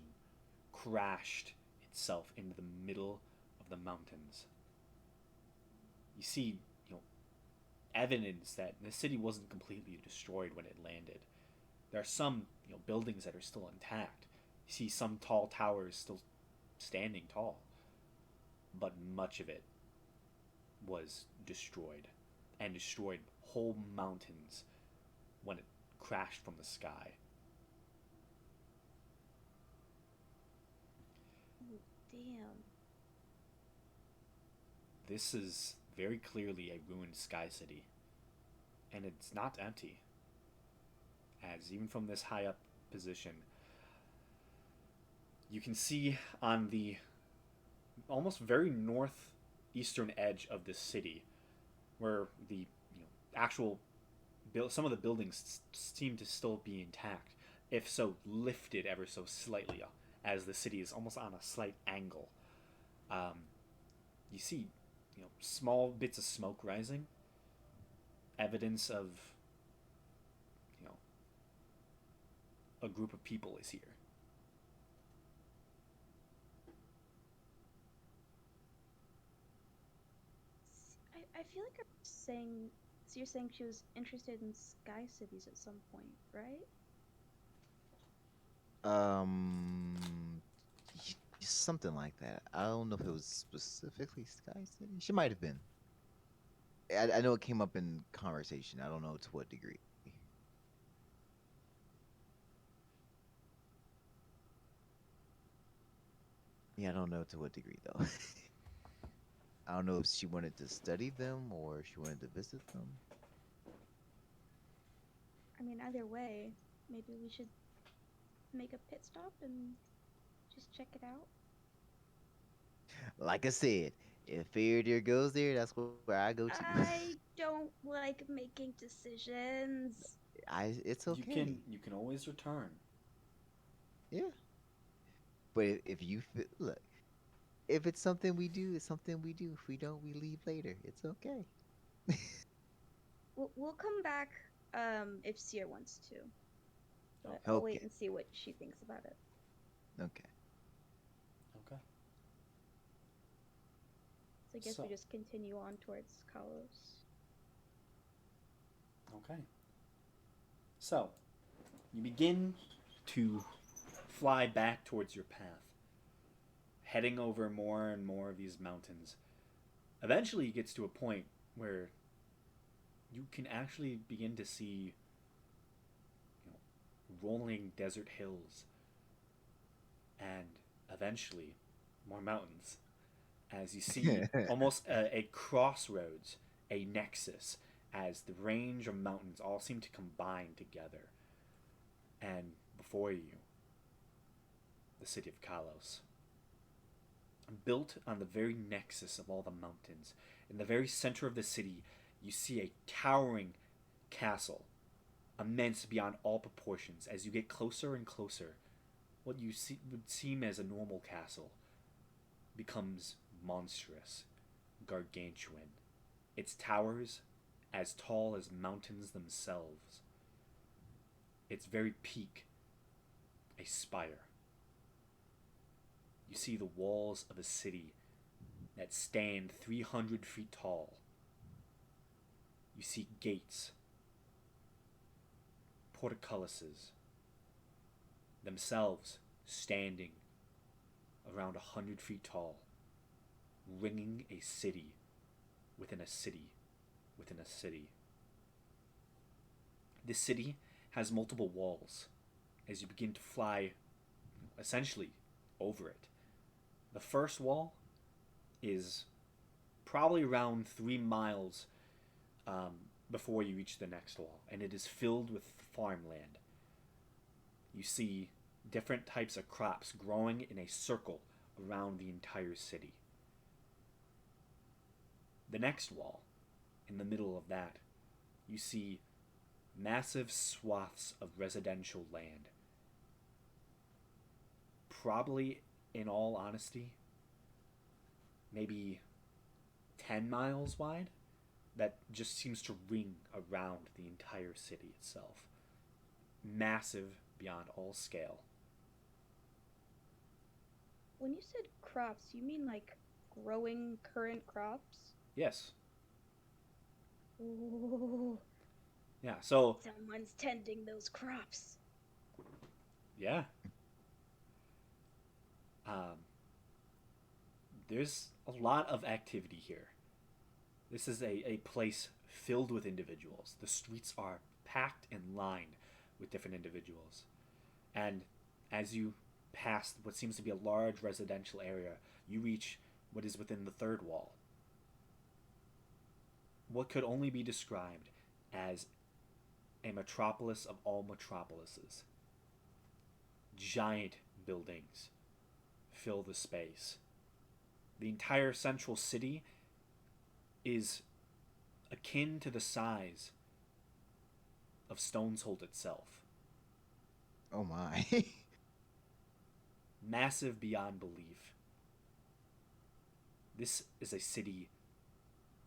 A: crashed itself into the middle of the mountains. You see, evidence that the city wasn't completely destroyed when it landed. There are some, buildings that are still intact. You see some tall towers still standing tall, but much of it was destroyed, and destroyed whole mountains when it crashed from the sky.
C: Ooh, damn.
A: This is very clearly a ruined sky city, and it's not empty. As even from this high up position, you can see on the almost very northeastern edge of the city, where the actual some of the buildings seem to still be intact, if so lifted ever so slightly, as the city is almost on a slight angle. You see, small bits of smoke rising, evidence of, you know, a group of people is here.
C: I feel like I'm saying. So you're saying she was interested in sky cities at some point, right?
B: Um, something like that. I don't know if it was specifically Sky City. She might have been. I know it came up in conversation. I don't know to what degree. Yeah, I don't know to what degree though. I don't know if she wanted to study them or she wanted to visit them.
C: I mean, either way, maybe we should make a pit stop and just check it out.
B: Like I said, if Faraday goes there, that's where I go to.
C: I don't like making decisions.
B: It's
A: You
B: okay.
A: can always return.
B: Yeah. But if you look, if it's something we do, it's something we do. If we don't, we leave later. It's okay.
C: We'll come back if Seer wants to. But I'll
B: Okay.
C: wait and see what she thinks about it.
B: Okay.
A: Okay.
C: So I guess
A: So-
C: we just continue on towards Kalos.
A: Okay. So, you begin to fly back towards your path, heading over more and more of these mountains. Eventually, it gets to a point where you can actually begin to see, rolling desert hills, and eventually, more mountains. As you see almost a crossroads, a nexus, as the range of mountains all seem to combine together. And before you, the city of Kalos. Built on the very nexus of all the mountains, in the very center of the city, you see a towering castle immense beyond all proportions. As you get closer and closer, what you see would seem as a normal castle becomes monstrous, gargantuan. Its towers as tall as mountains themselves. Its very peak a spire. You see the walls of a city that stand 300 feet tall. You see gates, portcullises, themselves standing around 100 feet tall, ringing a city within a city within a city. This city has multiple walls as you begin to fly essentially over it. The first wall is probably around 3 miles before you reach the next wall, and it is filled with farmland. You see different types of crops growing in a circle around the entire city. The next wall, in the middle of that, you see massive swaths of residential land. Probably, in all honesty, maybe 10 miles wide, that just seems to ring around the entire city itself. Massive beyond all scale.
C: When you said crops, you mean like growing current crops?
A: Yes.
C: Ooh,
A: Yeah, so,
C: someone's tending those crops.
A: yeah. Um, there's a lot of activity here. This is a place filled with individuals. The streets are packed and lined with different individuals. And as you pass what seems to be a large residential area, you reach what is within the third wall. What could only be described as a metropolis of all metropolises. Giant buildings fill the space. The entire central city is akin to the size of Stoneshold itself.
B: Oh my.
A: Massive beyond belief. This is a city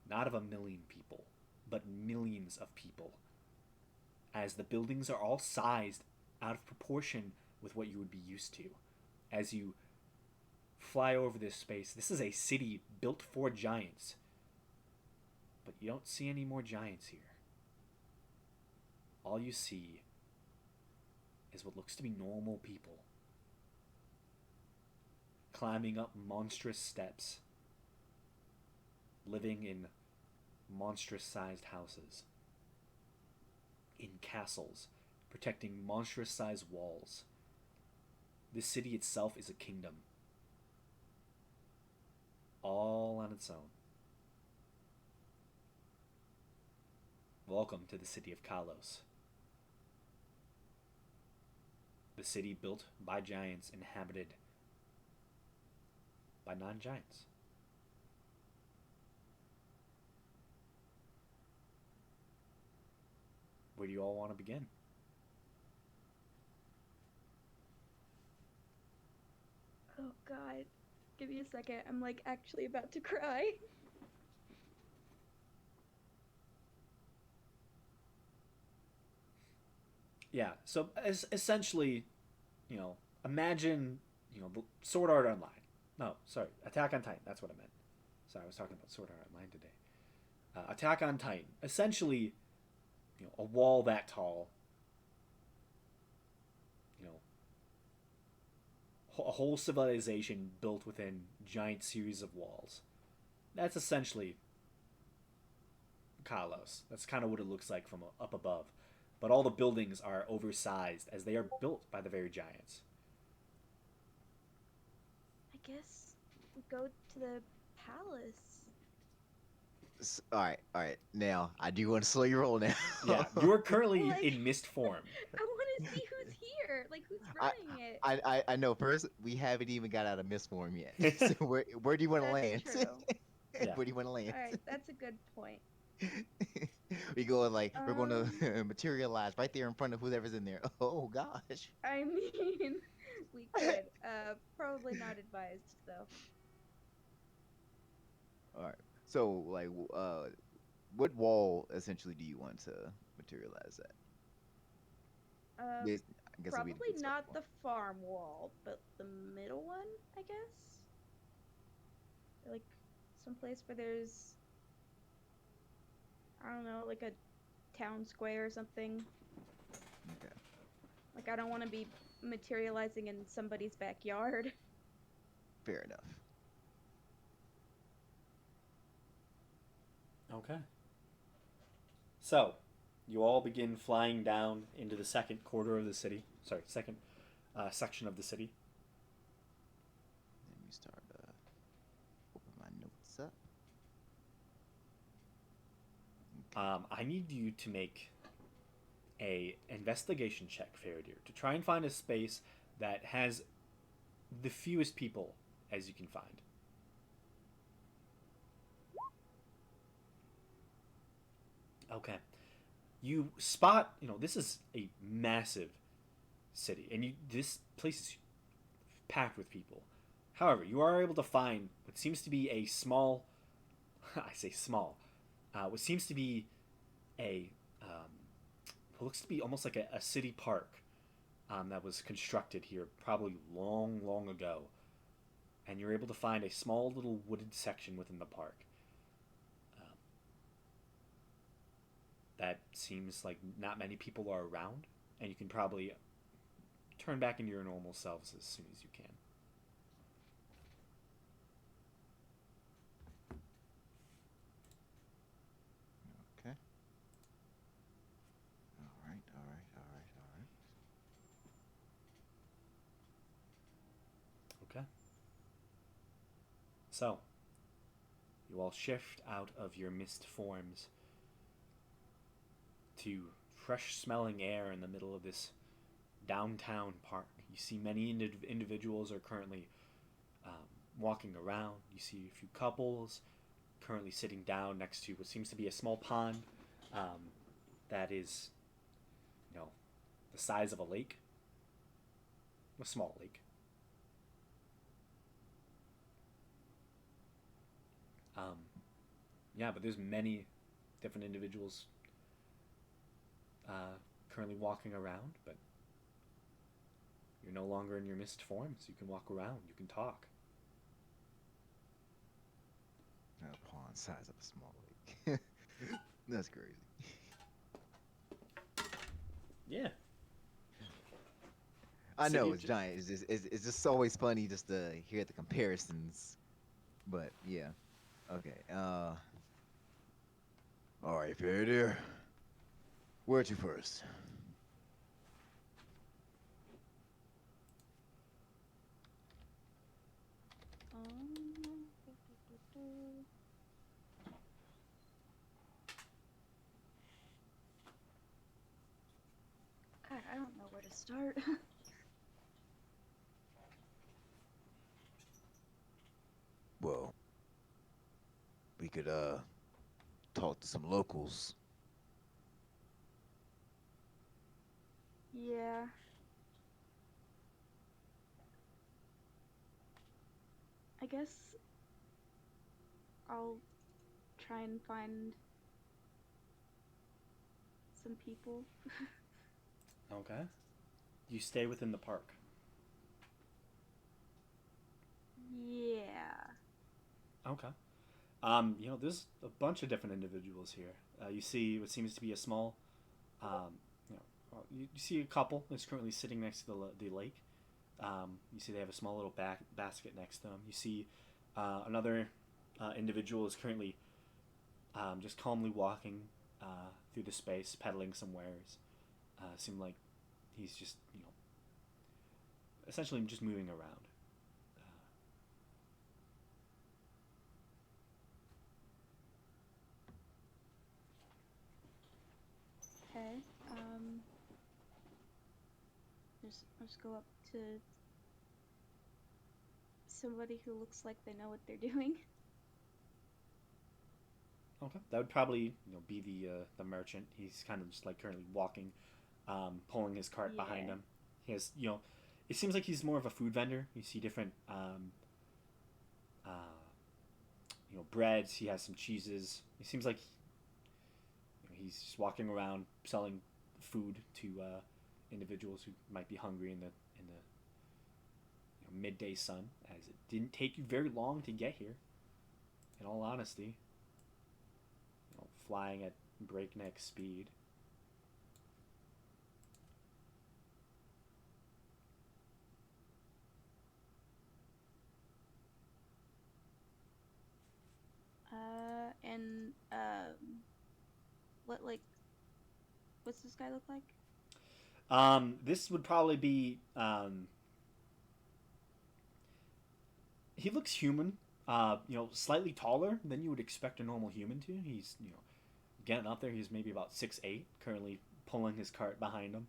A: not of 1,000,000 people, but millions of people, as the buildings are all sized out of proportion with what you would be used to. As you fly over this space, this is a city built for giants, but you don't see any more giants here. All you see is what looks to be normal people climbing up monstrous steps, living in monstrous sized houses, in castles, protecting monstrous sized walls. This city itself is a kingdom, all on its own. Welcome to the city of Kalos. The city built by giants, inhabited by non-giants. Where do you all want to begin?
C: Oh god. Give me a second. I'm like actually about to cry.
A: Yeah, so essentially, imagine, the Sword Art Online. No, sorry, Attack on Titan. That's what I meant. Sorry, I was talking about Sword Art Online today. Attack on Titan. Essentially, a wall that tall. A whole civilization built within giant series of walls. That's essentially Kalos. That's kind of what it looks like from up above. But all the buildings are oversized as they are built by the very giants.
C: I guess we go to the palace.
B: All right. Now I do want to slow your roll now.
A: Yeah, you are currently
C: Like-
A: in mist form.
C: I want to see who's here. Like who's running it.
B: I know. First, we haven't even got out of mist form yet. So where do you want to land?
C: That's true.
A: Yeah.
B: Where do you want to land?
C: All right, that's a good point.
B: We go like we're going
C: Um,
B: to materialize right there in front of whoever's in there. Oh gosh.
C: I mean, we could. Probably not advised though.
B: All right. So like what wall essentially do you want to materialize at?
C: Uh,
B: Bas- I guess it'll be the
C: Probably
B: big circle
C: not
B: one.
C: the farm wall, but the middle one, I guess. Like someplace where there's, I don't know, like a town square or something.
B: Okay.
C: Like I don't want to be materializing in somebody's backyard.
B: Fair enough.
A: Okay. So, you all begin flying down into the second quarter of the city. Sorry, second section of the city.
B: Let me start open my notes up.
A: I need you to make a investigation check, Faradir, to try and find a space that has the fewest people as you can find. Okay. You spot, this is a massive city, and this place is packed with people. However, you are able to find what seems to be a small, I say small, what seems to be what looks to be almost like a city park that was constructed here probably long, long ago. And you're able to find a small little wooded section within the park. Um, that seems like not many people are around, and you can probably turn back into your normal selves as soon as you can.
B: Okay. All right. All right. All right. All right.
A: Okay. So, you all shift out of your mist forms to fresh smelling air in the middle of this downtown park. You see many individuals are currently walking around. You see a few couples currently sitting down next to what seems to be a small pond that is, the size of a lake, a small lake. Um, yeah, but there's many different individuals currently walking around, but you're no longer in your mist forms. You can walk around. You can talk.
B: A pond size of a small lake. That's crazy.
A: Yeah.
B: I
A: City
B: know
A: of
B: it's giant. It's just always funny just to hear the comparisons. But yeah. Okay. All right, Faraday. Where to first?
C: Um, God, I don't know where to start.
B: Well, we could talk to some locals.
C: Yeah. I guess I'll try and find some people.
A: Okay. You stay within the park.
C: Yeah.
A: Okay. There's a bunch of different individuals here. You see what seems to be a small, um, you see a couple that's currently sitting next to the lake. You see they have a small little basket next to them. You see another individual is currently just calmly walking through the space, peddling some wares. Seem like he's just, essentially just moving around.
C: Okay. Just go up to somebody who looks like they know what they're doing.
A: Okay, that would probably be the merchant. He's kind of just like currently walking, pulling his cart behind
C: Yeah.
A: him. He has it seems like he's more of a food vendor. You see different uh, breads. He has some cheeses. It seems like he's just walking around selling food to individuals who might be hungry in the midday sun. As it didn't take you very long to get here. In all honesty, flying at breakneck speed.
C: And what like what's this guy look like?
A: This would probably be. He looks human. Slightly taller than you would expect a normal human to. He's getting up there. He's maybe about 6'8", currently pulling his cart behind him.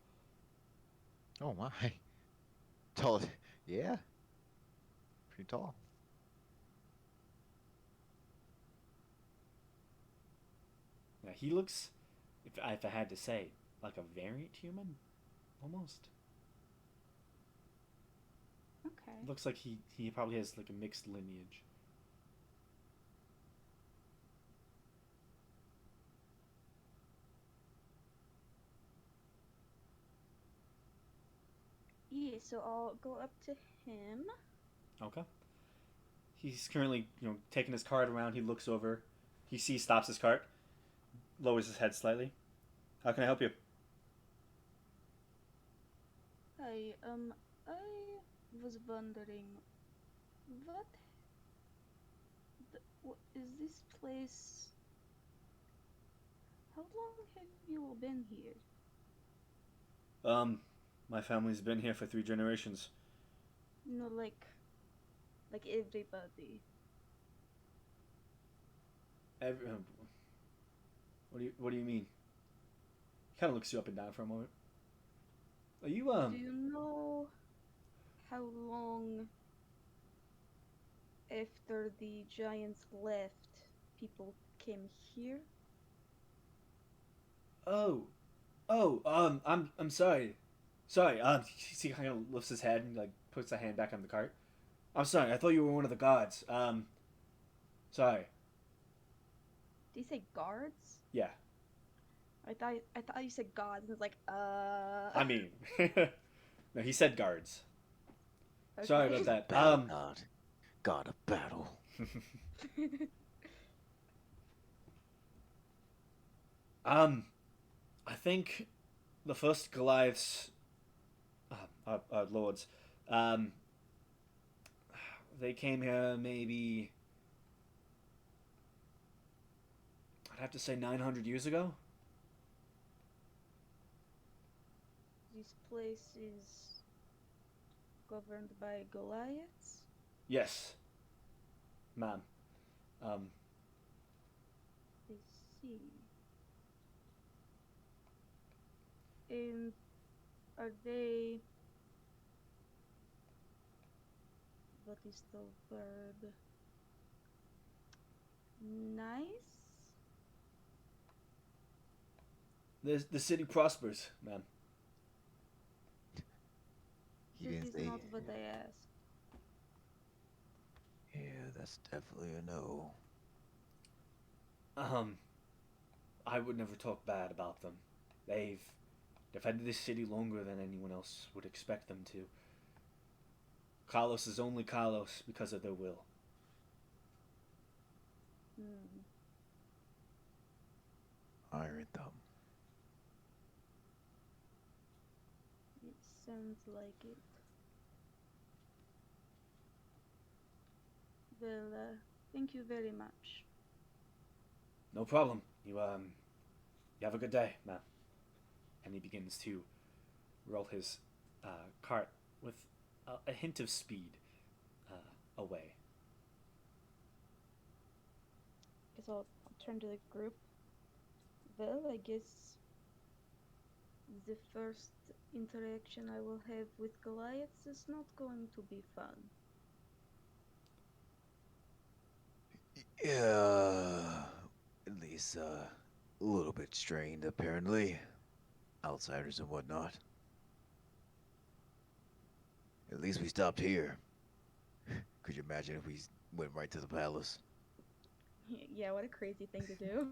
B: Oh my. Tall. Yeah. Pretty tall.
A: Yeah, he looks, if I had to say, like a variant human, almost.
C: Okay.
A: Looks like he probably has like a mixed lineage.
C: Yeah, so I'll go up to him.
A: Okay. He's currently taking his cart around. He looks over. He sees, stops his cart, lowers his head slightly. How can I help you?
C: Hi, I was wondering, what, what is this place? How long have you all been here?
A: My family's been here for 3 generations.
C: No, like everybody.
A: Every, what do you mean? He kind of looks you up and down for a moment. Are you
C: Do you know how long after the giants left people came here?
A: Oh, I'm sorry. Sorry. He kind of lifts his head and like puts a hand back on the cart. I'm sorry. I thought you were one of the gods. Sorry.
C: Did you say guards?
A: Yeah.
C: I thought you said gods, and it's like
A: I mean, no, he said guards. Sorry
C: Okay.
A: about that.
B: Battle god. God of battle.
A: I think the first Goliaths, lords, um, they came here maybe. I'd have to say 900 years ago.
C: This place is governed by Goliaths.
A: Yes, ma'am. Um,
C: I see. And are they? What is the word? Nice?
A: the city prospers, ma'am.
B: He
C: This
B: didn't
C: is
B: say.
C: not what I asked.
B: Yeah, that's definitely a no.
A: Um, I would never talk bad about them. They've defended this city longer than anyone else would expect them to. Kalos is only Kalos because of their will.
C: Hmm.
B: Iron Thumb.
C: It sounds like it. Well, thank you very much.
A: No problem. You have a good day, ma'am. And he begins to roll his cart with a hint of speed away.
C: Guess I'll turn to the group. Well, I guess the first interaction I will have with Goliaths is not going to be fun.
B: Yeah. He's a little bit strained, apparently. Outsiders and whatnot. At least we stopped here. Could you imagine if we went right to the palace?
C: Yeah, what a crazy thing to do.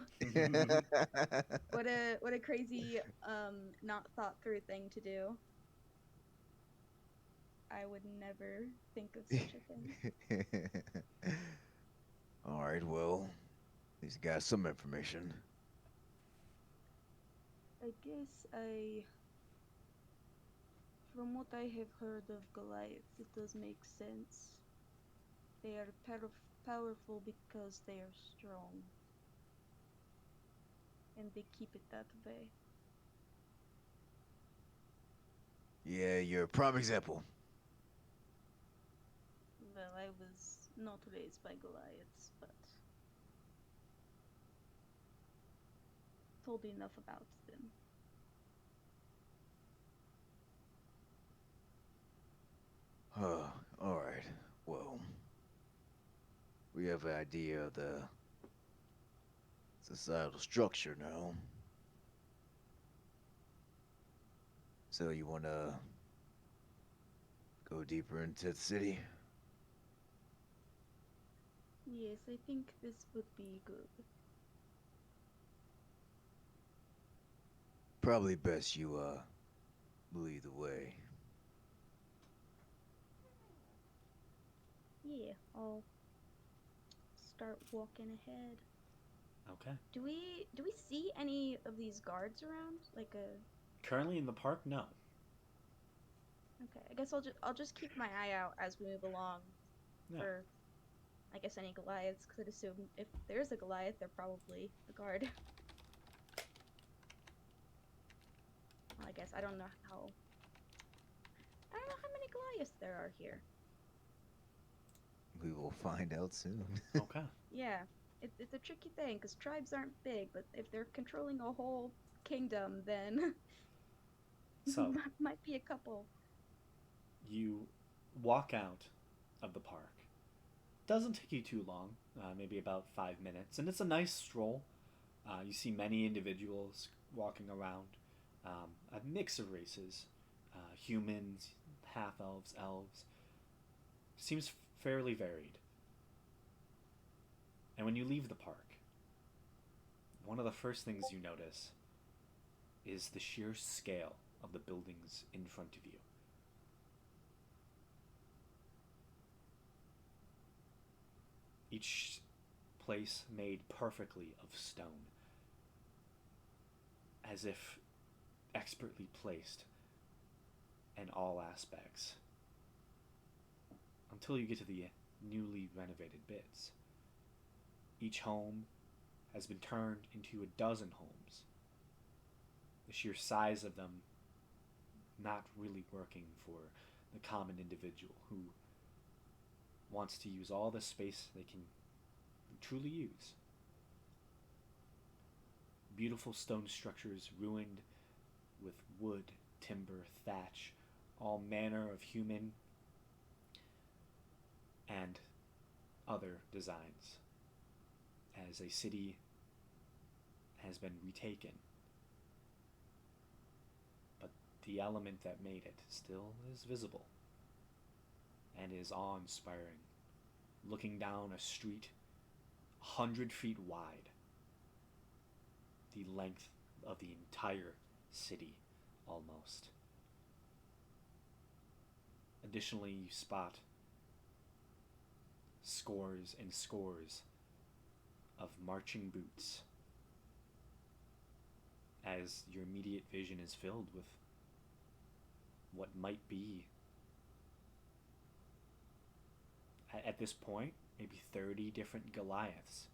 C: What a crazy not thought through thing to do. I would never think of such a thing.
B: Alright, well, at least you got some information.
C: I guess from what I have heard of Goliaths, it does make sense. They are powerful because they are strong. And they keep it that way.
B: Yeah, you're a prime example.
C: Well, I was not raised by Goliaths, but told enough about them.
B: Alright. Well, we have an idea of the societal structure now. So you wanna go deeper into the city?
C: Yes, I think this would be good.
B: Probably best you lead the way.
C: Yeah, I'll start walking ahead.
A: Okay.
C: Do we see any of these guards around? Like a
A: Currently in the park, no.
C: Okay, I guess I'll just keep my eye out as we move along
A: Yeah.
C: for I guess any Goliaths, because I'd assume if there's a Goliath, they're probably a guard. Well, I guess I don't know how many Goliaths there are here.
B: We will find out soon.
A: Okay.
C: Yeah, it's a tricky thing because tribes aren't big, but if they're controlling a whole kingdom, then
A: So
C: might be a couple.
A: you walk out of the park. Doesn't take you too long, maybe about 5 minutes, and it's a nice stroll. You see many individuals walking around, a mix of races, humans, half elves, elves. Seems fairly varied. And when you leave the park, one of the first things you notice is the sheer scale of the buildings in front of you. Each place made perfectly of stone, as if expertly placed in all aspects, until you get to the newly renovated bits. Each home has been turned into a dozen homes. The sheer size of them not really working for the common individual who wants to use all the space they can truly use. Beautiful stone structures ruined with wood, timber, thatch, all manner of human and other designs, as a city has been retaken. But the element that made it still is visible and is awe-inspiring, looking down a street 100 feet wide, the length of the entire city almost. Additionally, you spot scores and scores of marching boots as your immediate vision is filled with what might be, at this point, maybe 30 different Goliaths,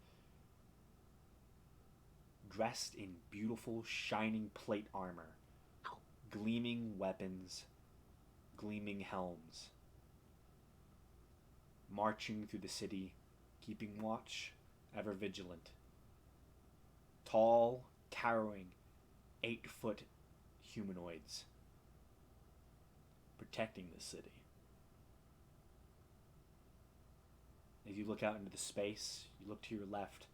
A: dressed in beautiful, shining plate armor, gleaming weapons, gleaming helms, marching through the city, keeping watch, ever vigilant. Tall, towering, 8-foot humanoids, protecting the city. As you look out into the space, you look to your left,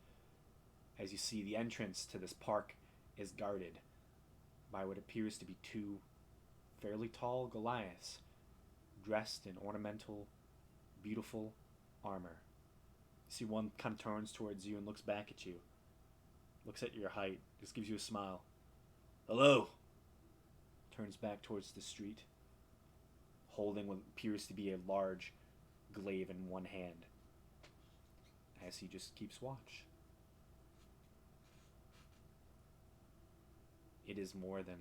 A: as you see the entrance to this park is guarded by what appears to be two fairly tall Goliaths dressed in ornamental, beautiful armor. You see one kind of turns towards you and looks back at you, looks at your height, just gives you a smile. Hello! Turns back towards the street, holding what appears to be a large glaive in one hand, as he just keeps watch. It is more than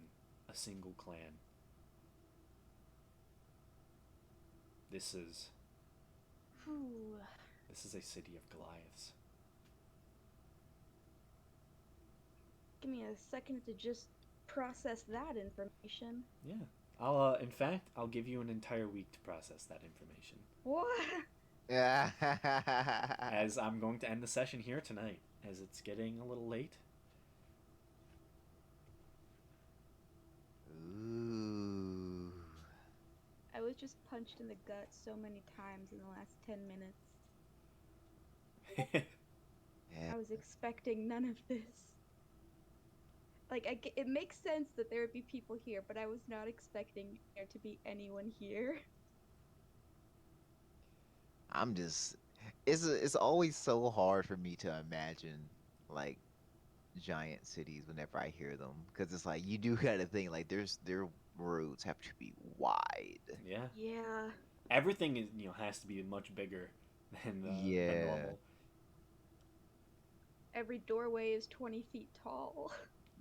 A: a single clan. This is
C: Whew.
A: a city of Goliaths.
C: Give me a second to just process that information.
A: Yeah. In fact, I'll give you an entire week to process that information.
C: What?
B: Yeah.
A: As I'm going to end the session here tonight, as it's getting a little late.
B: Ooh.
C: I was just punched in the gut so many times in the last 10 minutes.
B: Yeah.
C: I was expecting none of this. Like, it makes sense that there would be people here, but I was not expecting there to be anyone here.
B: I'm just. It's always so hard for me to imagine like giant cities whenever I hear them, because it's like you do gotta think like their roads have to be wide.
A: Yeah.
C: Yeah.
A: Everything is has to be much bigger than
B: Yeah.
A: normal.
C: Every doorway is 20 feet tall.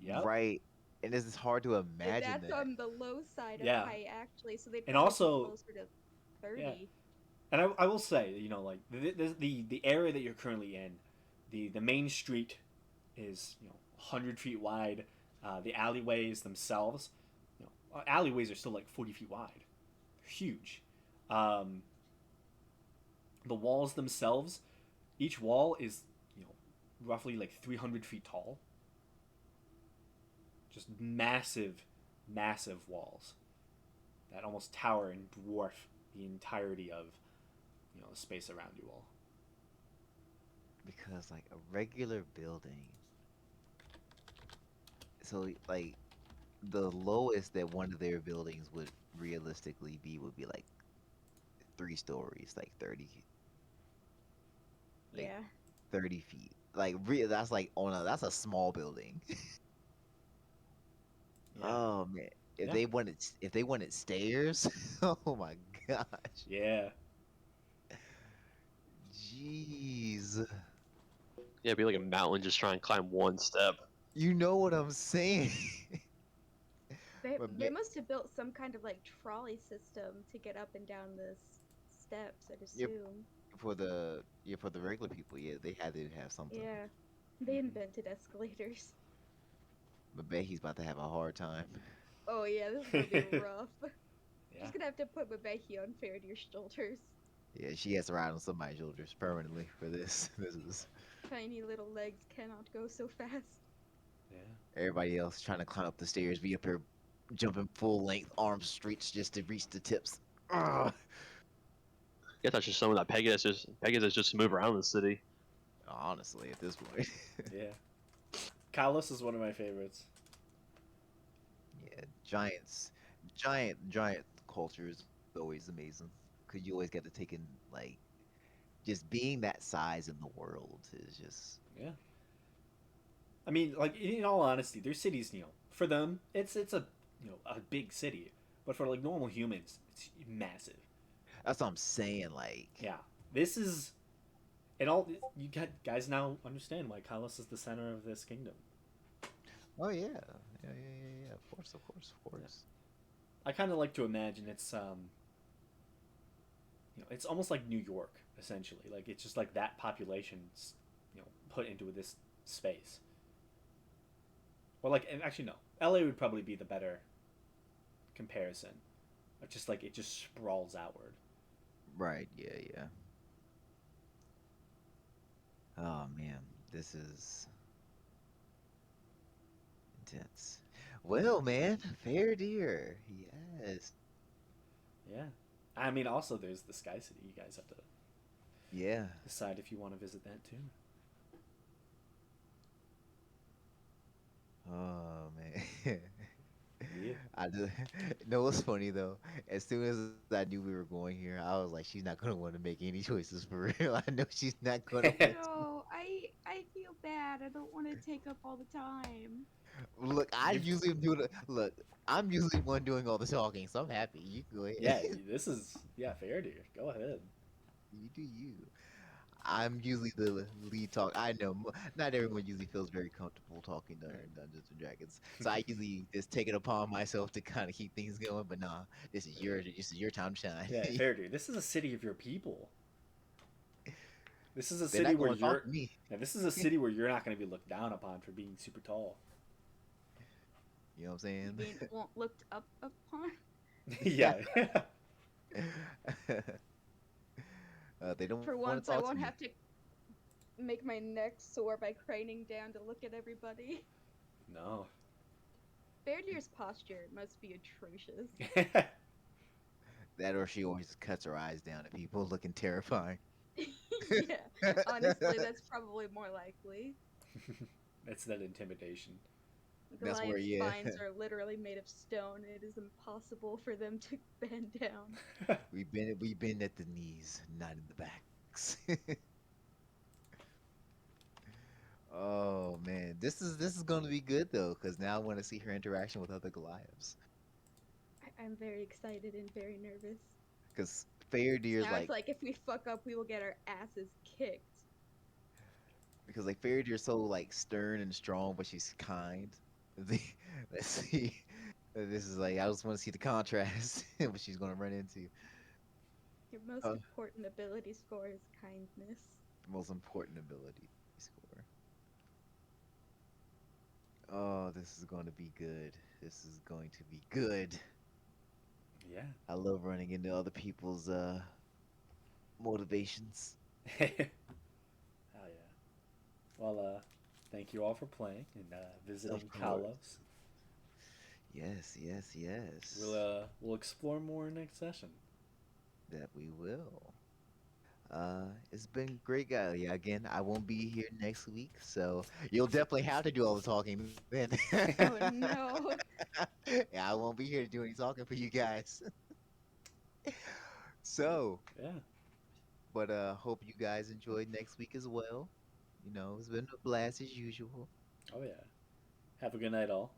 A: Yep.
B: Right. And it's hard to
C: And
B: imagine
C: that's
B: that.
C: on the low side of
A: Yeah.
C: height, actually, so they'd
A: And
C: probably
A: also-
C: be closer to 30.
A: Yeah. And I will say, like the area that you're currently in, the main street is 100 feet wide. The alleyways themselves, alleyways are still like 40 feet wide. They're huge. The walls themselves, each wall is roughly like 300 feet tall. Just massive, massive walls that almost tower and dwarf the entirety of the space around you all.
B: Because like a regular building, so like the lowest that one of their buildings would realistically be would be like 3 stories, like 30 like
C: Yeah.
B: 30 feet. Like that's like that's a small building.
A: Yeah.
B: Oh man. If
A: Yeah.
B: they wanted stairs, oh my gosh.
A: Yeah.
B: Jeez.
D: Yeah, it'd be like a mountain just try and climb one step.
B: You know what I'm saying?
C: They,
B: But
C: they
B: ma-
C: must have built some kind of like trolley system to get up and down the steps, I'd
B: Yep.
C: assume.
B: for the regular people, yeah, they had to have something.
C: Yeah. They
A: Mhm.
C: invented escalators.
B: But Becky's about to have a hard time.
C: Oh yeah, this is gonna be rough.
A: Yeah.
C: Just gonna have to put Mabeki on Faraday's shoulders.
B: Yeah, she has to ride on somebody's shoulders permanently for this. This is
C: Tiny little legs cannot go so fast.
A: Yeah.
B: everybody else trying to climb up the stairs, be up here jumping full length, arms straight just to reach the tips. Ugh.
D: I guess I should summon that Pegasus just to move around the city.
B: Honestly, at this point.
A: Yeah. Kalos is one of my favorites.
B: Yeah, giant culture is always amazing. Cause you always get to take in like just being that size in the world is just
A: Yeah. I mean, like in all honesty, their cities, for them, it's a a big city, but for like normal humans, it's massive.
B: that's what I'm saying. Like
A: Yeah. This is, and all you guys now understand why Kalos is the center of this kingdom.
B: oh yeah. Of course.
A: I kind of like to imagine it's it's almost like New York essentially. Like it's just like that population's put into this space. Or like, and actually no, LA would probably be the better comparison. Just like it just sprawls outward.
B: Right. Yeah. Oh man, this is intense. Well, man, fair dear. Yes.
A: Yeah. I mean, also there's the Sky City. You guys have to
B: Yeah.
A: decide if you want to visit that too.
B: I do. No, what's funny though? As soon as I knew we were going here, I was like, she's not gonna want to make any choices for real. I know she's not gonna want to.
C: No, I feel bad. I don't want to take up all the time.
B: Look, I
A: You've
B: usually do the look. I'm usually one doing all the talking, so I'm happy. You go ahead.
A: yeah, this is fair, dude. Go ahead.
B: You do you. I'm usually the lead talk. I know not everyone usually feels very comfortable talking during Dungeons and Dragons, so I usually just take it upon myself to kind of keep things going. But nah, this is your time to shine.
A: Yeah, fair, dude. This is a city of your people. This is a
B: They're
A: city
B: not
A: where
B: going to talk
A: you're.
B: to me.
A: Yeah, this is a city where you're not going to be looked down upon for being super tall.
B: You know what
C: You
B: I'm
C: being looked up upon.
A: Yeah.
B: saying? They don't
C: For
B: want to
C: once, I
B: talk to
C: won't
B: me.
C: have to make my neck sore by craning down to look at everybody.
A: No.
C: Beardeer's posture must be atrocious.
B: That or she always cuts her eyes down at people looking terrifying.
C: Yeah, honestly, that's probably more likely.
A: That's that intimidation.
B: That's where
C: Goliath's
B: yeah,
C: spines are literally made of stone. It is impossible for them to bend down.
B: we've been at the knees, not in the backs. Oh man, this is going to be good though, because now I want to see her interaction with other Goliaths.
C: I'm very excited and very nervous.
B: Because Faradir's
C: Now I
B: like,
C: feel like if we fuck up, we will get our asses kicked.
B: because like Faradir's so like stern and strong, but she's kind. The, let's see. This is like I just want to see the contrast what she's going to run into.
C: Your most
B: Uh,
C: important ability score is kindness.
B: Most important ability score. Oh, this is going to be good. This is going to be good.
A: Yeah.
B: I love running into other people's motivations.
A: Hell yeah. Well, thank you all for playing and
B: Of
A: visiting
B: course.
A: Kalos.
B: Yes, yes, yes.
A: We'll explore more next session.
B: That we will. It's been great, guys. Yeah, again, I won't be here next week, so you'll definitely have to do all the talking then.
C: Oh no.
B: Yeah, I won't be here to do any talking for you guys. So,
A: Yeah.
B: but hope you guys enjoyed next week as well. You know, it's been a blast as usual.
A: Oh yeah. Have a good night, all.